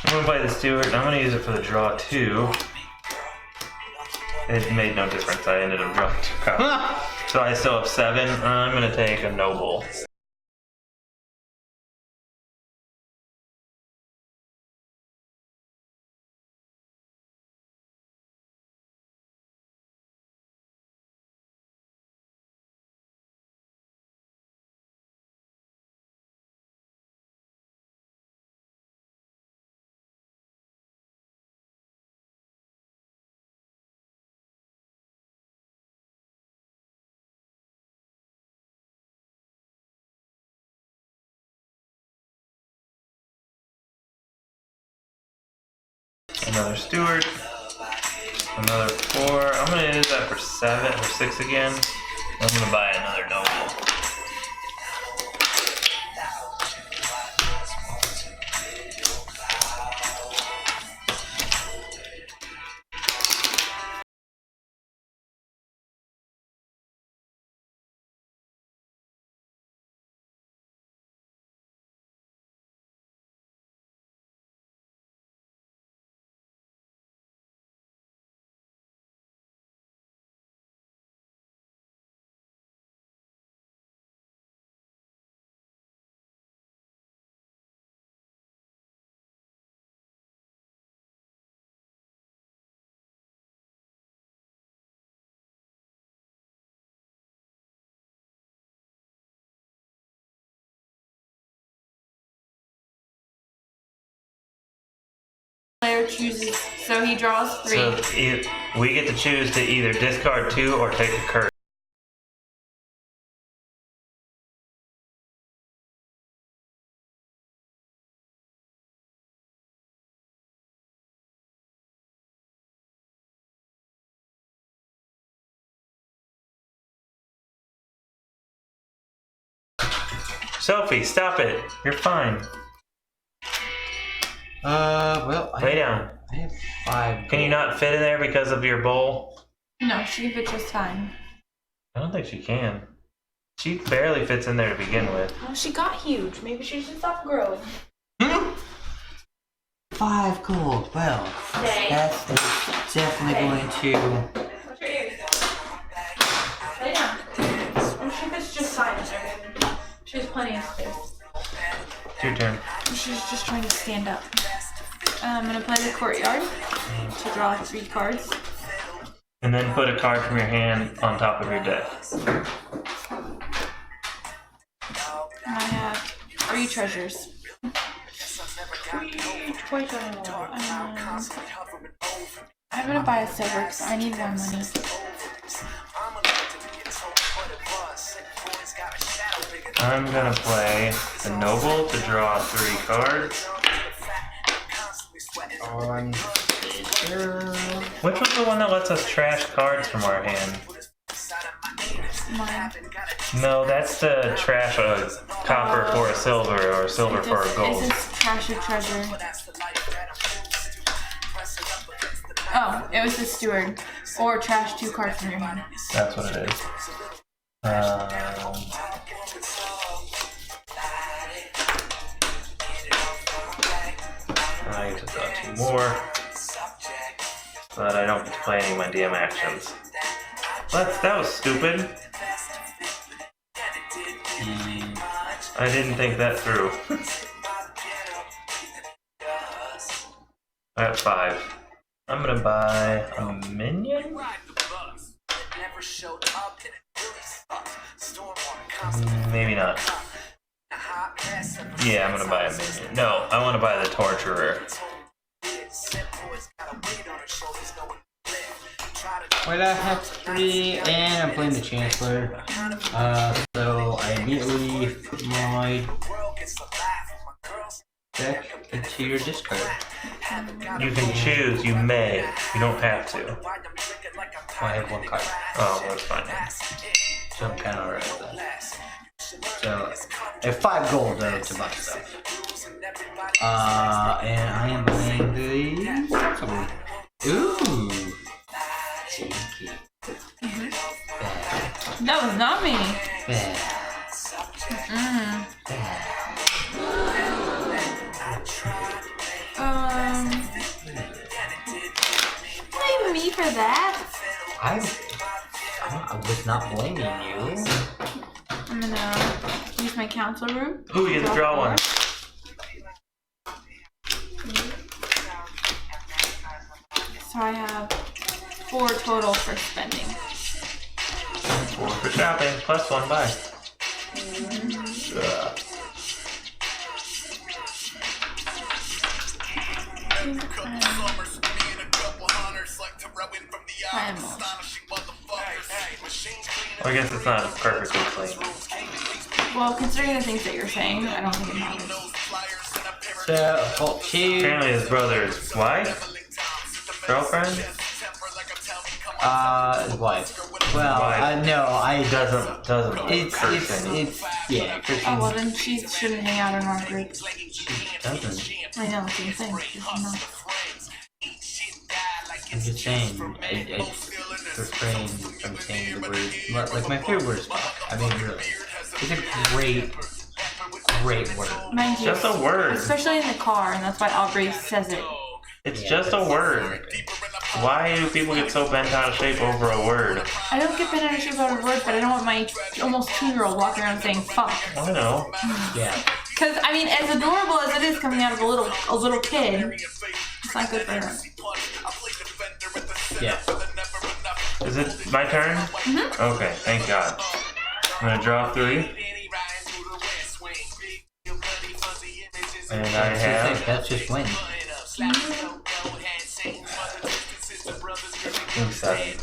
gonna play the Stewart and I'm gonna use it for the draw too. It made no difference, I ended up drawing 2 cards. So I still have 7. I'm gonna take a Noble. Another Stewart. Another 4. I'm gonna use that for 7 or 6 again. I'm gonna buy another Noble.
Player chooses, so he draws 3.
So we get to choose to either discard 2 or take a curse. Sophie, stop it. You're fine.
Well,
Lay down.
I have 5.
Can you not fit in there because of your bowl?
No, she can fit just fine.
I don't think she can. She barely fits in there to begin with.
Well, she got huge. Maybe she should stop growing.
5 gold. Well,
Stay.
that's definitely going to.
What's your ears? Lay down. Oh, she fits just fine in there. She has plenty of space.
It's your turn.
She's just trying to stand up. I'm gonna play the courtyard to draw 3 cards.
And then put a card from your hand on top of your deck.
And I have 3 treasures. I'm gonna buy a silver because I need more money.
I'm gonna play the Noble to draw 3 cards.
On Stitcher.
Which was the one that lets us trash cards from our hand?
Mine.
No, that's the trash a copper for a silver or silver for a
It
gold.
says trash a treasure. Oh, it was the steward. Or trash 2 cards from your hand.
That's what it is. I get to draw 2 more, but I don't get to play any of my DM actions. That was stupid. I didn't think that through. I got 5. I'm gonna buy a minion? Maybe not. Yeah, I'm gonna buy a minion. No, I want to buy the Torturer.
Well, I have 3, and I'm playing the Chancellor. So I immediately put my deck into your discard.
You can choose, you may. You don't have to.
I have 1 card,
Oh, that's fine.
so I'm kind of alright with that. So I have 5 gold though to buy stuff. And I am playing the Constable. Ooh. Cheeky.
That was not me.
Bad.
Blame me for that.
I was not blaming you.
I'm gonna use my council room.
Ooh, you get to draw 1.
So I have 4 total for spending.
4 for shopping, plus 1 buy. Well, I guess it's not perfectly clean.
Well, considering the things that you're saying, I don't think it matters.
So, Bolt 2.
Apparently his brother's wife? Girlfriend?
Wife. Well,
Wife.
no, I
Doesn't like
It's,
cursing.
yeah,
Oh,
Christian
well, then she shouldn't hang out in our group.
doesn't.
I know, that's what I'm saying. She's not.
I'm just saying, I refrain from saying the word, like my favorite word is fuck. I mean, really. It's a great word.
Mind you,
Just a word.
especially in the car, and that's why Aubrey says it.
It's just a word. Why do people get so bent out of shape over a word?
I don't get bent out of shape out of words, but I don't want my almost 2-year-old walking around saying fuck.
I know.
Yeah.
Because, I mean, as adorable as it is coming out of a little kid, it's not good for her.
Yeah.
Is it my turn?
Mm-hmm.
Okay, thank God. I'm gonna draw 3. And I have
That's just win.
7.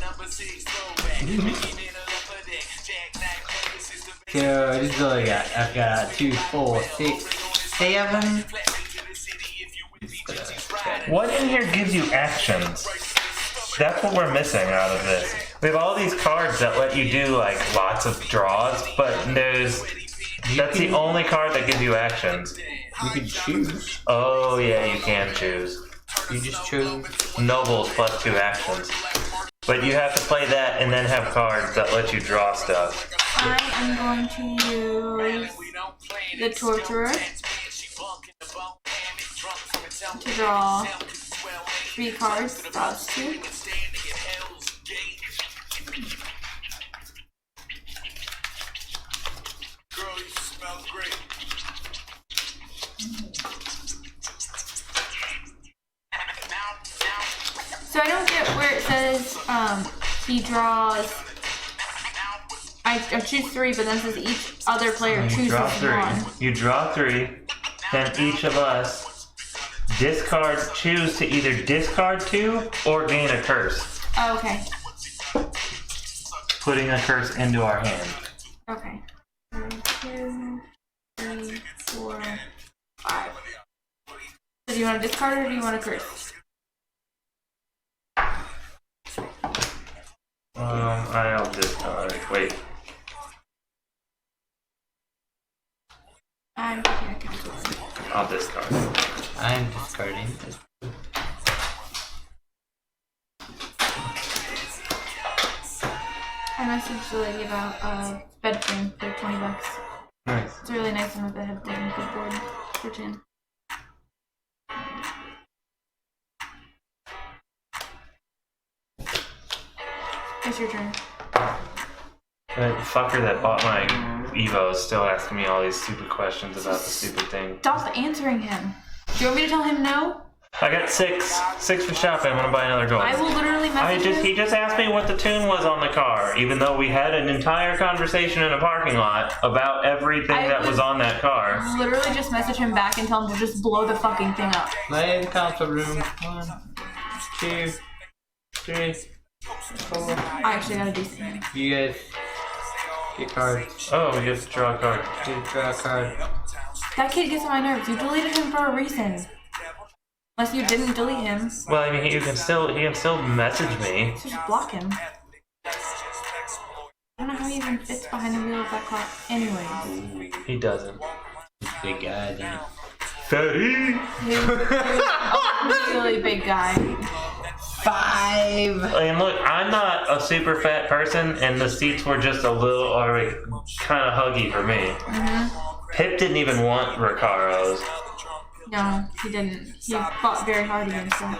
So, this is all I got. I've got 2, 4, 6, 7.
What in here gives you actions? That's what we're missing out of this. We have all these cards that let you do like lots of draws, but that's the only card that gives you actions.
You can choose.
Oh yeah, you can choose.
You just chose.
Nobles plus 2 actions. But you have to play that and then have cards that let you draw stuff.
I am going to use the Torturer to draw 3 cards, plus 2.
Girl, you smell great.
So I don't get where it says he draws. I choose 3, but then it says each other player
You
chooses
draw 3.
1.
You draw 3. Then each of us choose to either discard 2 or gain a curse,
Oh, okay.
putting a curse into our hand.
Okay. 1, 2, 3, 4, 5. So do you want to discard or do you want to curse?
I'll discard. Wait.
I'm taking a cancel.
I'll discard.
I'm discarding.
I messaged the lady about bed frame for $20.
Nice.
It's a really nice one with the headboard and good board for 10. It's your turn.
That fucker that bought my Evo is still asking me all these stupid questions about the stupid thing.
Stop answering him. Do you want me to tell him no?
I got 6 for shopping. I'm gonna buy another gold.
I will literally message him.
He just asked me what the tune was on the car, even though we had an entire conversation in a parking lot about everything that was on that car.
Literally just message him back and tell him to just blow the fucking thing up.
My console room. 1, 2, 3, 4.
I actually got a decent hand.
You guys get cards.
Oh, we get to draw a card.
You draw a card.
That kid gets on my nerves. You deleted him for a reason. Unless you didn't delete him. So
Well, I mean, he can still message me.
just block him. I don't know how he even fits behind the wheel of that car. Anyways.
He doesn't.
Big guy then.
Fatty.
He's a really big guy.
5.
And look, I'm not a super fat person, and the seats were just a little, kind of huggy for me. Pip didn't even want Recaros.
No, he didn't. He fought very hard against that.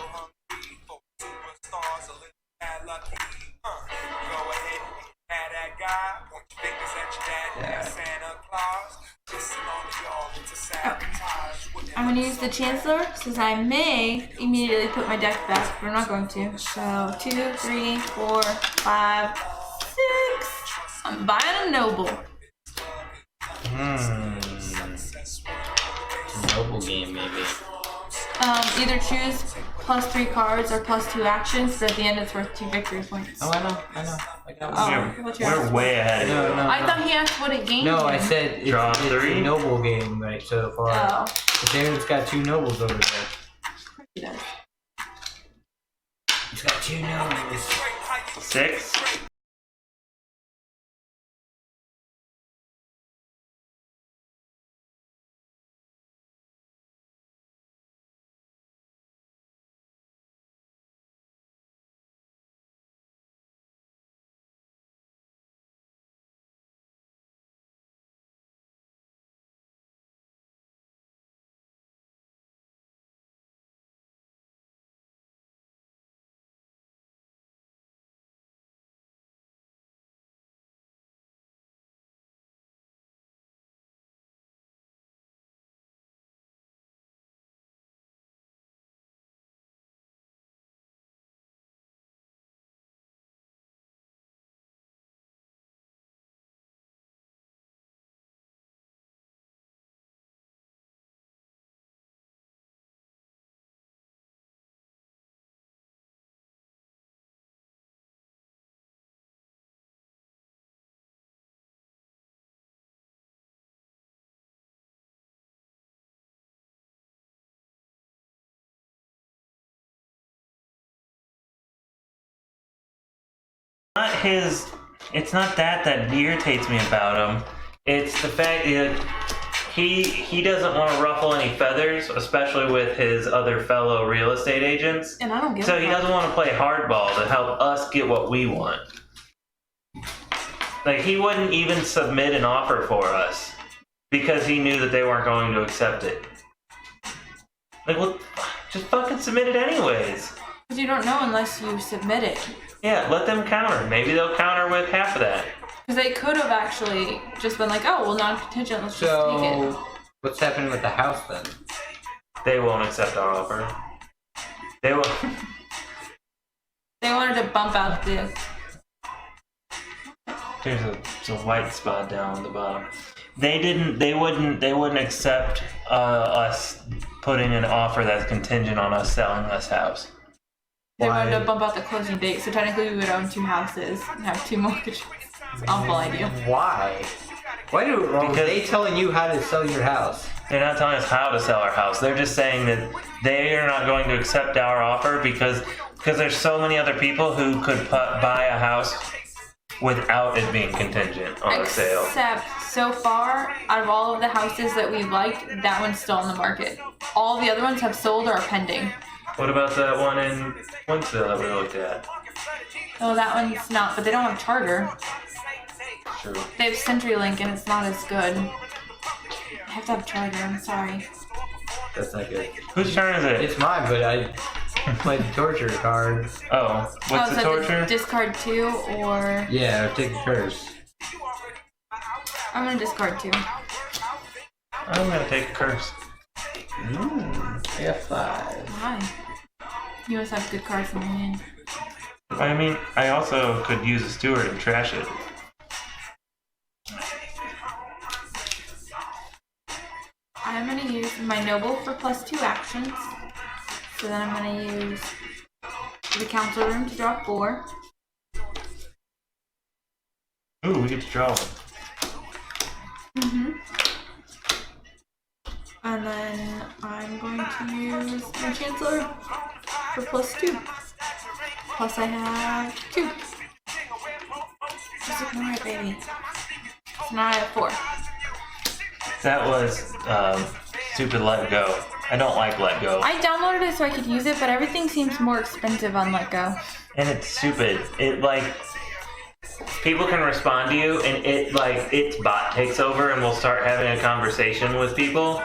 I'm gonna use the Chancellor since I may immediately put my deck back, but I'm not going to. So 2, 3, 4, 5, 6. I'm buying a Noble.
Noble game, maybe.
Either choose +3 cards or +2 actions, but at the end it's worth 2 victory points.
Oh, I know. I got
Oh, what's your
We're way ahead of you.
No,
I thought he asked what it gained.
No, I
him.
said it's,
Draw
it's
3?
a noble game right so far.
Oh,
But Darren's got 2 nobles over there.
he does.
He's got 2 nobles.
6. It's not that irritates me about him. It's the fact that he doesn't want to ruffle any feathers, especially with his other fellow real estate agents.
And I don't give
So
a
he
fuck.
doesn't want to play hardball to help us get what we want. Like, he wouldn't even submit an offer for us because he knew that they weren't going to accept it. Like, well, just fucking submit it anyways.
Because you don't know unless you submit it.
Yeah, let them counter. Maybe they'll counter with half of that.
Because they could have actually just been like, oh, well, non-contingent, let's just take it.
So, what's happening with the house then?
They won't accept our offer. They will.
They wanted to bump out the.
There's a white spot down the bottom. They wouldn't accept us putting an offer that's contingent on us selling this house.
They
Why?
wanted to bump out the closing date, so technically we would own 2 houses and have 2 mortgages. Awful idea.
Why? Why are they telling you how to sell your house?
They're not telling us how to sell our house. They're just saying that they are not going to accept our offer because there's so many other people who could buy a house without it being contingent on a sale.
Except, so far, out of all of the houses that we liked, that one's still on the market. All the other ones have sold or are pending.
What about that one in Winsville that we looked at?
Oh, that one's not, but they don't have Charter.
True.
They have CenturyLink and it's not as good. I have to have Charter, I'm sorry.
That's not good.
Whose turn is it?
It's mine, but I played the torture card.
Oh, what's the
so
torture?
Discard 2 or...
Yeah, or take a curse.
I'm gonna discard 2.
I'm gonna take a curse.
I got 5.
Why? You must have good cards in your hand.
I mean, I also could use a steward and trash it.
I'm gonna use my Noble for +2 actions. So then I'm gonna use the Council Room to draw 4.
Ooh, we get to draw one.
And then I'm going to use my Chancellor for +2. Plus I have 2. Just ignore it, baby. So now I have 4.
That was stupid Let Go. I don't like Let Go.
I downloaded it so I could use it, but everything seems more expensive on Let Go.
And it's stupid. It like people can respond to you and it like its bot takes over and will start having a conversation with people.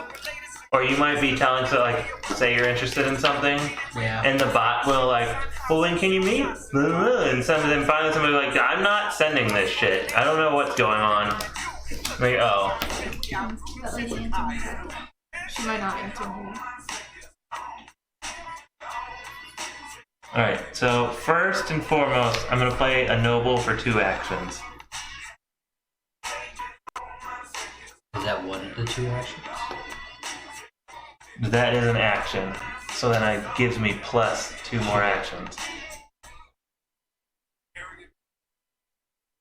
Or you might be telling so like say you're interested in something
Yeah.
and the bot will like, well when can you meet? And then finally somebody like, I'm not sending this shit. I don't know what's going on. Like, oh.
That lady answered my phone. She might not answer me.
Alright, so first and foremost, I'm gonna play a noble for 2 actions.
Is that one of the 2 actions?
That is an action. So then it gives me plus 2 more actions.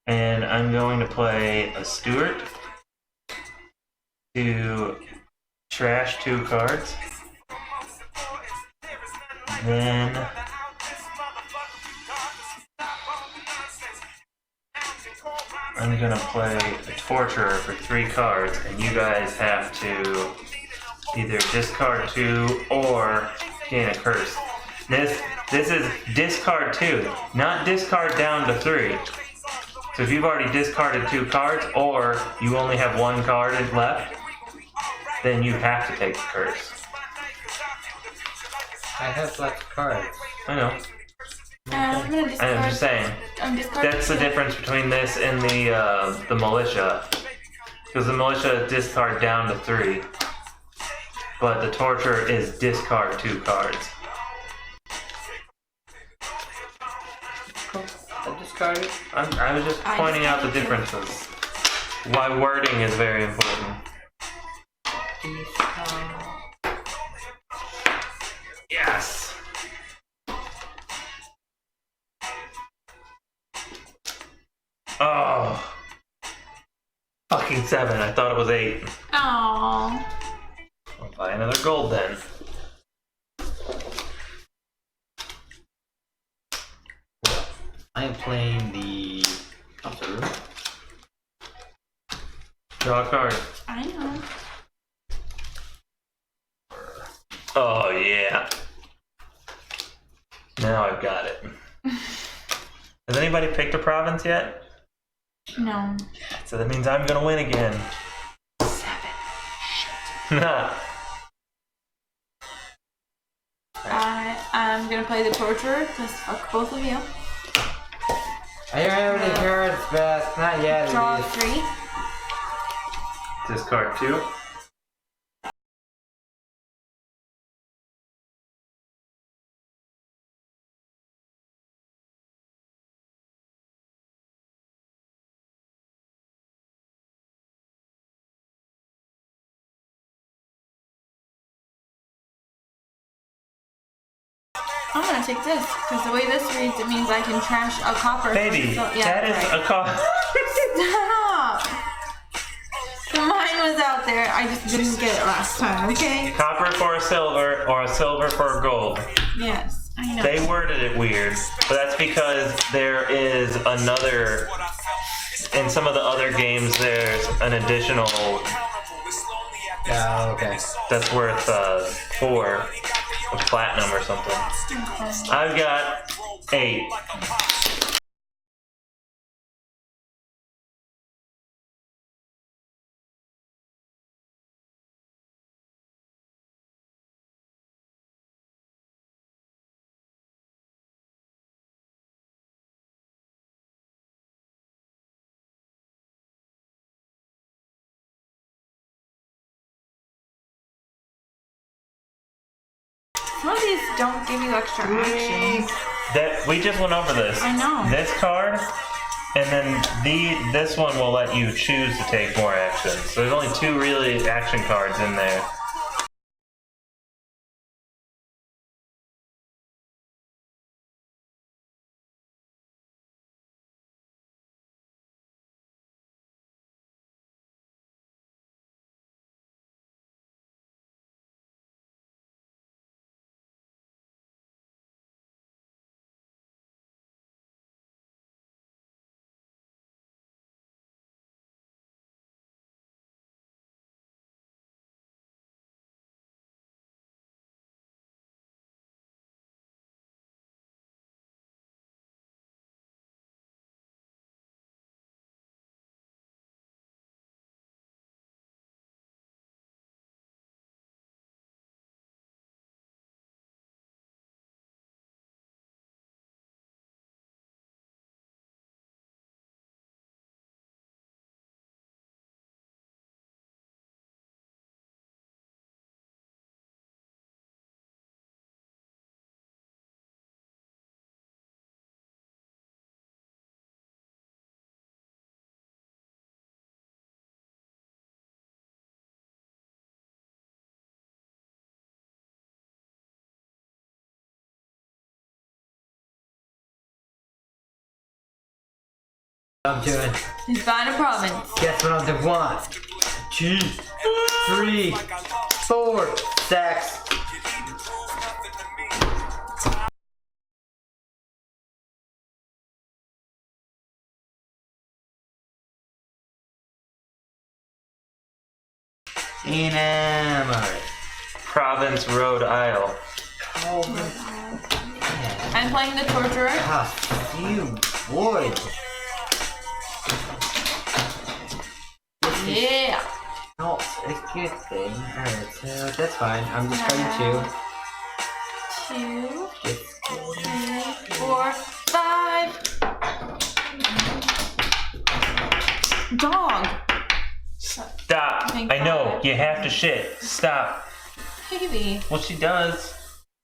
And I'm going to play a steward to trash 2 cards. Then I'm gonna play a torturer for 3 cards, and you guys have to either discard 2 or gain a curse. This is discard 2, not discard down to 3. So if you've already discarded 2 cards, or you only have 1 card left, then you have to take the curse.
I have lots of cards.
I know.
I'm gonna discard.
I'm just saying.
I'm discarding.
That's the difference between this and the militia. Because the militia discard down to 3. But the torture is discard 2 cards.
I discarded.
I was just
I
pointing out the
discarded
differences. Why wording is very important. Yes! Oh. Fucking 7. I thought it was 8.
Aww.
I'll buy another gold then.
I am playing the Council Room.
Draw a card.
I know.
Oh yeah. Now I've got it. Has anybody picked a province yet?
No.
So that means I'm gonna win again.
7.
Nah.
I'm gonna play the torturer because fuck both of you.
I don't have any cards, Beth. Not yet. at
Draw
least.
3.
Discard 2.
I'm gonna take this because the way this reads, it means I can trash a copper.
Baby,
So, yeah,
that is
right.
a card.
Stop. So mine was out there. I just didn't get it last time. Okay.
Copper for a silver or a silver for a gold.
Yes, I know.
They worded it weird, but that's because there is another. In some of the other games, there's an additional
Oh, okay.
that's worth 4 of platinum or something. I've got 8.
Some of these don't give you extra actions.
That we just went over this.
I know.
This card, and then this one will let you choose to take more actions. So there's only 2 really action cards in there.
What I'm doing.
Divine a province.
Guess what I'm doing? 1, 2, 3, 4 stacks. Enamored.
Province, Rhode Isle.
I'm playing the torturer.
Ah, you would.
Yeah.
Not a good thing. Alright, so that's fine. I'm just playing
2,
two.
3, 4, 5. Dog.
Stop.
Thank
I know,
God.
you have to shit. Stop.
Baby.
Well, she does.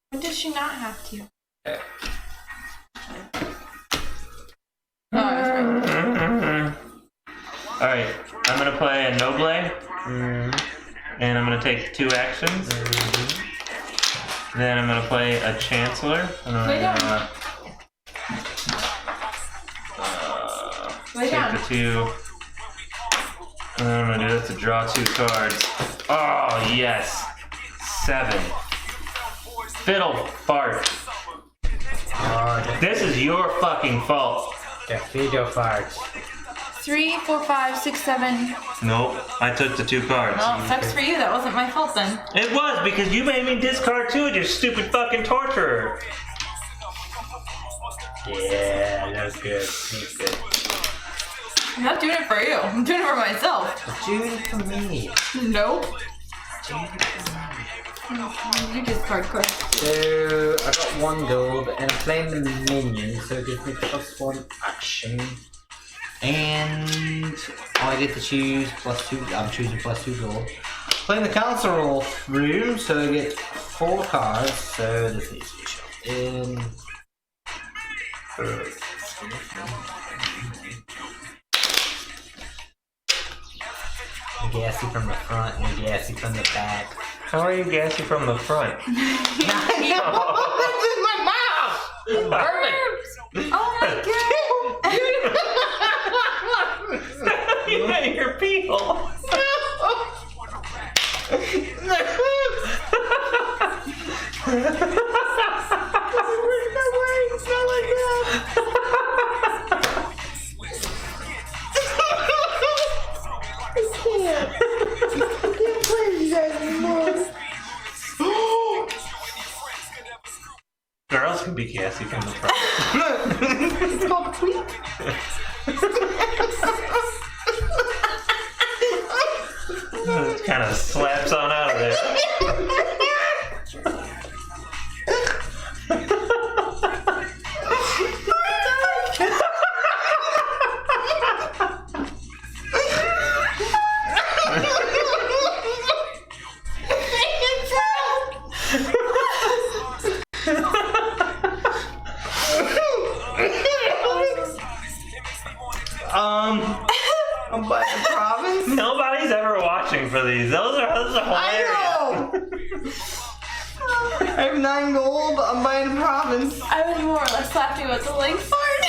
When does she not have to?
Okay.
Alright, I'm gonna play a Noble, and I'm gonna take 2 actions. Then I'm gonna play a Chancellor, and I'm
Lay down.
gonna
Lay
take
down.
the 2. And then I'm gonna do that to draw 2 cards. Oh, yes. 7. Fiddle fart.
Oh,
This is your fucking fault.
the video farts.
3, 4, 5, 6, 7.
Nope, I took the 2 cards.
Well, sucks for you. That wasn't my fault then.
It was because you made me discard 2 of your stupid fucking torturer.
Yeah, that's good. That's good.
I'm not doing it for you. I'm doing it for myself.
Do it for me.
Nope.
Do it for me.
You discard cards.
So I got 1 gold and I'm playing the minion, so it gives me +1 action. And I get to choose +2. I'm choosing +2 gold. Playing the council room, so I get 4 cards. So this needs to be shoved in. Gassy from the front and gassy from the back.
How are you gassy from the front?
I know, that's in my
Oh my god!
You got your pee hole. Girls can be gassy from the front.
It's called tweak.
It kind of slaps on out of there.
I'm buying a province.
Nobody's ever watching for these. Those are hilarious.
I have 9 gold. I'm buying a province.
I was more or less laughing at the link part.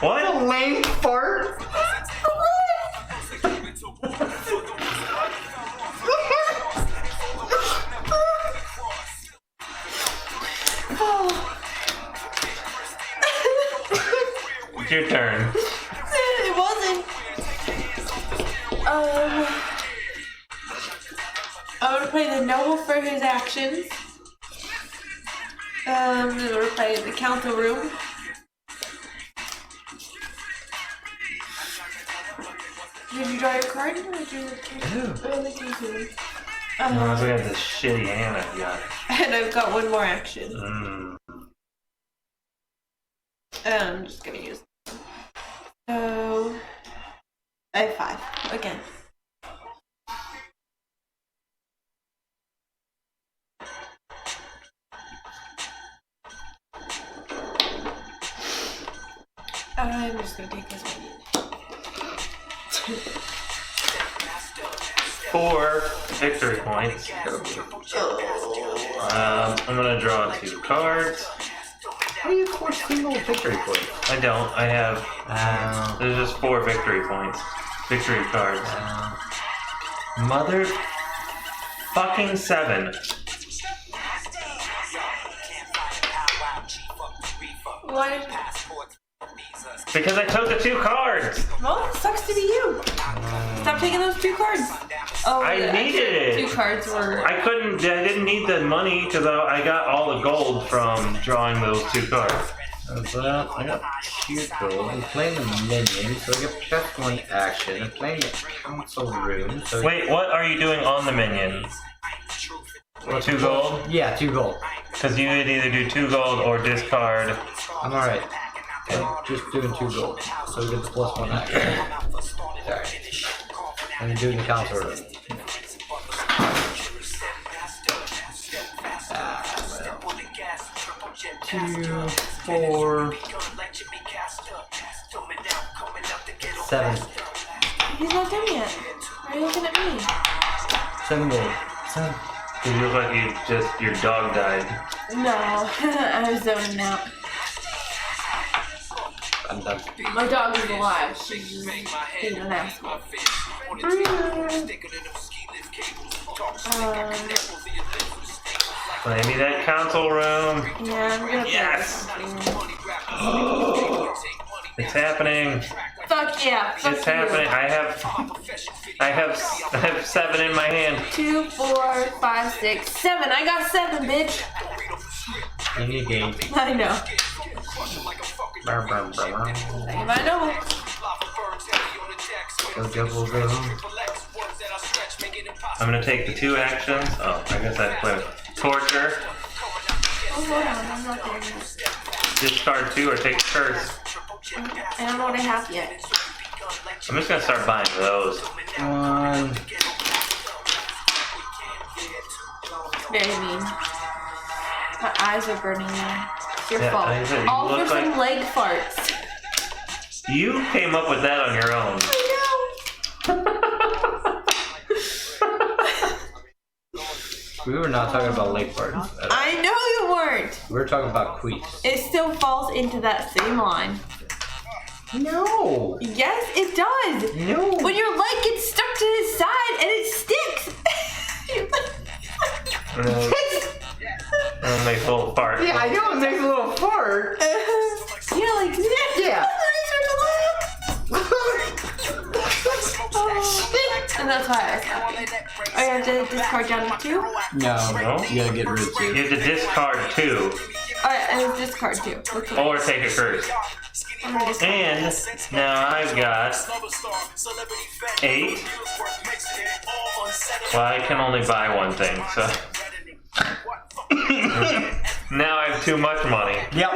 What?
Lame fart.
It's your turn.
It wasn't. I'm gonna play the noble for his actions. I'm gonna play the council room. Did you draw your card? Or did you the council room?
Oh, so we got this shitty hand I've got.
And I've got one more action. I'm just gonna use. So I have 5 again. I'm just gonna take this one.
4 victory points. I'm gonna draw 2 cards.
How do you score single victory points?
I don't. I have. There's just 4 victory points. Victory cards. Mother fucking 7.
Why?
Because I took the 2 cards.
Well, it sucks to be you. Stop taking those 2 cards. Oh,
I
the
needed
extra
it.
2 cards were.
I didn't need the money because I got all the gold from drawing those 2 cards.
Well, I got 2 gold. I'm playing the minion, so I get just 1 action. I'm playing the council room, so
Wait, what are you doing on the minion? 2 gold?
yeah, 2 gold.
Because you would either do 2 gold or discard.
I'm alright. I'm just doing 2 gold, so we get the +1 action. Sorry. I'm doing the council room. 2, 4, 7.
He's not done yet. Why are you looking at me?
7 gold. 7.
You look like your dog died.
No, I was zoning out.
I'm done.
My dog is alive. She's just being an asshole.
Play me that console room.
Yeah, I'm gonna
Yes!
play something.
It's happening.
Fuck yeah. Fuck
It's
you.
happening. I have 7 in my hand.
2, 4, 5, 6, 7. I got 7, bitch.
You need game.
I know.
Brum, brum, brum, brum.
If I know.
Go, go, go home.
I'm gonna take the 2 actions. Oh, I guess I play torture.
Oh, hold on. I'm not there yet.
Discard 2 or take a curse.
I don't know what I have yet.
I'm just gonna start buying those.
1.
Very mean. My eyes are burning now. It's your
Yeah,
fault.
like I said, you
All for
look
some
like-
leg farts.
You came up with that on your own.
I know.
We were not talking about lake birds.
I know you weren't.
We were talking about queefs.
It still falls into that same line.
No.
Yes, it does.
No.
When your leg gets stuck to his side and it sticks.
And then makes a little fart.
Yeah, I know it makes a little fart.
You're like,
Yeah.
and that's why I stopped. Oh, you have to discard down to 2?
No.
No?
You gotta get rid of
You
2.
have to discard 2
Alright, and it's discard 2. Okay.
or take a curse.
I'm gonna discard.
And now I've got 8. Well, I can only buy one thing, so. Now I have too much money.
Yep.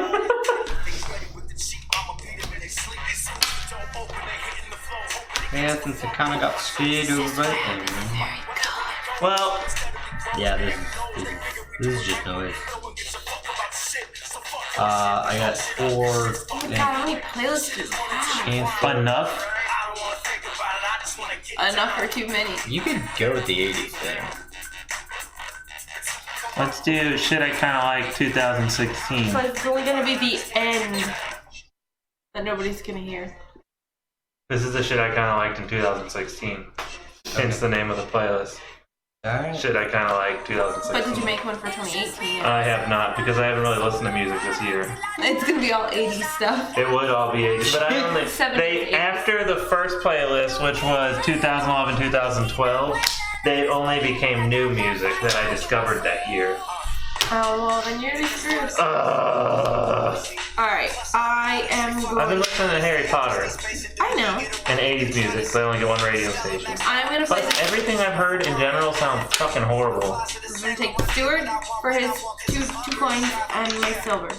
Yeah, since it kind of got screwed over by the
Well,
Yeah, this is just noise. I got 4
Oh my god, how many playlists do you have?
chance.
enough.
Enough or too many?
You could go with the 80s thing.
Let's do shit I kind of like 2016.
So it's only gonna be the end that nobody's gonna hear.
This is the shit I kind of liked in 2016. Hence the name of the playlist.
Alright.
Shit I kind of like
But did
2016.
you make one for 2018 yet?
I have not because I haven't really listened to music this year.
It's gonna be all 80s stuff.
It would all be 80s, but I only
70s,
they
80s.
after the first playlist, which was 2011, 2012, they only became new music that I discovered that year.
Oh, well, then you're just screwed. Alright, I am
I've been
going.
listening to Harry Potter
I know.
and 80s music, so I only get one radio station.
I'm gonna play
But
this.
everything I've heard in general sounds fucking horrible.
I'm gonna take Stuart for his two coins and my silver.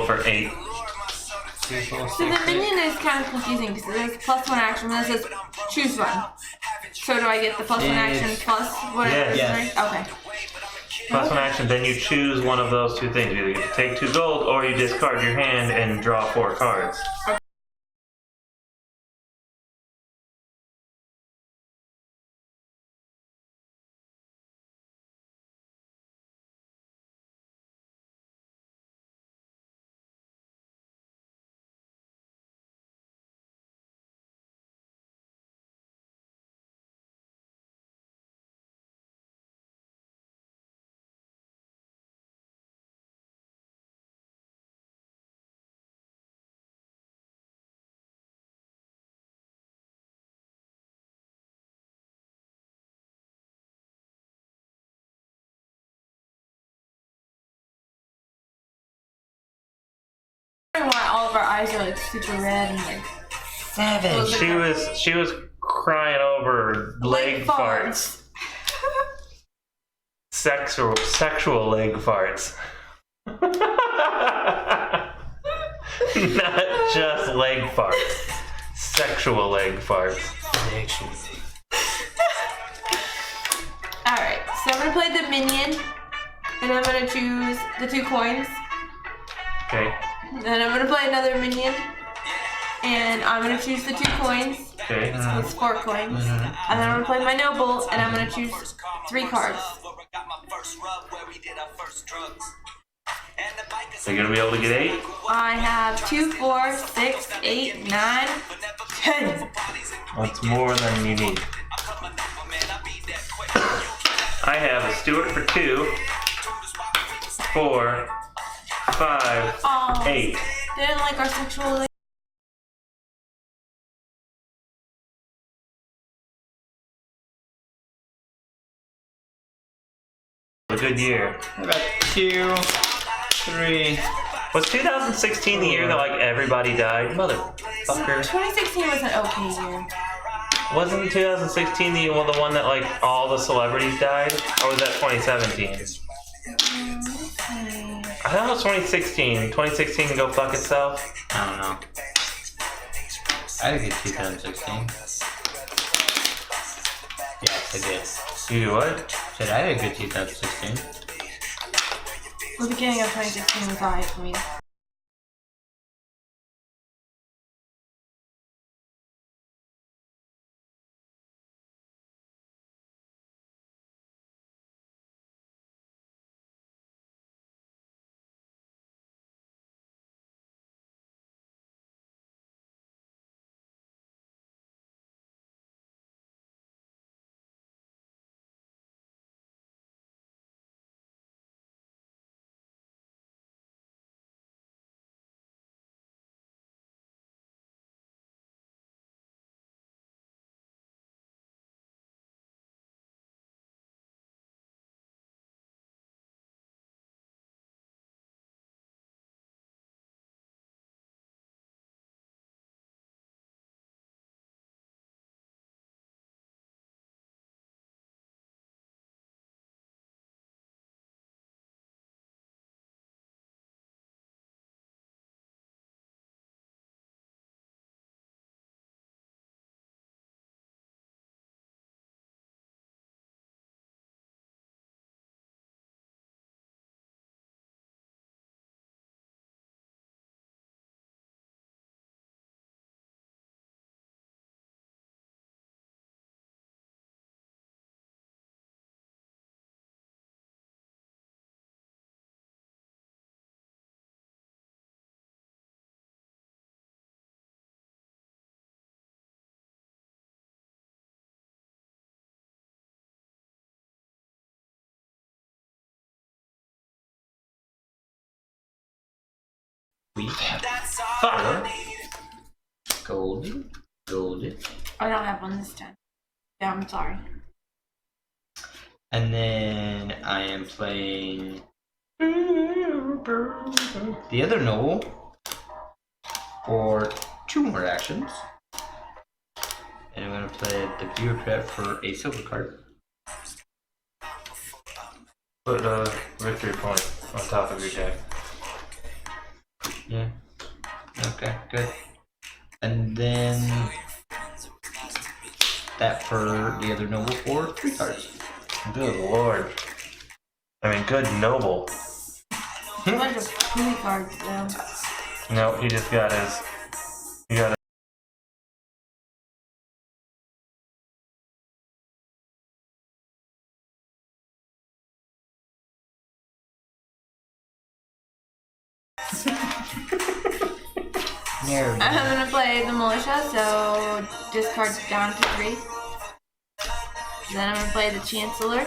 For 8.
So the minion is kind of confusing because it says plus 1 action, and it says choose one. So do I get the plus 1 action plus what?
Yes.
Yes.
Okay.
Plus 1 action, then you choose one of those 2 things. You either get to take 2 gold or you discard your hand and draw 4 cards.
our eyes are like super red and like
Savage.
She was crying over leg farts. Sexual leg farts. Not just leg farts. Sexual leg farts.
Alright, so I'm gonna play the minion. And I'm gonna choose the 2 coins.
Okay.
Then I'm gonna play another minion. And I'm gonna choose the 2 coins.
Okay.
It's 4 coins. And then I'm gonna play my noble and I'm gonna choose 3 cards.
So you're gonna be able to get 8?
I have 2, 4, 6, 8, 9, 10.
That's more than you need. I have a Stuart for 2, 4, 5,
Aw.
8.
They didn't like our sexual.
A good year.
I got 2, 3.
Was 2016 the year that like everybody died? Motherfucker.
2016 was an okay year.
Wasn't 2016 the one that like all the celebrities died? Or was that 2017? I thought it was 2016. 2016 can go fuck itself.
I don't know. I had a good 2016. Yes, I did.
You do what?
Said I had a good 2016.
The beginning of 2016 was alright for me.
We have
Fuck.
golden.
I don't have one this time. Yeah, I'm sorry.
And then I am playing the other noble for 2 more actions. And I'm going to play the bureaucrat for a silver card.
Put a victory point on top of your deck.
Yeah. Okay, good. And then that for the other noble for 3 cards.
Good lord. I mean, good noble.
A bunch of pooey cards though.
No, he just got his. He got
I'm gonna play the militia, so discard down to 3. Then I'm gonna play the chancellor.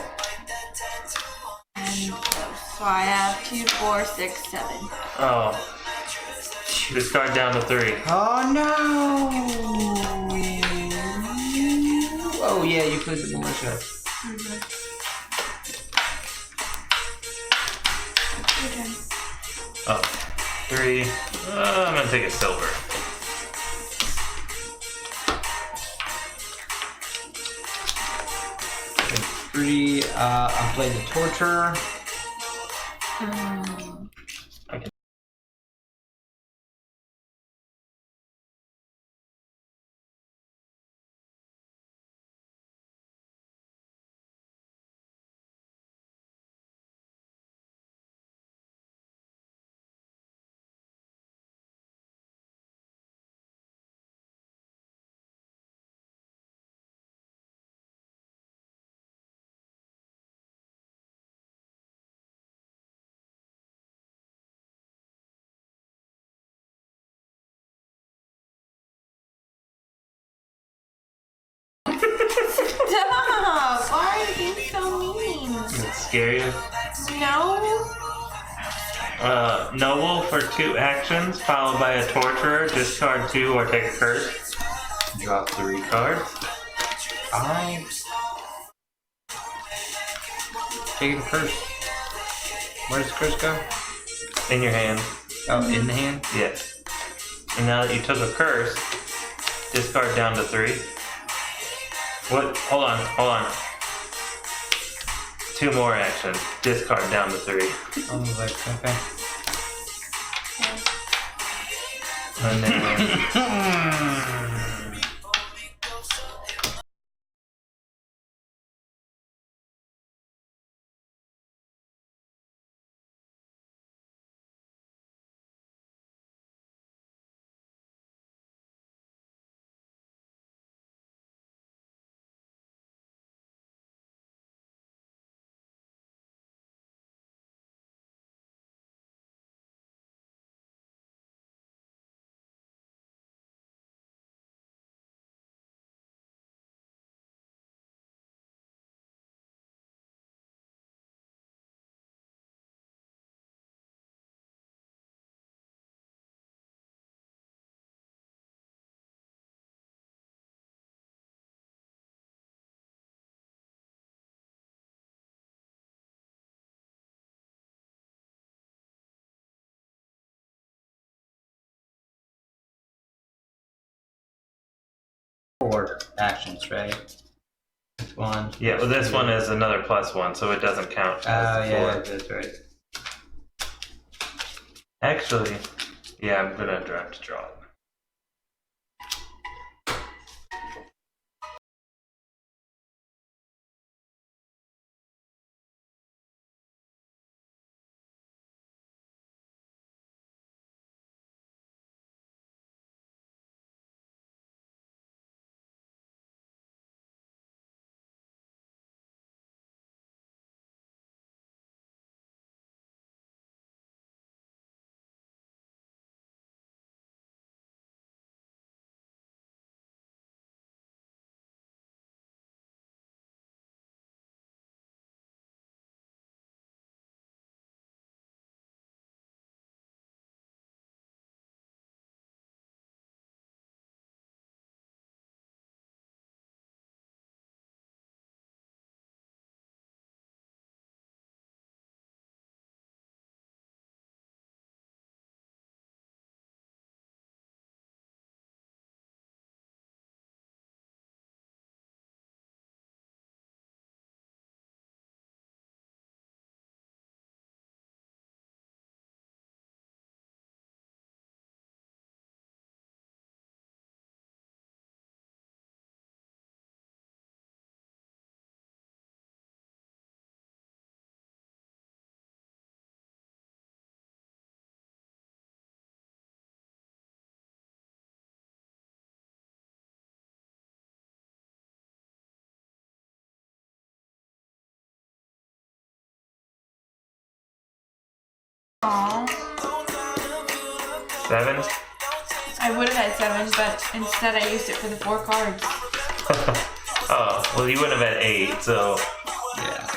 And so I have 2, 4, 6, 7.
Oh. Discard down to 3.
Oh no! Oh yeah, you played the militia.
Oh. 3. I'm gonna take a silver.
Three. I played the torture.
Stop! Why are you being so mean?
It's scary.
No.
Noble for 2 actions, followed by a torturer. Discard 2 or take a curse. Draw 3 cards.
I take the curse. Where does the curse go?
In your hand.
Oh, in the hand.
Yes. And now that you took a curse, discard down to 3. What? Hold on. 2 more actions. Discard down to 3.
Oh, like, okay.
And then.
Four actions, right? This one.
Yeah, well, this one is another +1, so it doesn't count.
Oh,
as the
yeah,
4.
that's right.
Actually, yeah, I'm gonna have to draw it.
Aww.
7?
I would have had 7, but instead I used it for the 4 cards.
Oh, well, you would have had 8, so.
Yeah.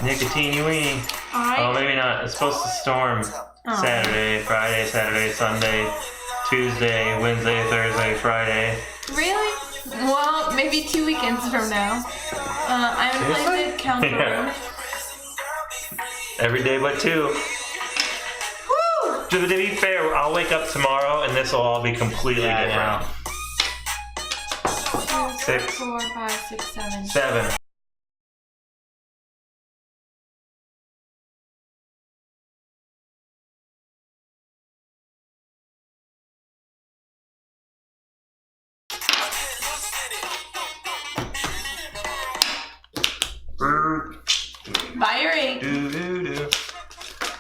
Nicotine weenie. Oh,
Alright.
maybe not. It's supposed to storm
Oh.
Saturday, Friday, Saturday, Sunday, Tuesday, Wednesday, Thursday, Friday.
Really? Well, maybe 2 weekends from now. I haven't played the counter room.
Every day but 2.
Woo!
To be fair, I'll wake up tomorrow and this will all be completely different. 6,
4, 5, 6, 7.
7.
Buy your 8.
Do.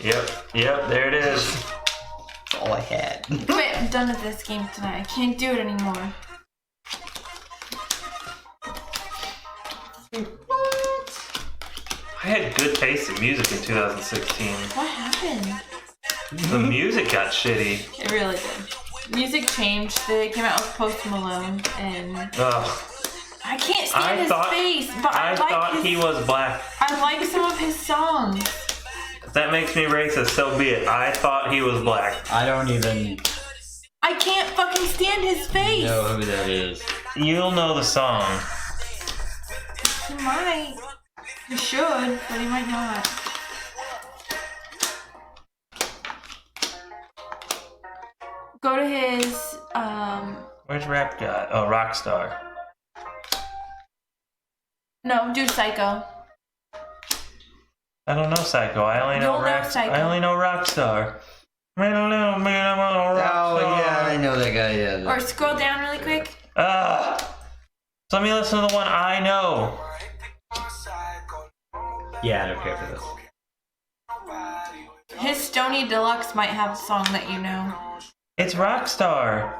Yep, there it is.
That's all I had.
Wait, I'm done with this game tonight. I can't do it anymore.
I had good taste in music in 2016.
What happened?
The music got shitty.
It really did. Music changed. They came out with Post Malone, and
Ugh.
I can't stand his face. But I like
thought he was black.
I like some of his songs.
If that makes me racist, so be it. I thought he was black.
I don't even
I can't fucking stand his face.
know who that is.
You'll know the song.
He might. He should, but he might not. Go to his,
Where's Rap God? Oh, Rockstar.
no, do Psycho.
I don't know Psycho. I only know
You'll know Psycho.
I only know Rockstar. Man, I know, man, I'm on a
Oh
Rockstar.
yeah, I know that guy. Yeah.
Or scroll down really quick.
So let me listen to the one I know.
Yeah, I don't care for this.
His Stony Deluxe might have a song that you know.
It's Rockstar.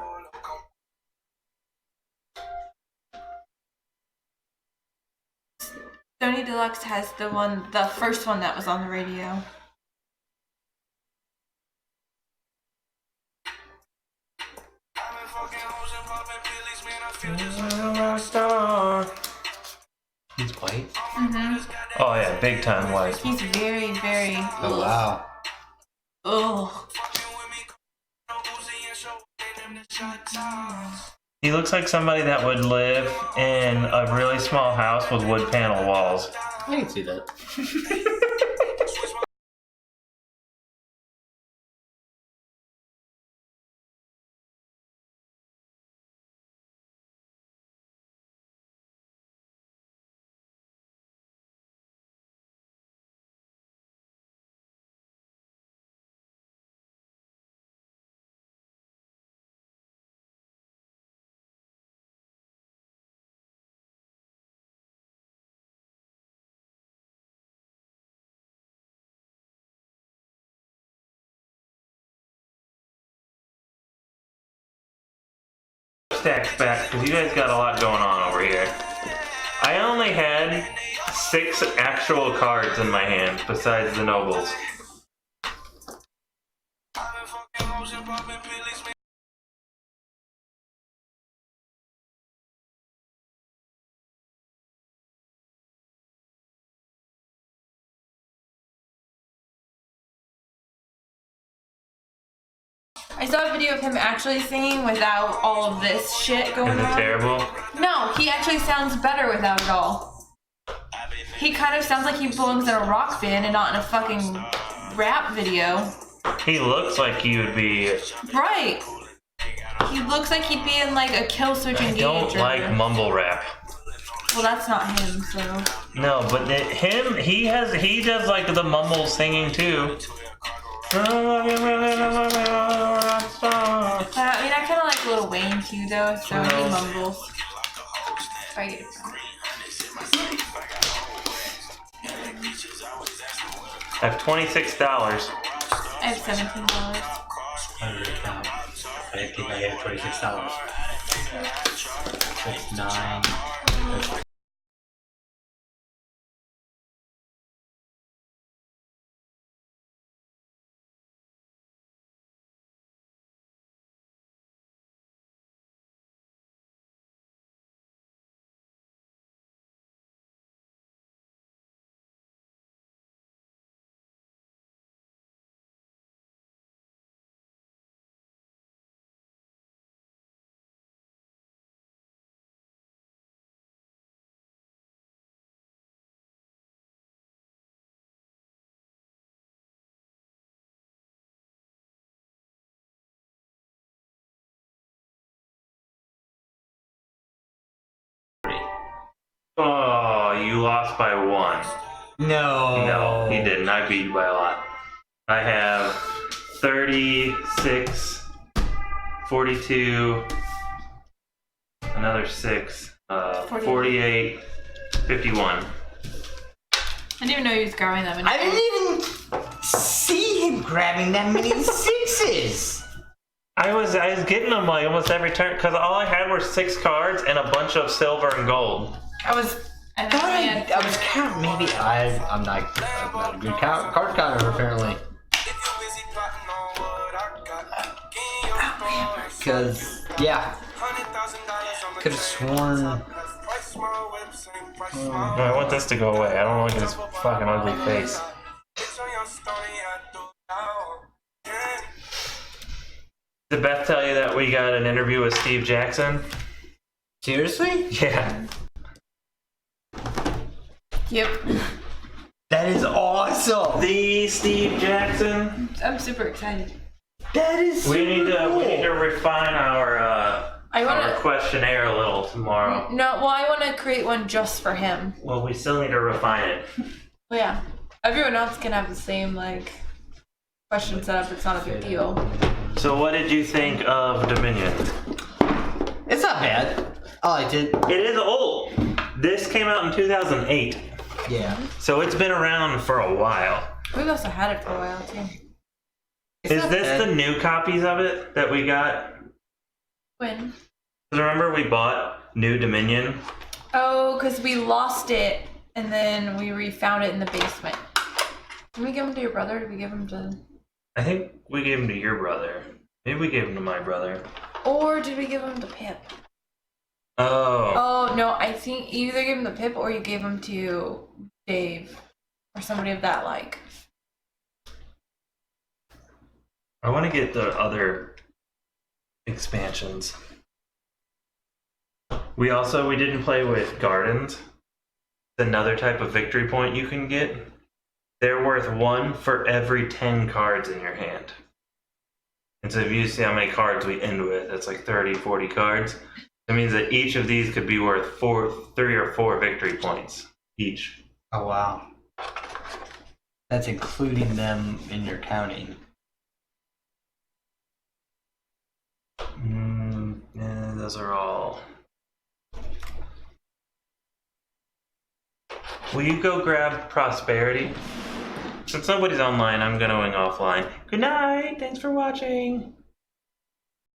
Stony Deluxe has the first one that was on the radio.
Rockstar.
He's white.
Oh yeah, big time white.
He's very, very.
Oh wow.
Ugh.
He looks like somebody that would live in a really small house with wood panel walls.
I can see that.
Stacks back because you guys got a lot going on over here. I only had 6 actual cards in my hand besides the nobles.
I saw a video of him actually singing without all of this shit going
Is it
on.
terrible?
No, he actually sounds better without it all. He kind of sounds like he belongs in a rock band and not in a fucking rap video.
He looks like he would be.
Right. He looks like he'd be in like a Kill Switch
I
Engage.
don't like mumble rap.
Well, that's not him, so.
No, but he does like the mumble singing too.
I mean, I kind of like Lil Wayne too, though, so he mumbles. If I get it wrong.
I have $26.
I have $17.
I think I have $26. That's 9.
Oh, you lost by 1.
No.
No, he didn't. I beat you by a lot. I have 36, 42, another 6, 48, 51.
I didn't even know he was grabbing that many.
I didn't even see him grabbing that many 6s.
I was getting them like almost every turn because all I had were 6 cards and a bunch of silver and gold.
I was counting. Maybe I'm not a good card counter apparently. Because yeah, could have sworn.
No, I want this to go away. I don't want to look at his fucking ugly face. Did Beth tell you that we got an interview with Steve Jackson?
Seriously?
Yeah.
Yep.
That is awesome.
The Steve Jackson.
I'm super excited.
That is.
We need to
cool.
refine our our questionnaire a little tomorrow.
No, well, I want to create one just for him.
Well, we still need to refine it.
Well, yeah. Everyone else can have the same, like, question set up. It's not a big deal.
So, what did you think of Dominion?
It's not bad. I liked it.
It is old. This came out in 2008,
Yeah.
so it's been around for a while.
We've also had it for a while, too.
Is this the new copies of it that we got?
When?
'Cause remember we bought New Dominion?
Oh, because we lost it, and then we refound it in the basement. Did we give them to your brother? Did we give them to...
I think we gave them to your brother. Maybe we gave them to my brother.
Or did we give them to Pip?
Oh.
Oh, no, I think you either gave them to Pip or you gave them to Dave. Or somebody of that like.
I want to get the other expansions. We didn't play with Gardens. It's another type of victory point you can get. They're worth 1 for every 10 cards in your hand. And so if you see how many cards we end with, it's like 30, 40 cards. That means that each of these could be worth 3 or 4 victory points each.
Oh wow. That's including them in your counting.
Yeah, those are all. Will you go grab Prosperity? Since nobody's online, I'm going offline. Good night. Thanks for watching.